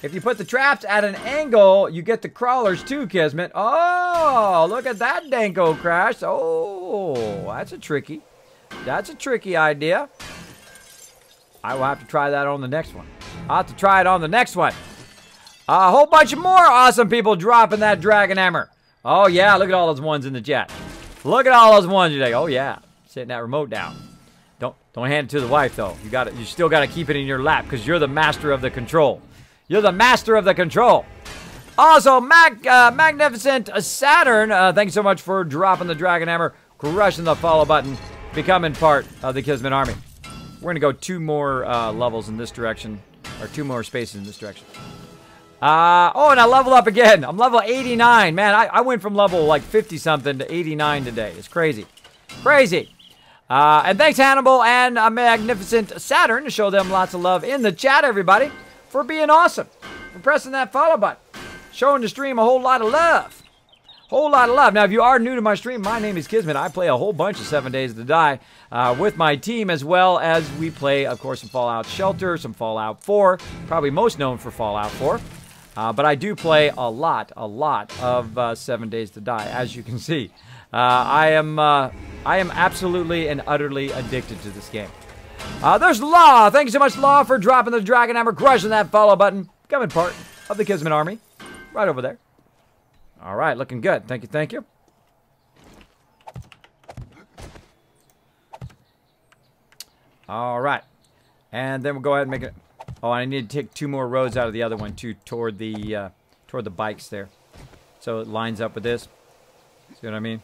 Speaker 1: If you put the traps at an angle, you get the crawlers too, Kismet. Oh, look at that Danko crash. Oh, that's a tricky idea. I will have to try that on the next one. I'll have to try it on the next one. A whole bunch of more awesome people dropping that Dragon Hammer. Oh, yeah, look at all those ones in the chat. Look at all those ones. You're like, oh, yeah, setting that remote down. Don't hand it to the wife though. You still gotta keep it in your lap because you're the master of the control. You're the master of the control. Also, Magnificent Saturn, thank you so much for dropping the Dragon Hammer, crushing the follow button, becoming part of the Kismet Army. We're gonna go 2 more levels in this direction, or 2 more spaces in this direction. Oh, and I leveled up again. I'm level 89. Man, I went from level like 50 something to 89 today. It's crazy. Crazy. And thanks Hannibal and Magnificent Saturn to show them lots of love in the chat, everybody, for being awesome, for pressing that follow button, showing the stream a whole lot of love. Whole lot of love. Now, if you are new to my stream, my name is Kismet. I play a whole bunch of 7 Days to Die with my team, as well as we play, of course, some Fallout Shelter, some Fallout 4, probably most known for Fallout 4. But I do play a lot of 7 Days to Die, as you can see. I am absolutely and utterly addicted to this game. There's Law. Thank you so much, Law, for dropping the Dragon Hammer, crushing that follow button, becoming part of the Kismet Army. Right over there. All right, looking good. Thank you, thank you. All right. And then we'll go ahead and make it. Oh, I need to take 2 more roads out of the other one, too, toward the bikes there. So it lines up with this. See what I mean?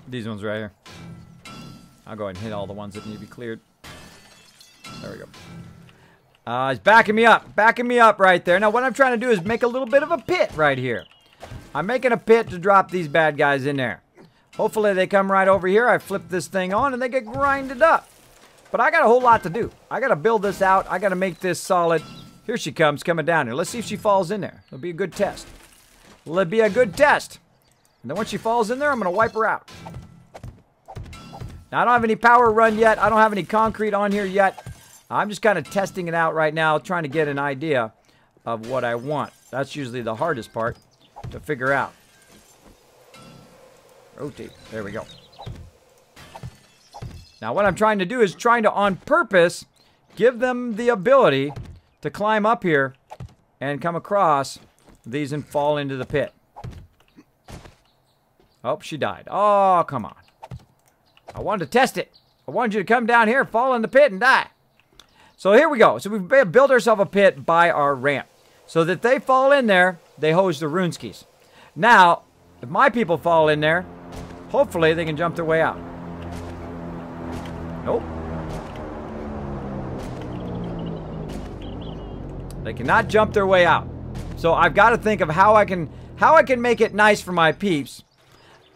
Speaker 1: These ones right here. I'll go ahead and hit all the ones that need to be cleared. There we go. He's backing me up right there. Now what I'm trying to do is make a little bit of a pit right here. I'm making a pit to drop these bad guys in there. Hopefully they come right over here. I flip this thing on and they get grinded up. But I got a whole lot to do. I got to build this out. I got to make this solid. Here she comes, coming down here. Let's see if she falls in there. It'll be a good test. It'll be a good test. And then once she falls in there, I'm going to wipe her out. Now, I don't have any power run yet. I don't have any concrete on here yet. I'm just kind of testing it out right now, trying to get an idea of what I want. That's usually the hardest part to figure out. Rotate. There we go. Now, what I'm trying to do is trying to, on purpose, give them the ability to climb up here and come across these and fall into the pit. Oh, she died. Oh, come on. I wanted to test it. I wanted you to come down here, fall in the pit, and die. So here we go. So we've built ourselves a pit by our ramp. So that they fall in there, they hose the runeskis. Now, if my people fall in there, hopefully they can jump their way out. Nope. They cannot jump their way out. So I've got to think of how I can make it nice for my peeps.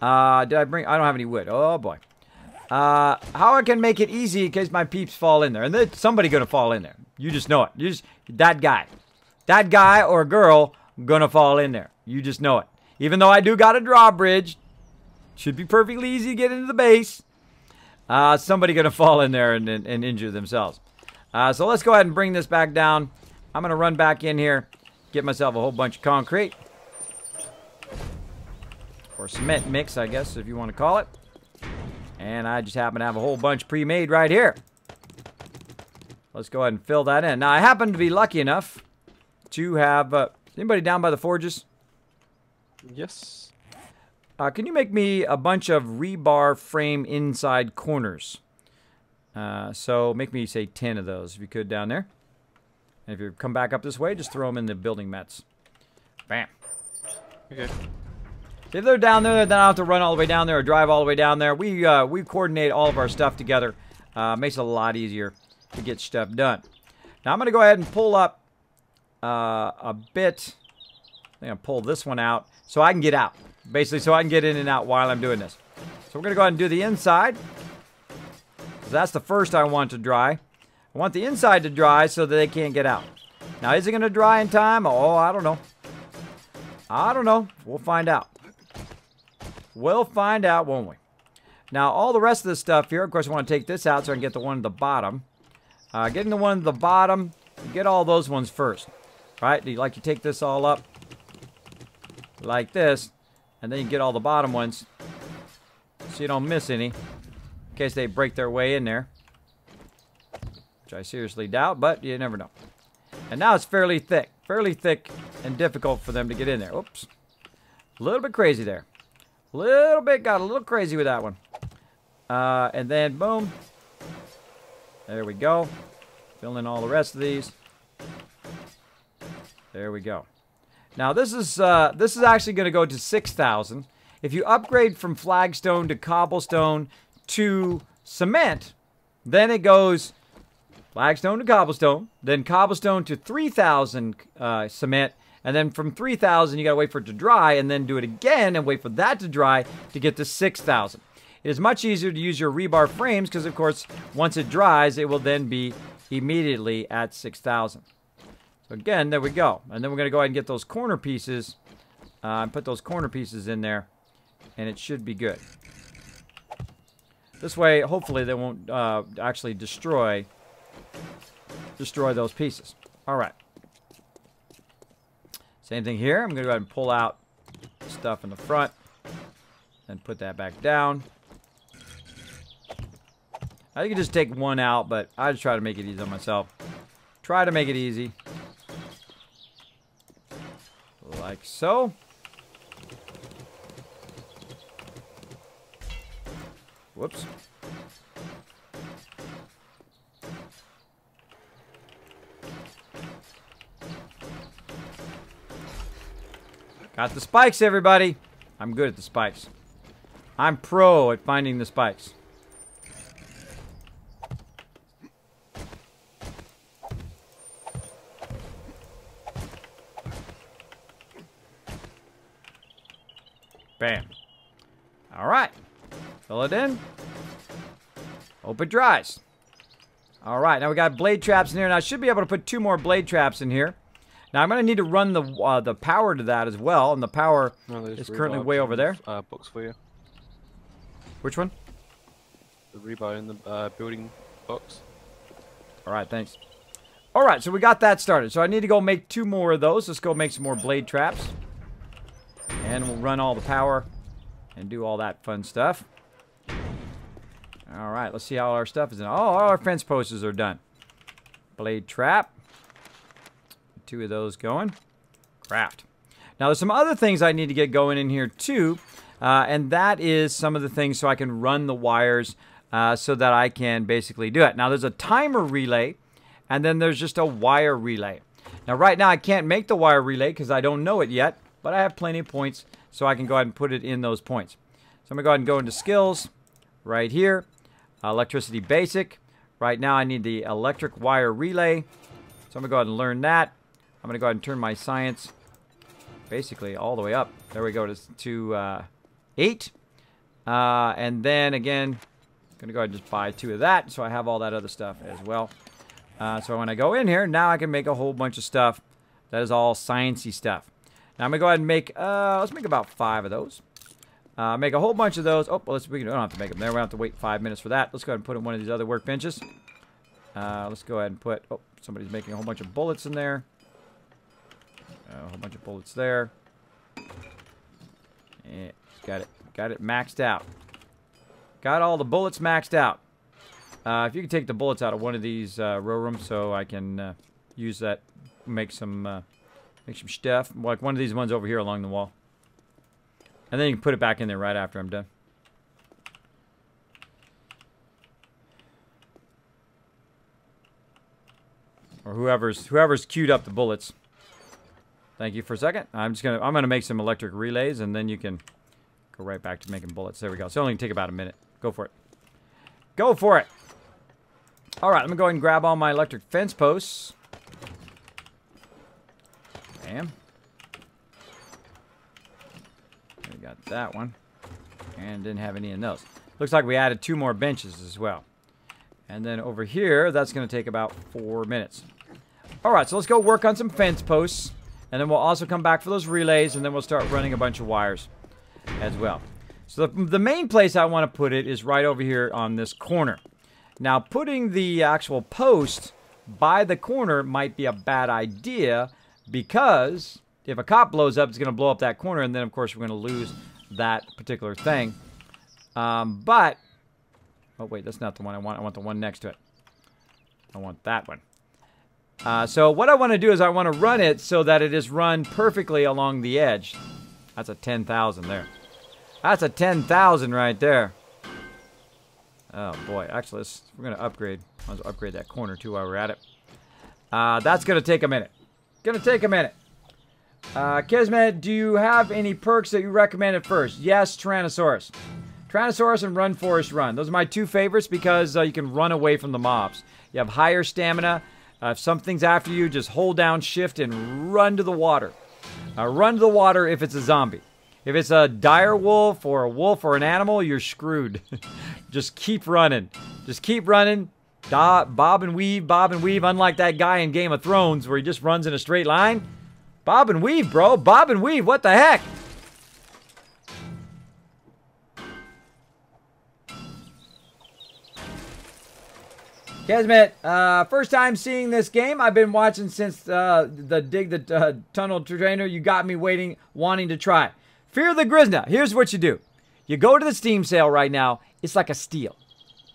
Speaker 1: Did I don't have any wood. Oh boy. How I can make it easy in case my peeps fall in there. And there's somebody gonna fall in there. You just know it. That guy or girl gonna fall in there. You just know it. Even though I do got a drawbridge, should be perfectly easy to get into the base. Somebody gonna fall in there and injure themselves. So let's go ahead and bring this back down. I'm gonna run back in here, get myself a whole bunch of concrete. Or cement mix, I guess, if you want to call it. And I just happen to have a whole bunch pre-made right here. Let's go ahead and fill that in. Now, I happen to be lucky enough to have... anybody down by the forges?
Speaker 3: Yes.
Speaker 1: Can you make me a bunch of rebar frame inside corners? So make me, say, 10 of those, if you could, down there. And if you come back up this way, just throw them in the building mats. Bam.
Speaker 3: Okay.
Speaker 1: If they're down there, then I don't have to run all the way down there or drive all the way down there. We coordinate all of our stuff together. Makes it a lot easier to get stuff done. Now I'm going to go ahead and pull up a bit. I'm going to pull this one out so I can get out. Basically, so I can get in and out while I'm doing this. So we're going to go ahead and do the inside. So that's the first I want to dry. I want the inside to dry so that they can't get out. Now, is it going to dry in time? Oh, I don't know. I don't know. We'll find out. We'll find out, won't we? Now, all the rest of this stuff here, of course, I want to take this out so I can get the one at the bottom. Getting the one at the bottom, you get all those ones first. Right? You like to take this all up like this, and then you get all the bottom ones so you don't miss any in case they break their way in there. Which I seriously doubt, but you never know. And now it's fairly thick and difficult for them to get in there. Oops. A little bit crazy there. Got a little crazy with that one. And then, boom. There we go. Fill in all the rest of these. There we go. Now, this is actually going to go to 6,000. If you upgrade from flagstone to cobblestone to cement, then it goes flagstone to cobblestone, then cobblestone to 3,000 cement, and then from 3,000 you got to wait for it to dry, and then do it again and wait for that to dry to get to 6,000. It is much easier to use your rebar frames because, of course, once it dries, it will then be immediately at 6,000. So again, there we go. And then we're going to go ahead and get those corner pieces, and put those corner pieces in there, and it should be good. This way, hopefully, they won't actually destroy those pieces. All right. Same thing here. I'm going to go ahead and pull out stuff in the front and put that back down. Now, you can just take one out, but I just try to make it easy on myself. Try to make it easy. Like so. Whoops. Got the spikes, everybody. I'm good at the spikes. I'm pro at finding the spikes. Bam. All right. Fill it in. Hope it dries. All right. Now we got blade traps in here. Now I should be able to put 2 more blade traps in here. Now I'm going to need to run the power to that as well, and the power is currently way over there.
Speaker 3: Box for you.
Speaker 1: Which one?
Speaker 3: The rebar in the building box.
Speaker 1: All right, thanks. All right, so we got that started. So I need to go make 2 more of those. Let's go make some more blade traps. And we'll run all the power and do all that fun stuff. All right, let's see how our stuff is in. Oh, all our fence posts are done. Blade trap. 2 of those going. Craft. Now, there's some other things I need to get going in here, too. And that is some of the things so I can run the wires so that I can basically do it. Now, there's a timer relay, and then there's just a wire relay. Now, right now, I can't make the wire relay because I don't know it yet, but I have plenty of points, so I can go ahead and put it in those points. So I'm going to go ahead and go into skills right here. Electricity basic. Right now, I need the electric wire relay. So I'm going to go ahead and learn that. I'm going to go ahead and turn my science basically all the way up. There we go to 8. And then again, I'm going to go ahead and just buy 2 of that so I have all that other stuff as well. So when I go in here, now I can make a whole bunch of stuff that is all sciencey stuff. Now I'm going to go ahead and make, let's make about 5 of those. Make a whole bunch of those. Oh, well, we don't have to make them there. We don't have to wait 5 minutes for that. Let's go ahead and put in one of these other workbenches. Let's go ahead and put, oh, somebody's making a whole bunch of bullets in there. A whole bunch of bullets there. Yeah, got it maxed out. Got all the bullets maxed out. If you could take the bullets out of one of these row rooms so I can use that, make some stuff. Like one of these ones over here along the wall. And then you can put it back in there right after I'm done. Or whoever's queued up the bullets. Thank you for a second. I'm gonna make some electric relays, and then you can go right back to making bullets. There we go. So it only take about a minute. Go for it. Go for it. All right, let me go ahead and grab all my electric fence posts. Bam. We got that one, and didn't have any in those. Looks like we added 2 more benches as well. And then over here, that's going to take about 4 minutes. All right, so let's go work on some fence posts. And then we'll also come back for those relays, and then we'll start running a bunch of wires as well. So the main place I want to put it is right over here on this corner. Now, putting the actual post by the corner might be a bad idea because if a cop blows up, it's going to blow up that corner, and then, of course, we're going to lose that particular thing. But, oh, wait, that's not the one I want. I want the one next to it. I want that one. So what I want to do is I want to run it so that it is run perfectly along the edge. That's a 10,000 there. That's a 10,000 right there. Oh boy, actually, we're gonna upgrade. Let's upgrade that corner too while we're at it. That's gonna take a minute. Gonna take a minute. Kismet, do you have any perks that you recommend at first? Yes, Tyrannosaurus. Tyrannosaurus and Run Forest Run. Those are my two favorites because you can run away from the mobs. You have higher stamina. If something's after you, just hold down shift and run to the water. Run to the water if it's a zombie. If it's a dire wolf or a wolf or an animal, you're screwed. Just keep running. Just keep running. Bob and weave, unlike that guy in Game of Thrones where he just runs in a straight line. Bob and weave, bro. Bob and weave. What the heck? Kismet, first time seeing this game. I've been watching since the Dig the Tunnel Trainer. You got me wanting to try. Fear the Grizna. Here's what you do. You go to the Steam sale right now. It's like a steal.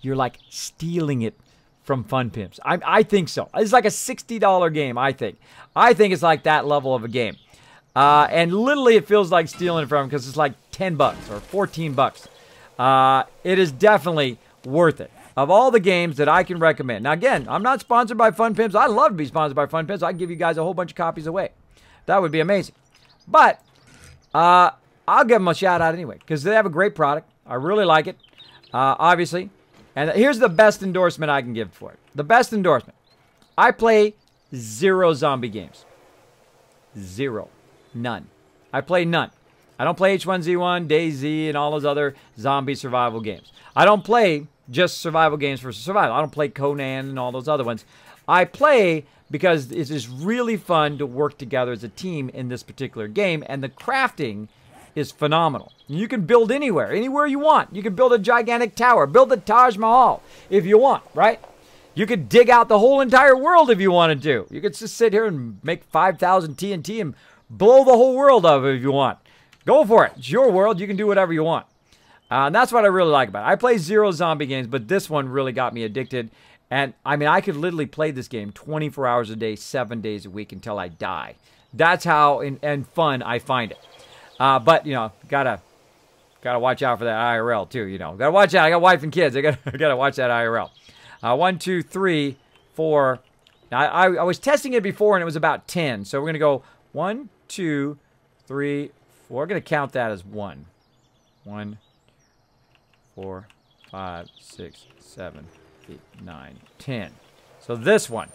Speaker 1: You're like stealing it from Fun Pimps. I think so. It's like a $60 game, I think. I think it's like that level of a game. And literally it feels like stealing it from them because it's like 10 bucks or 14 bucks. It is definitely worth it. Of all the games that I can recommend. Now again, I'm not sponsored by Fun Pimps. I'd love to be sponsored by Fun Pimps. I'd give you guys a whole bunch of copies away. That would be amazing. But I'll give them a shout out anyway because they have a great product. I really like it, obviously. And here's the best endorsement I can give for it. The best endorsement. I play 0 zombie games. 0. None. I play none. I don't play H1Z1, DayZ, and all those other zombie survival games. I don't play just survival games for survival. I don't play Conan and all those other ones. I play because it is really fun to work together as a team in this particular game, and the crafting is phenomenal. You can build anywhere you want. You can build a gigantic tower, build the Taj Mahal if you want, right? You could dig out the whole entire world if you wanted to. You could just sit here and make 5,000 TNT and blow the whole world up if you want. Go for it. It's your world. You can do whatever you want. And that's what I really like about it. I play 0 zombie games, but this one really got me addicted. And, I mean, I could literally play this game 24 hours a day, 7 days a week until I die. That's how and fun I find it. But, you know, gotta watch out for that IRL, too, you know. Gotta watch out. I got wife and kids. I gotta watch that IRL. 1, 2, 3, 4. Now, I was testing it before, and it was about 10. So we're going to go 1, 2, 3, 4. We're going to count that as 1. 1, 4, 5, 6, 7, 8, 9, 10. So this one.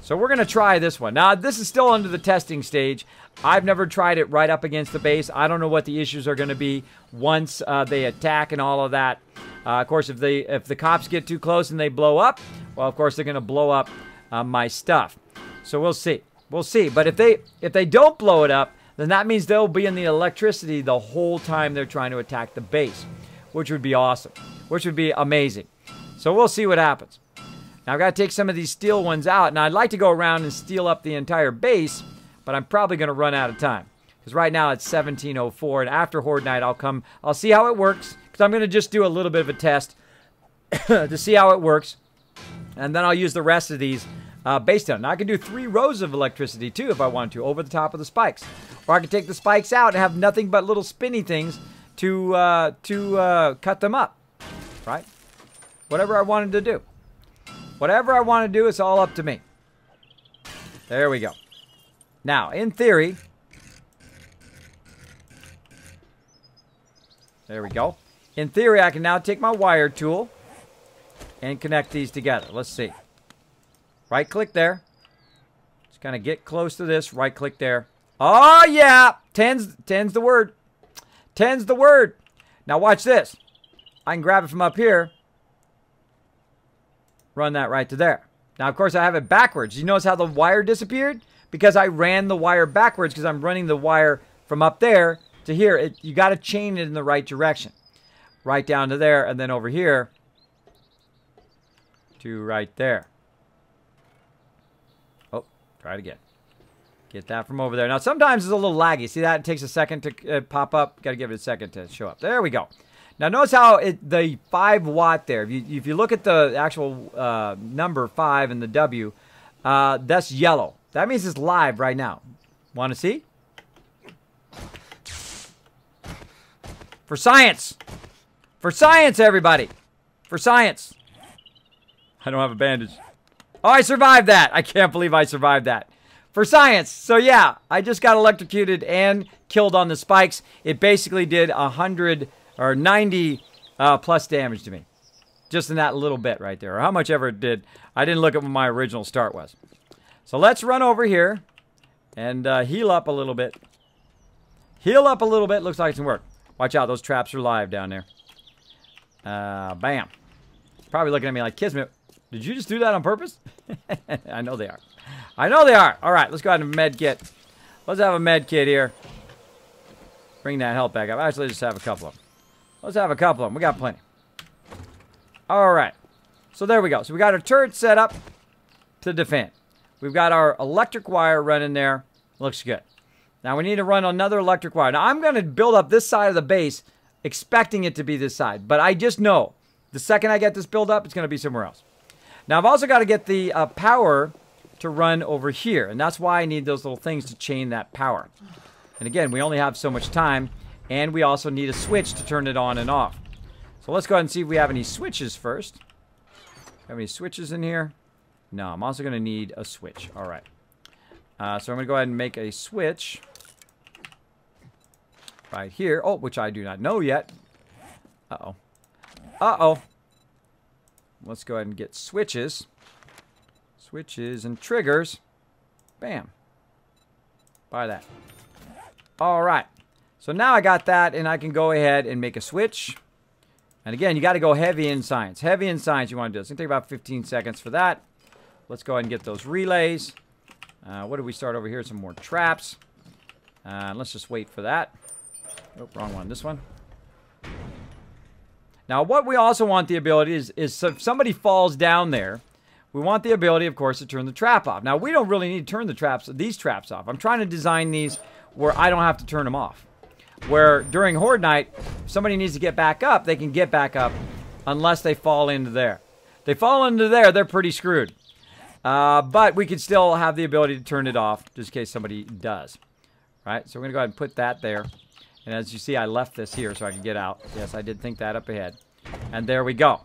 Speaker 1: So we're going to try this one. Now, this is still under the testing stage. I've never tried it right up against the base. I don't know what the issues are going to be once they attack and all of that. Of course, if the cops get too close and they blow up, well, of course, they're going to blow up my stuff. So we'll see. We'll see. But if they don't blow it up, then that means they'll be in the electricity the whole time they're trying to attack the base, which would be awesome, which would be amazing. So we'll see what happens. Now, I've got to take some of these steel ones out, and I'd like to go around and steel up the entire base, but I'm probably going to run out of time. Because right now it's 17:04, and after Horde Night, I'll see how it works, because I'm going to just do a little bit of a test to see how it works, and then I'll use the rest of these based on it. Now, I can do 3 rows of electricity, too, if I want to, over the top of the spikes. Or I can take the spikes out and have nothing but little spinny things to cut them up, right? Whatever I wanted to do. Whatever I want to do, it's all up to me. There we go. Now, in theory, there we go. In theory, I can now take my wire tool and connect these together. Let's see. Right click there. Just kind of get close to this. Right click there. Oh, yeah. 10's the word. 10's the word. Now, watch this. I can grab it from up here. Run that right to there. Now, of course, I have it backwards. You notice how the wire disappeared? Because I ran the wire backwards because I'm running the wire from up there to here. You got to chain it in the right direction. Right down to there, and then over here to right there. Oh, try it again. Get that from over there. Now, sometimes it's a little laggy. See that? It takes a second to pop up. Got to give it a second to show up. There we go. Now, notice how the 5 watt there, if you look at the actual number 5 and the W, that's yellow. That means it's live right now. Want to see? For science! For science, everybody! For science. I don't have a bandage. Oh, I survived that. I can't believe I survived that. For science. So yeah, I just got electrocuted and killed on the spikes. It basically did 100 or 90 plus damage to me. Just in that little bit right there. Or how much ever it did. I didn't look at what my original start was. So let's run over here and heal up a little bit. Heal up a little bit. Looks like it's going to work. Watch out. Those traps are live down there. Bam. Probably looking at me like, Kismet, did you just do that on purpose? I know they are. I know they are. All right, let's go ahead and med kit. Let's have a med kit here. Bring that health back up. Actually, just have a couple of them. Let's have a couple of them. We got plenty. All right. So there we go. So we got our turret set up to defend. We've got our electric wire running there. Looks good. Now we need to run another electric wire. Now I'm going to build up this side of the base expecting it to be this side. But I just know the second I get this build up, it's going to be somewhere else. Now I've also got to get the power to run over here. And that's why I need those little things to chain that power. And again, we only have so much time. And we also need a switch to turn it on and off. So let's go ahead and see if we have any switches first. Have any switches in here? No, I'm also going to need a switch. All right. So I'm going to go ahead and make a switch. Right here. Oh, which I do not know yet. Uh-oh. Uh-oh. Let's go ahead and get switches. Switches and triggers. Bam. Buy that. All right. So now I got that, and I can go ahead and make a switch. And again, you got to go heavy in science. Heavy in science you want to do. It's going to take about 15 seconds for that. Let's go ahead and get those relays. What did we start over here? Some more traps. Let's just wait for that. Oh, wrong one. This one. Now, what we also want the ability is if somebody falls down there, we want the ability, of course, to turn the trap off. Now, we don't really need to turn these traps off. I'm trying to design these where I don't have to turn them off. Where during Horde Night, if somebody needs to get back up, they can get back up unless they fall into there. If they fall into there, they're pretty screwed. But we could still have the ability to turn it off just in case somebody does. Right? So we're going to go ahead and put that there. And as you see, I left this here so I can get out. Yes, I did think that up ahead. And there we go.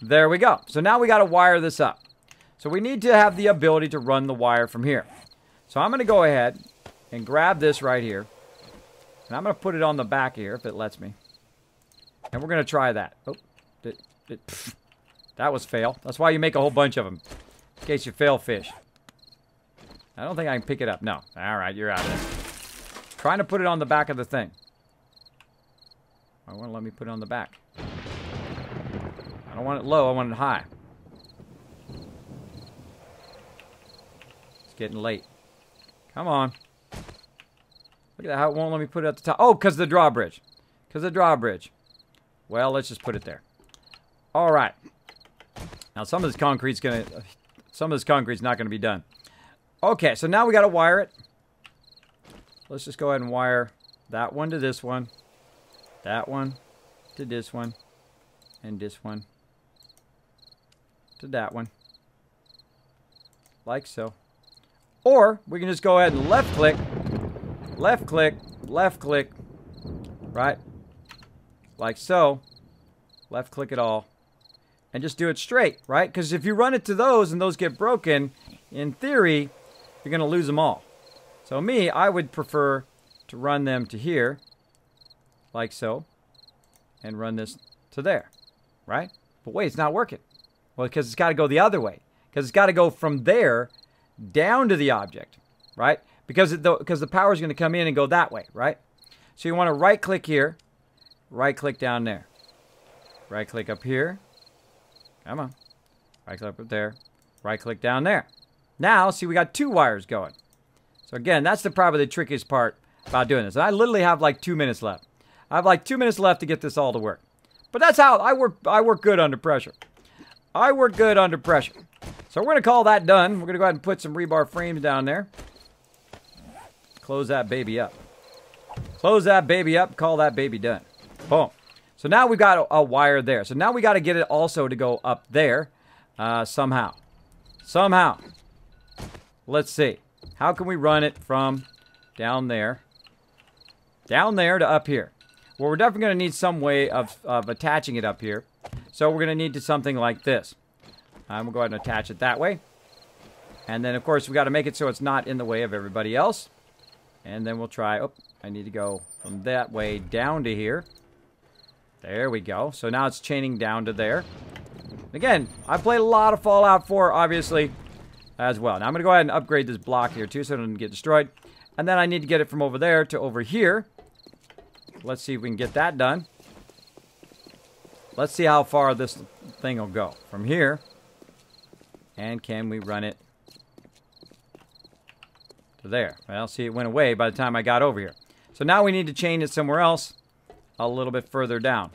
Speaker 1: There we go. So now we got to wire this up. So we need to have the ability to run the wire from here. So I'm going to go ahead and grab this right here. And I'm going to put it on the back here if it lets me. And we're going to try that. Oh, that was fail. That's why you make a whole bunch of them. In case you fail fish. I don't think I can pick it up. No. All right, you're out of there. Trying to put it on the back of the thing. I want to let me put it on the back. I don't want it low. I want it high. It's getting late. Come on. Look at that. How it won't let me put it at the top. Oh, because of the drawbridge. Because of the drawbridge. Well, let's just put it there. All right. Now, some of this concrete's not going to be done. Okay, so now we got to wire it. Let's just go ahead and wire that one to this one. That one to this one. And this one to that one. Like so. Or we can just go ahead and left click. Left click. Left click. Right? Like so. Left click it all. And just do it straight, right? Because if you run it to those and those get broken, in theory, you're going to lose them all. So me, I would prefer to run them to here, like so, and run this to there, right? But wait, it's not working. Well, because it's got to go the other way. Because it's got to go from there down to the object, right? Because the power is going to come in and go that way, right? So you want to right-click here, right-click down there. Right-click up here. Come on. Right-click up there. Right-click down there. Now, see, we got two wires going. So again, that's probably the trickiest part about doing this. And I literally have like 2 minutes left. I have like 2 minutes left to get this all to work. But that's how I work good under pressure. I work good under pressure. So we're going to call that done. We're going to go ahead and put some rebar frames down there. Close that baby up. Close that baby up. Call that baby done. Boom. So now we've got a wire there. So now we got to get it also to go up there somehow. Somehow. Let's see. How can we run it from down there to up here? Well, we're definitely going to need some way of attaching it up here. So we're going to need to something like this. We'll go ahead and attach it that way. And then, of course, we got to make it so it's not in the way of everybody else. And then we'll try... Oh, I need to go from that way down to here. There we go. So now it's chaining down to there. Again, I played a lot of Fallout 4, obviously, as well. Now, I'm going to go ahead and upgrade this block here, too, so it doesn't get destroyed. And then I need to get it from over there to over here. Let's see if we can get that done. Let's see how far this thing will go. From here. And can we run it to there? Well, see, it went away by the time I got over here. So now we need to chain it somewhere else a little bit further down.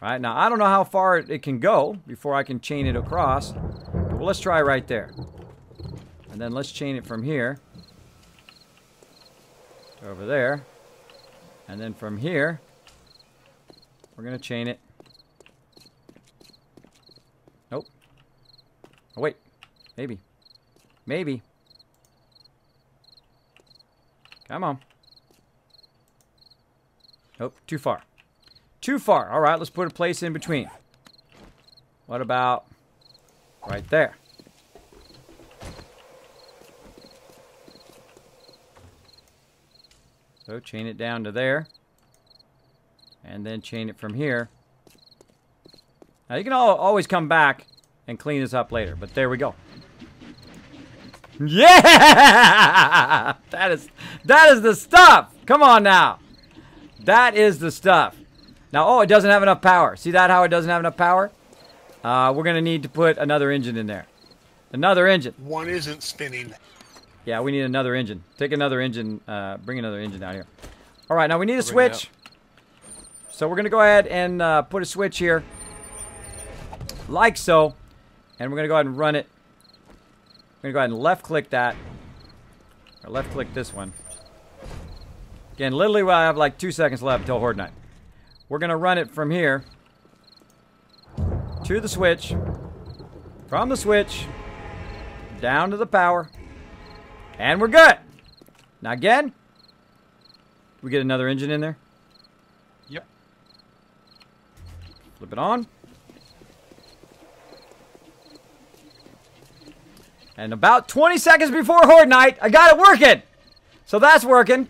Speaker 1: All right, now I don't know how far it can go before I can chain it across. But let's try right there. And then let's chain it from here to over there. And then from here, we're going to chain it. Nope. Oh, wait. Maybe. Maybe. Come on. Nope, too far. Too far. All right, let's put a place in between. What about right there? So chain it down to there. And then chain it from here. Now you can always come back and clean this up later, but there we go. Yeah! That is the stuff. Come on now. That is the stuff. Now, oh, it doesn't have enough power. See that, how it doesn't have enough power? We're going to need to put another engine in there. Another engine.
Speaker 2: One isn't spinning.
Speaker 1: Yeah, we need another engine. Take another engine, bring another engine out here. All right, now we need a switch. So we're going to go ahead and put a switch here. Like so. And we're going to go ahead and run it. We're going to go ahead and left-click that. Or left-click this one. Again, literally I have like 2 seconds left until Horde Night. We're going to run it from here to the switch. From the switch down to the power. And we're good. Now again, we get another engine in there.
Speaker 3: Yep.
Speaker 1: Flip it on. And about 20 seconds before Horde Night, I got it working. So that's working.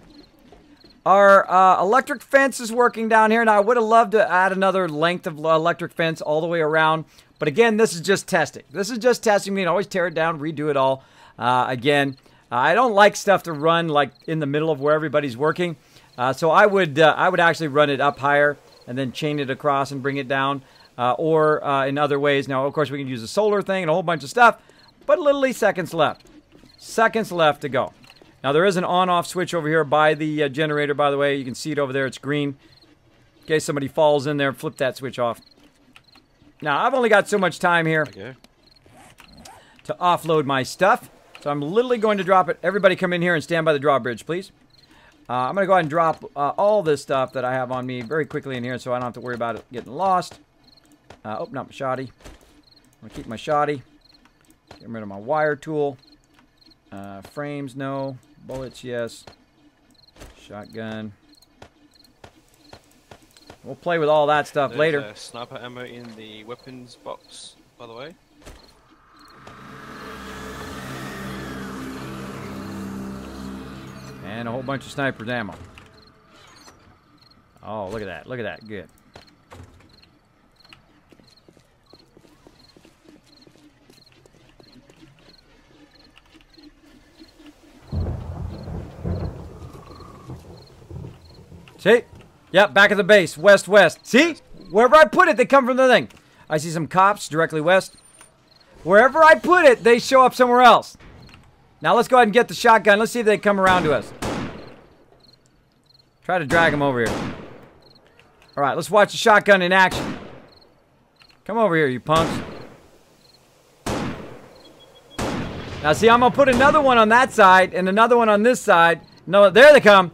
Speaker 1: Our electric fence is working down here. Now, I would have loved to add another length of electric fence all the way around. But again, this is just testing. This is just testing. We can always tear it down, redo it all again. I don't like stuff to run like in the middle of where everybody's working. So I would actually run it up higher and then chain it across and bring it down. Or in other ways. Now, of course, we can use a solar thing and a whole bunch of stuff. But literally seconds left. Seconds left to go. Now, there is an on-off switch over here by the generator, by the way. You can see it over there. It's green. In case somebody falls in there, flip that switch off. Now, I've only got so much time here to offload my stuff. So I'm literally going to drop it. Everybody come in here and stand by the drawbridge, please. I'm going to go ahead and drop all this stuff that I have on me very quickly in here so I don't have to worry about it getting lost. Open up my shoddy. I'm going to keep my shoddy. Get rid of my wire tool. Frames, no. Bullets, yes. Shotgun. We'll play with all that stuff later.
Speaker 3: Sniper ammo in the weapons box, by the way.
Speaker 1: And a whole bunch of sniper's ammo. Oh, look at that. Look at that. Good. See? Yep, back at the base. West, west. See? Wherever I put it, they come from the thing. I see some cops directly west. Wherever I put it, they show up somewhere else. Now let's go ahead and get the shotgun. Let's see if they come around to us. Try to drag them over here. All right, let's watch the shotgun in action. Come over here, you punks. Now see, I'm going to put another one on that side and another one on this side. No, there they come.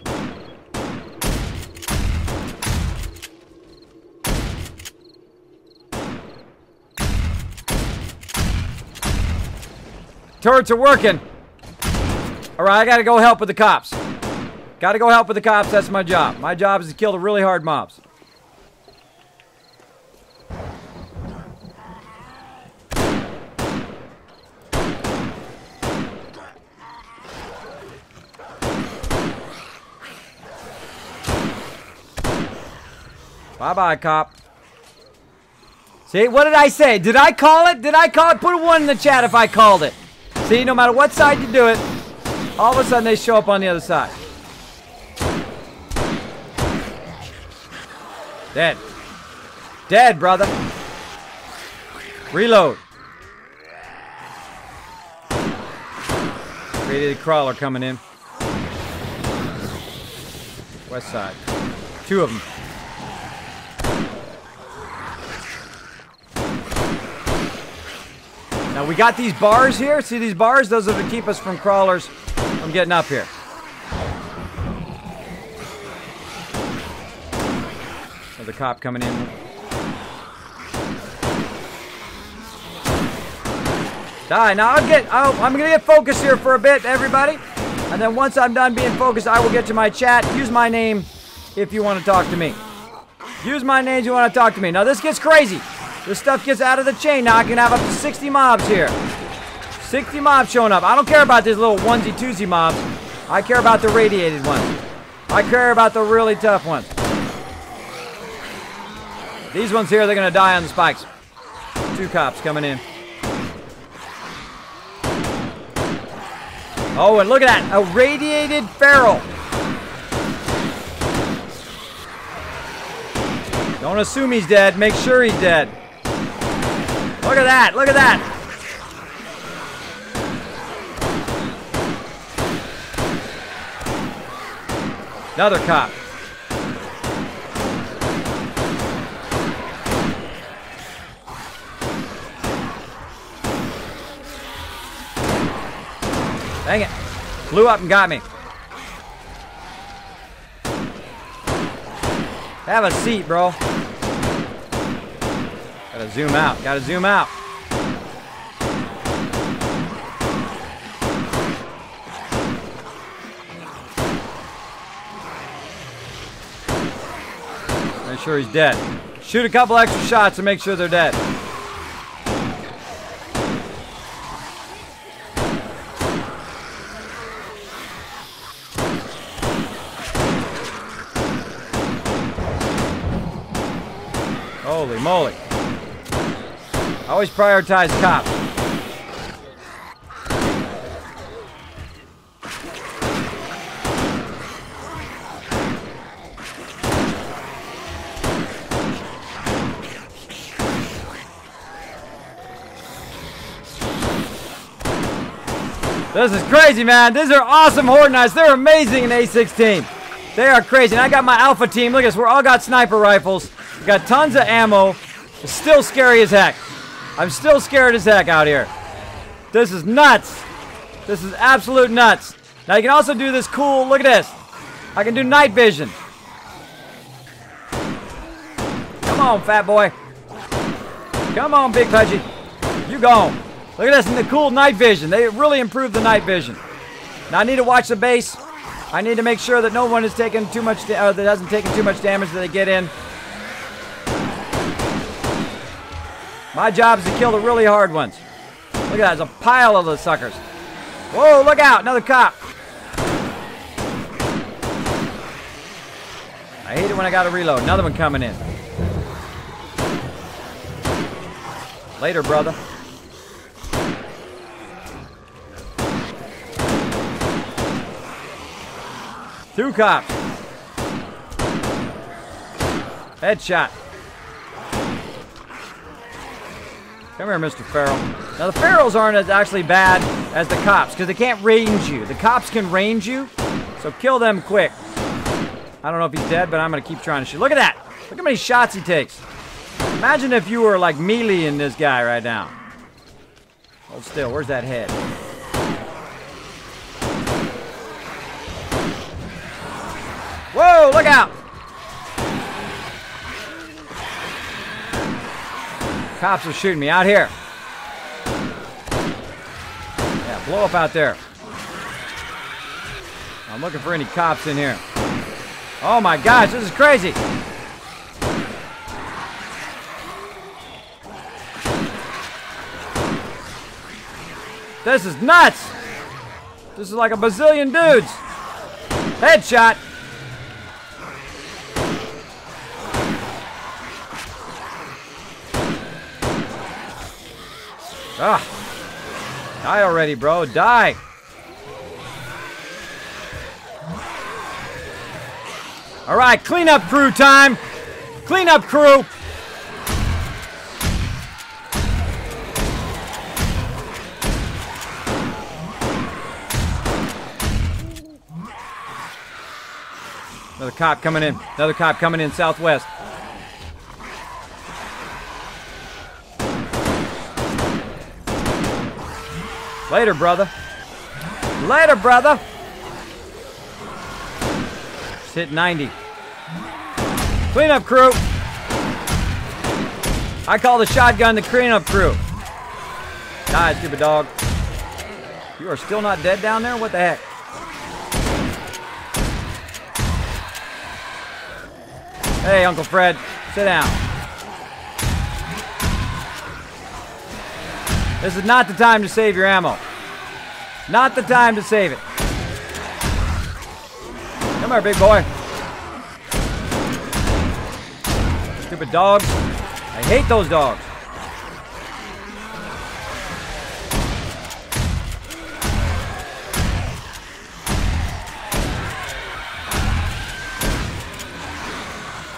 Speaker 1: Turrets are working. All right, I got to go help with the cops. Got to go help with the cops. That's my job. My job is to kill the really hard mobs. Bye-bye, cop. See, what did I say? Did I call it? Did I call it? Put a 1 in the chat if I called it. See, no matter what side you do it, all of a sudden they show up on the other side. Dead. Dead, brother. Reload. Radiated crawler coming in. West side. 2 of them. Now we got these bars here. See these bars? Those are to keep us from crawlers from getting up here. Another cop coming in. Die. Now I'm gonna get focused here for a bit, everybody. And then once I'm done being focused, I will get to my chat. Use my name if you want to talk to me. Use my name if you want to talk to me. Now this gets crazy. This stuff gets out of the chain. Now I can have up to 60 mobs here. 60 mobs showing up. I don't care about these little onesie-twosie mobs. I care about the radiated ones. I care about the really tough ones. These ones here, they're going to die on the spikes. 2 cops coming in. Oh, and look at that. A radiated feral. Don't assume he's dead. Make sure he's dead. Look at that. Look at that. Another cop. Dang it. Blew up and got me. Have a seat, bro. Gotta zoom out. Gotta zoom out. Make sure he's dead. Shoot a couple extra shots to make sure they're dead. Holy moly. I always prioritize cops. This is crazy, man. These are awesome Horde Knights. They're amazing in A16. They are crazy. And I got my Alpha team. Look at us. We're all got sniper rifles. We got tons of ammo. It's still scary as heck. I'm still scared as heck out here. This is nuts. This is absolute nuts. Now you can also do this cool, look at this. I can do night vision. Come on, fat boy. Come on, big pudgy. You go. Look at this and the cool night vision. They really improved the night vision. Now I need to watch the base. I need to make sure that no one is taking too much, that hasn't taken too much damage that they get in. My job is to kill the really hard ones. Look at that, there's a pile of those suckers. Whoa, look out, another cop. I hate it when I gotta reload. Another one coming in. Later, brother. Two cops. Headshot. Come here, Mr. Feral. Now, the Ferals aren't as actually bad as the cops, because they can't range you. The cops can range you, so kill them quick. I don't know if he's dead, but I'm going to keep trying to shoot. Look at that. Look how many shots he takes. Imagine if you were, like, melee-ing this guy right now. Hold still. Where's that head? Whoa, look out! Cops are shooting me out here. Yeah, blow up out there. I'm looking for any cops in here. Oh my gosh, this is crazy. This is nuts. This is like a bazillion dudes. Headshot. Ah. Die already, bro. Die. All right, cleanup crew time. Cleanup crew. Another cop coming in. Another cop coming in southwest. Later, brother. Later, brother. Just hit 90. Cleanup crew. I call the shotgun the cleanup crew. Die, stupid dog. You are still not dead down there? What the heck? Hey, Uncle Fred. Sit down. This is not the time to save your ammo. Not the time to save it. Come here, big boy. Stupid dogs. I hate those dogs.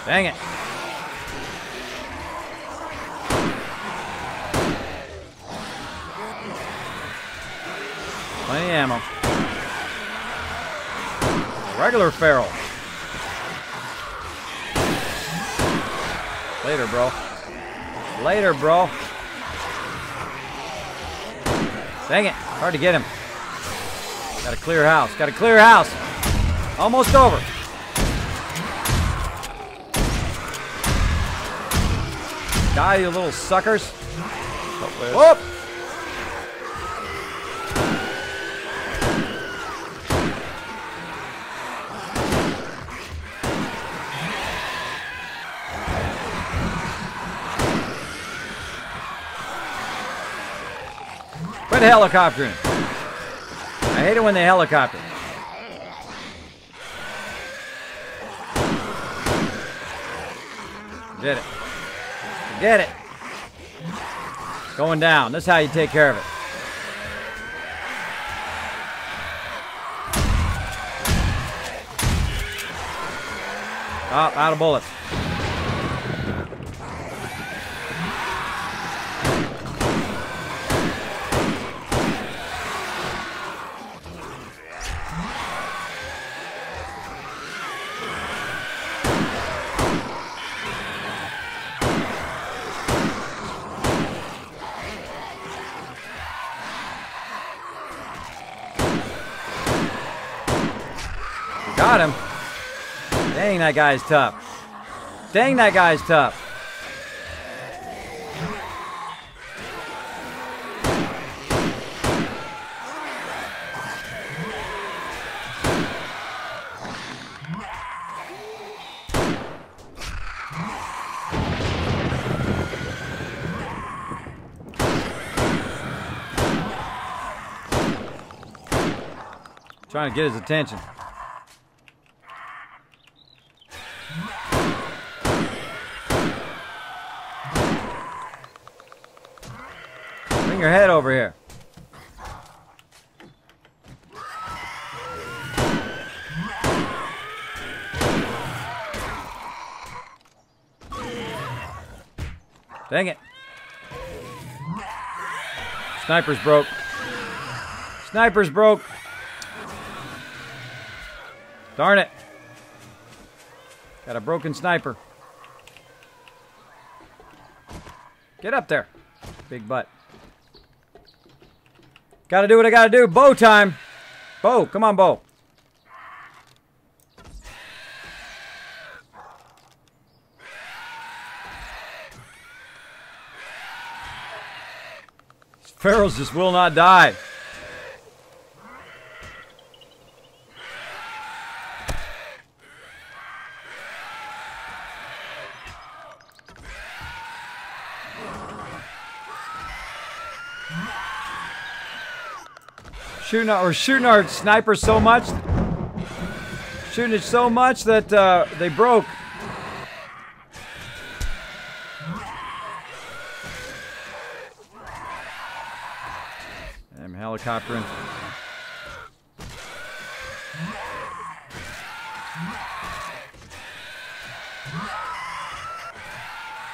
Speaker 1: Dang it. Plenty of ammo. Regular feral. Later, bro. Later, bro. Dang it. Hard to get him. Got a clear house. Got a clear house. Almost over. Die, you little suckers. Whoop! Quit helicoptering. I hate it when they helicopter. Get it. Get it. Going down. This is how you take care of it. Oh, out of bullets. Got him. Dang, that guy's tough. Dang, that guy's tough. Trying to get his attention. Bring your head over here. Dang it. Sniper's broke. Sniper's broke. Darn it. Got a broken sniper. Get up there. Big butt. Gotta do what I gotta do. Bow time. Bo, come on, Bo. These ferals just will not die. Shooting our sniper so much. Shooting it so much that they broke. helicoptering.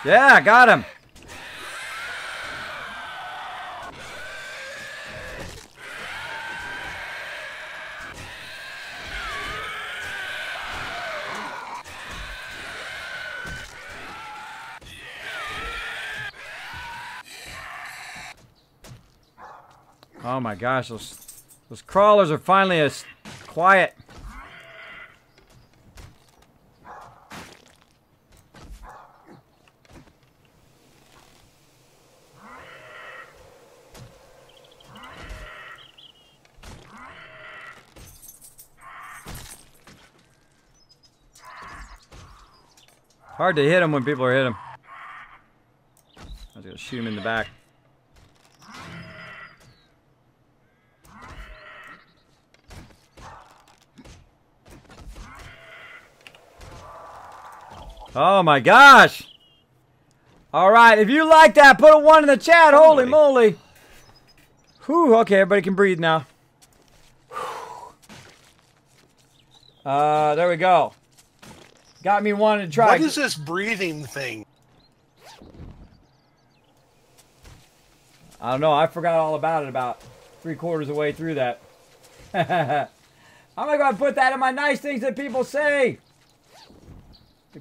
Speaker 1: Yeah, got him. Oh my gosh, those crawlers are finally as quiet. Hard to hit them when people are hitting them. I was gonna shoot him in the back. Oh my gosh! All right, if you like that, put a 1 in the chat. Holy moly! Whew, okay, everybody can breathe now. There we go. Got me wanting to try.
Speaker 2: What is this breathing thing?
Speaker 1: I don't know. I forgot all about it about 3/4 of the way through that. I'm gonna go ahead and put that in my nice things that people say.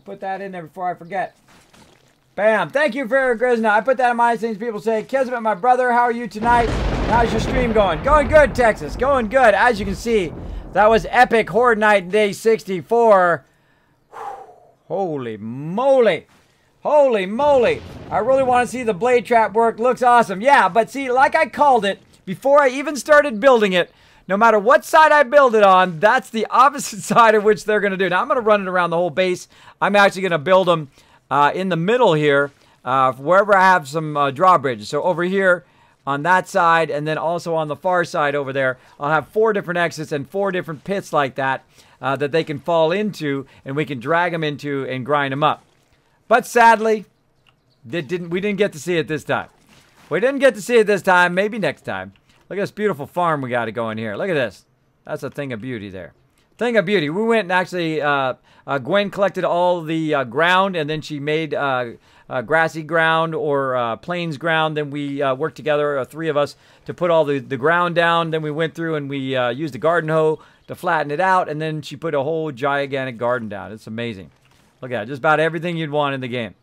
Speaker 1: Put that in there before I forget. Bam. Thank you for Grisna. I put that in my things people say. Kismet, my brother, how are you tonight? How's your stream going? Going good, Texas. Going good. As you can see, that was epic Horde Night day 64. Holy moly. Holy moly. I really want to see the blade trap work. Looks awesome. Yeah, but see, like I called it before I even started building it, no matter what side I build it on, that's the opposite side of which they're going to do. Now, I'm going to run it around the whole base. I'm actually going to build them in the middle here, wherever I have some drawbridges. So over here on that side, and then also on the far side over there, I'll have 4 different exits and 4 different pits like that that they can fall into, and we can drag them into and grind them up. But sadly, we didn't get to see it this time. We didn't get to see it this time. Maybe next time. Look at this beautiful farm we got to go in here. Look at this. That's a thing of beauty there. Thing of beauty. We went and actually, Gwen collected all the ground, and then she made grassy ground or plains ground. Then we worked together, 3 of us, to put all the ground down. Then we went through and we used a garden hoe to flatten it out, and then she put a whole gigantic garden down. It's amazing. Look at it. Just about everything you'd want in the game.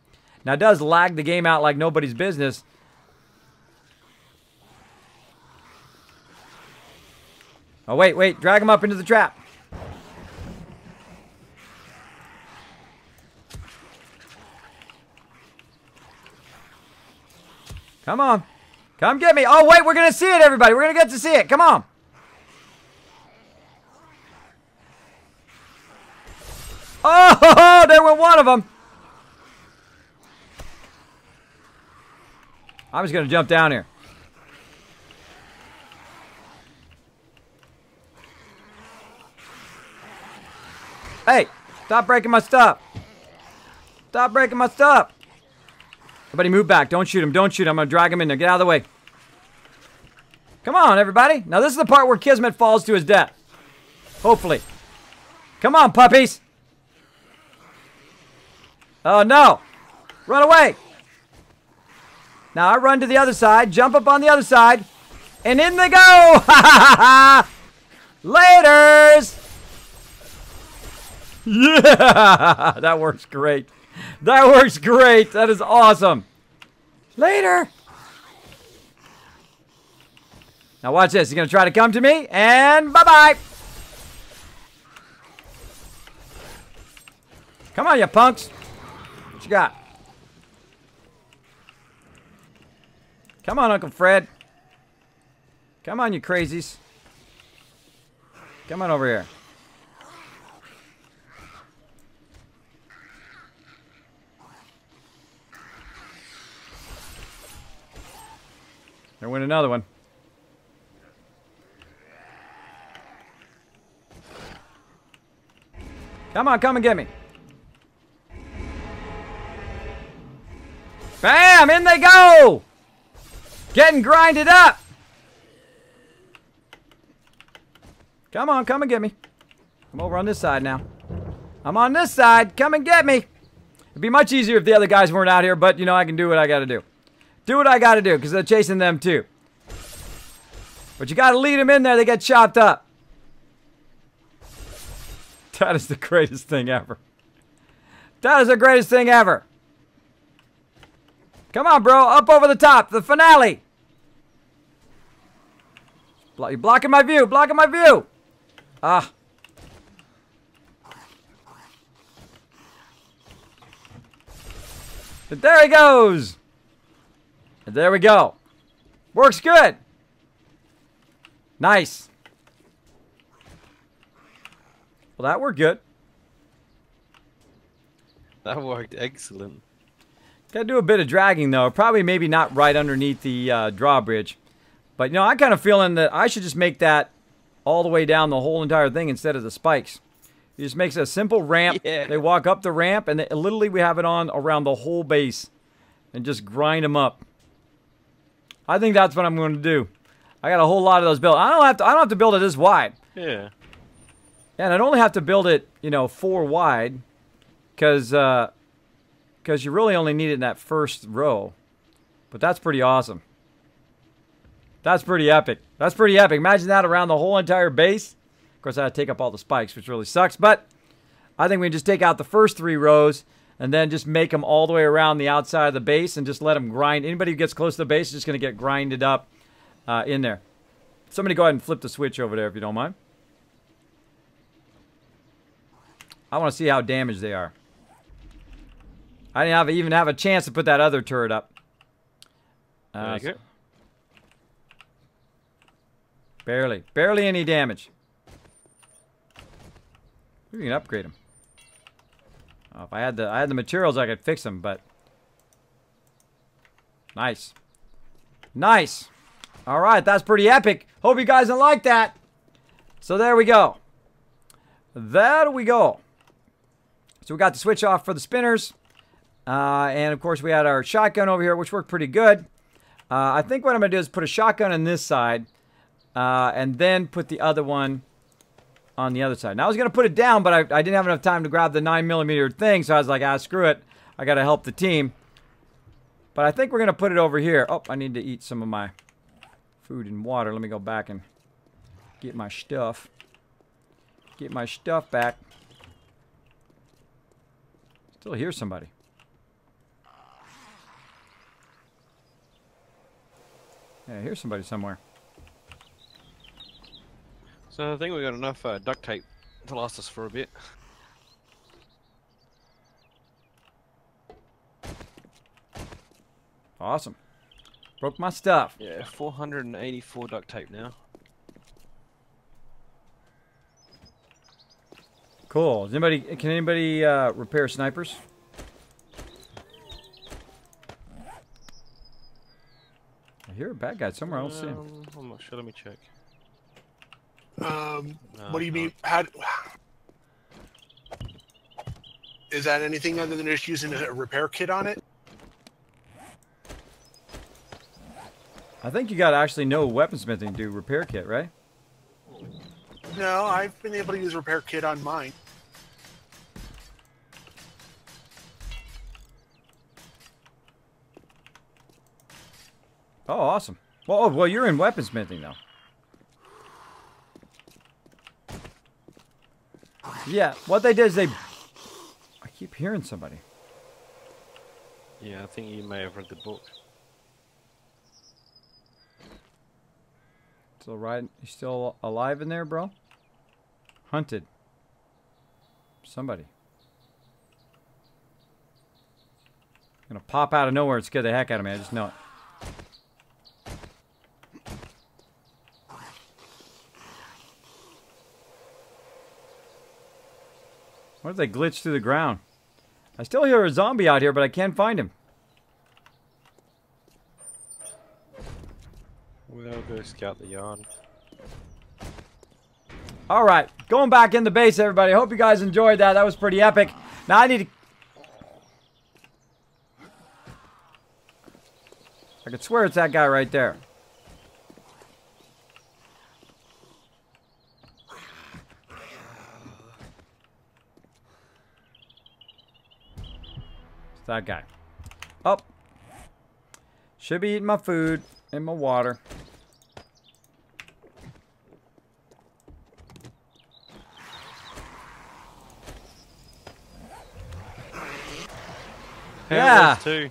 Speaker 1: Now, it does lag the game out like nobody's business. Oh, wait. Drag him up into the trap. Come on. Come get me. Oh, wait. We're going to see it, everybody. We're going to get to see it. Come on. Oh, there went one of them. I'm just going to jump down here. Hey, stop breaking my stuff. Stop breaking my stuff. Everybody move back. Don't shoot him. Don't shoot him. I'm going to drag him in there. Get out of the way. Come on, everybody. Now, this is the part where Kismet falls to his death. Hopefully. Come on, puppies. Oh, no. Run away. Now, I run to the other side. Jump up on the other side. And in they go. Ha, ha, ha, ha. Laters. Yeah, that works great. That works great. That is awesome. Later. Now watch this. He's going to try to come to me. And bye-bye. Come on, you punks. What you got? Come on, Uncle Fred. Come on, you crazies. Come on over here. There went another one. Come on, come and get me. Bam! In they go! Getting grinded up! Come on, come and get me. I'm over on this side now. I'm on this side. Come and get me. It'd be much easier if the other guys weren't out here, but, you know, I can do what I gotta do. Do what I gotta do, because they're chasing them, too. But you gotta lead them in there. They get chopped up. That is the greatest thing ever. That is the greatest thing ever. Come on, bro. Up over the top. The finale. You're blocking my view. Blocking my view. Ah. But there he goes. And there we go. Works good. Nice. Well, that worked good.
Speaker 3: That worked excellent.
Speaker 1: Gotta do a bit of dragging, though. Probably maybe not right underneath the drawbridge. But, you know, I'm kind of feeling that I should just make that all the way down the whole entire thing instead of the spikes. It just makes a simple ramp.
Speaker 3: Yeah.
Speaker 1: They walk up the ramp, and literally we have it on around the whole base. And just grind them up. I think that's what I'm going to do. I got a whole lot of those built. I don't have to build it this wide.
Speaker 3: Yeah.
Speaker 1: And I'd only have to build it, you know, 4 wide. Because you really only need it in that first row. But that's pretty awesome. That's pretty epic. That's pretty epic. Imagine that around the whole entire base. Of course, I had to take up all the spikes, which really sucks. But I think we can just take out the first 3 rows and then just make them all the way around the outside of the base and just let them grind. Anybody who gets close to the base is just going to get grinded up in there. Somebody go ahead and flip the switch over there if you don't mind. I want to see how damaged they are. I didn't even have a chance to put that other turret up.
Speaker 3: There you go.
Speaker 1: Barely any damage. We can upgrade them. Oh, if I had the materials, I could fix them. But nice, nice. All right, that's pretty epic. Hope you guys don't like that. So there we go. There we go. So we got the switch off for the spinners. And, of course, we had our shotgun over here, which worked pretty good. I think what I'm going to do is put a shotgun on this side. And then put the other one on the other side. Now, I was going to put it down, but I didn't have enough time to grab the 9mm thing. So I was like, ah, screw it. I got to help the team. But I think we're going to put it over here. Oh, I need to eat some of my food and water. Let me go back and get my stuff. Get my stuff back. Still hear somebody. Yeah, I hear somebody somewhere.
Speaker 3: So I think we got enough duct tape to last us for a bit.
Speaker 1: Awesome. Broke my stuff.
Speaker 3: Yeah, 484 duct tape now.
Speaker 1: Cool. Can anybody repair snipers? I hear a bad guy somewhere. I don't see him.
Speaker 3: I'm not sure. Let me check.
Speaker 2: What do you mean? How? Is that anything other than just using a repair kit on it?
Speaker 1: I think you got to actually know weaponsmithing to do repair kit, right?
Speaker 2: No, I've been able to use a repair kit on mine.
Speaker 1: Oh, awesome. Well, you're in weaponsmithing, though. Yeah, what they did is they... I keep hearing somebody.
Speaker 3: Yeah, I think you may have read the book.
Speaker 1: Still riding? You still alive in there, bro? Hunted. Somebody. Gonna pop out of nowhere and scare the heck out of me. I just know it. What if they glitch through the ground? I still hear a zombie out here, but I can't find him.
Speaker 3: We'll go scout the yard.
Speaker 1: Alright, going back in the base, everybody. Hope you guys enjoyed that. That was pretty epic. Now I need to... I could swear it's that guy right there. That guy. Oh. Should be eating my food and my water. Yeah.
Speaker 3: Too.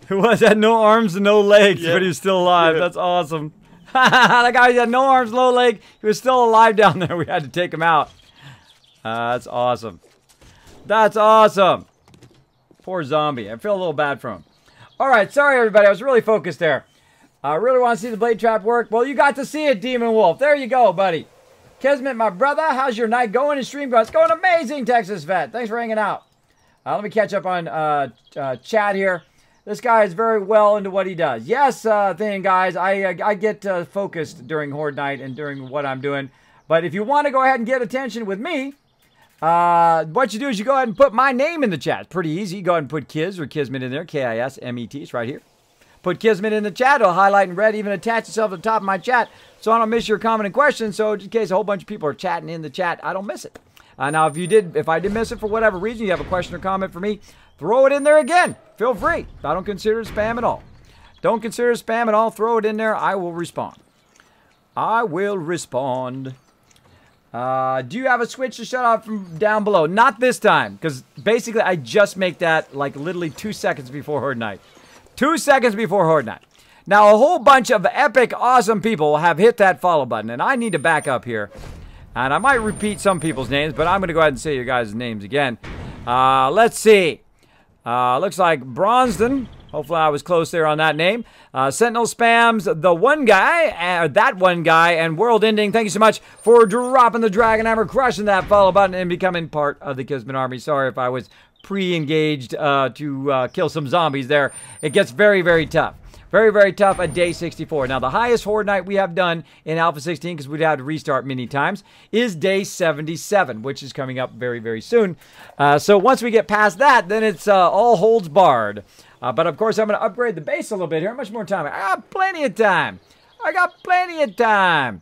Speaker 1: Who was that? No arms and no legs,
Speaker 3: Yeah.
Speaker 1: but he was still alive.
Speaker 3: Yeah.
Speaker 1: That's awesome. That guy had no arms, no leg. He was still alive down there. We had to take him out. That's awesome. That's awesome. Poor zombie. I feel a little bad for him. All right, sorry everybody. I was really focused there. I really want to see the blade trap work. Well, you got to see it, Demon Wolf. There you go, buddy. Kismet, my brother, how's your night going in stream? It's going amazing, Texas Vet. Thanks for hanging out. Let me catch up on chat here. This guy is very well into what he does. Yes, guys, I get focused during Horde Night and during what I'm doing. But if you want to go ahead and get attention with me, what you do is you go ahead and put my name in the chat. Pretty easy. You go ahead and put Kiz or Kismet in there. Kismet. It's right here. Put Kismet in the chat. It'll highlight in red. Even attach itself to the top of my chat so I don't miss your comment and question. So just in case a whole bunch of people are chatting in the chat, I don't miss it. Now, if I did miss it for whatever reason, you have a question or comment for me, throw it in there again. Feel free. I don't consider it spam at all. Don't consider it spam at all. Throw it in there. I will respond. I will respond. Do you have a switch to shut off from down below? Not this time, because basically I just make that like literally 2 seconds before Horde Night. 2 seconds before Horde Night. Now, a whole bunch of epic, awesome people have hit that follow button, and I need to back up here. And I might repeat some people's names, but I'm going to go ahead and say your guys' names again. Let's see. Looks like Bronston. Hopefully I was close there on that name. Sentinel Spams, the one guy, that one guy, and World Ending. Thank you so much for dropping the Dragon Hammer, crushing that follow button, and becoming part of the Kismet Army. Sorry if I was pre-engaged to kill some zombies there. It gets very, very tough. Very, very tough at day 64. Now, the highest Horde Night we have done in Alpha 16, because we'd had to restart many times, is day 77, which is coming up very, very soon. So once we get past that, then it's all holds barred. But, of course, I'm going to upgrade the base a little bit here. How much more time? I got plenty of time. I got plenty of time.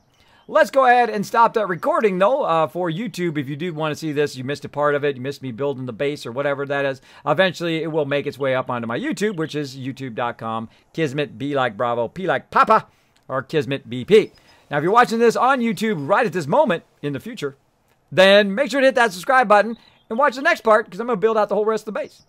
Speaker 1: Let's go ahead and stop that recording, though, for YouTube. If you do want to see this, you missed a part of it, you missed me building the base or whatever that is, eventually it will make its way up onto my YouTube, which is youtube.com, Kismet, B like Bravo, P like Papa, or Kismet BP. Now, if you're watching this on YouTube right at this moment in the future, then make sure to hit that subscribe button and watch the next part, because I'm going to build out the whole rest of the base.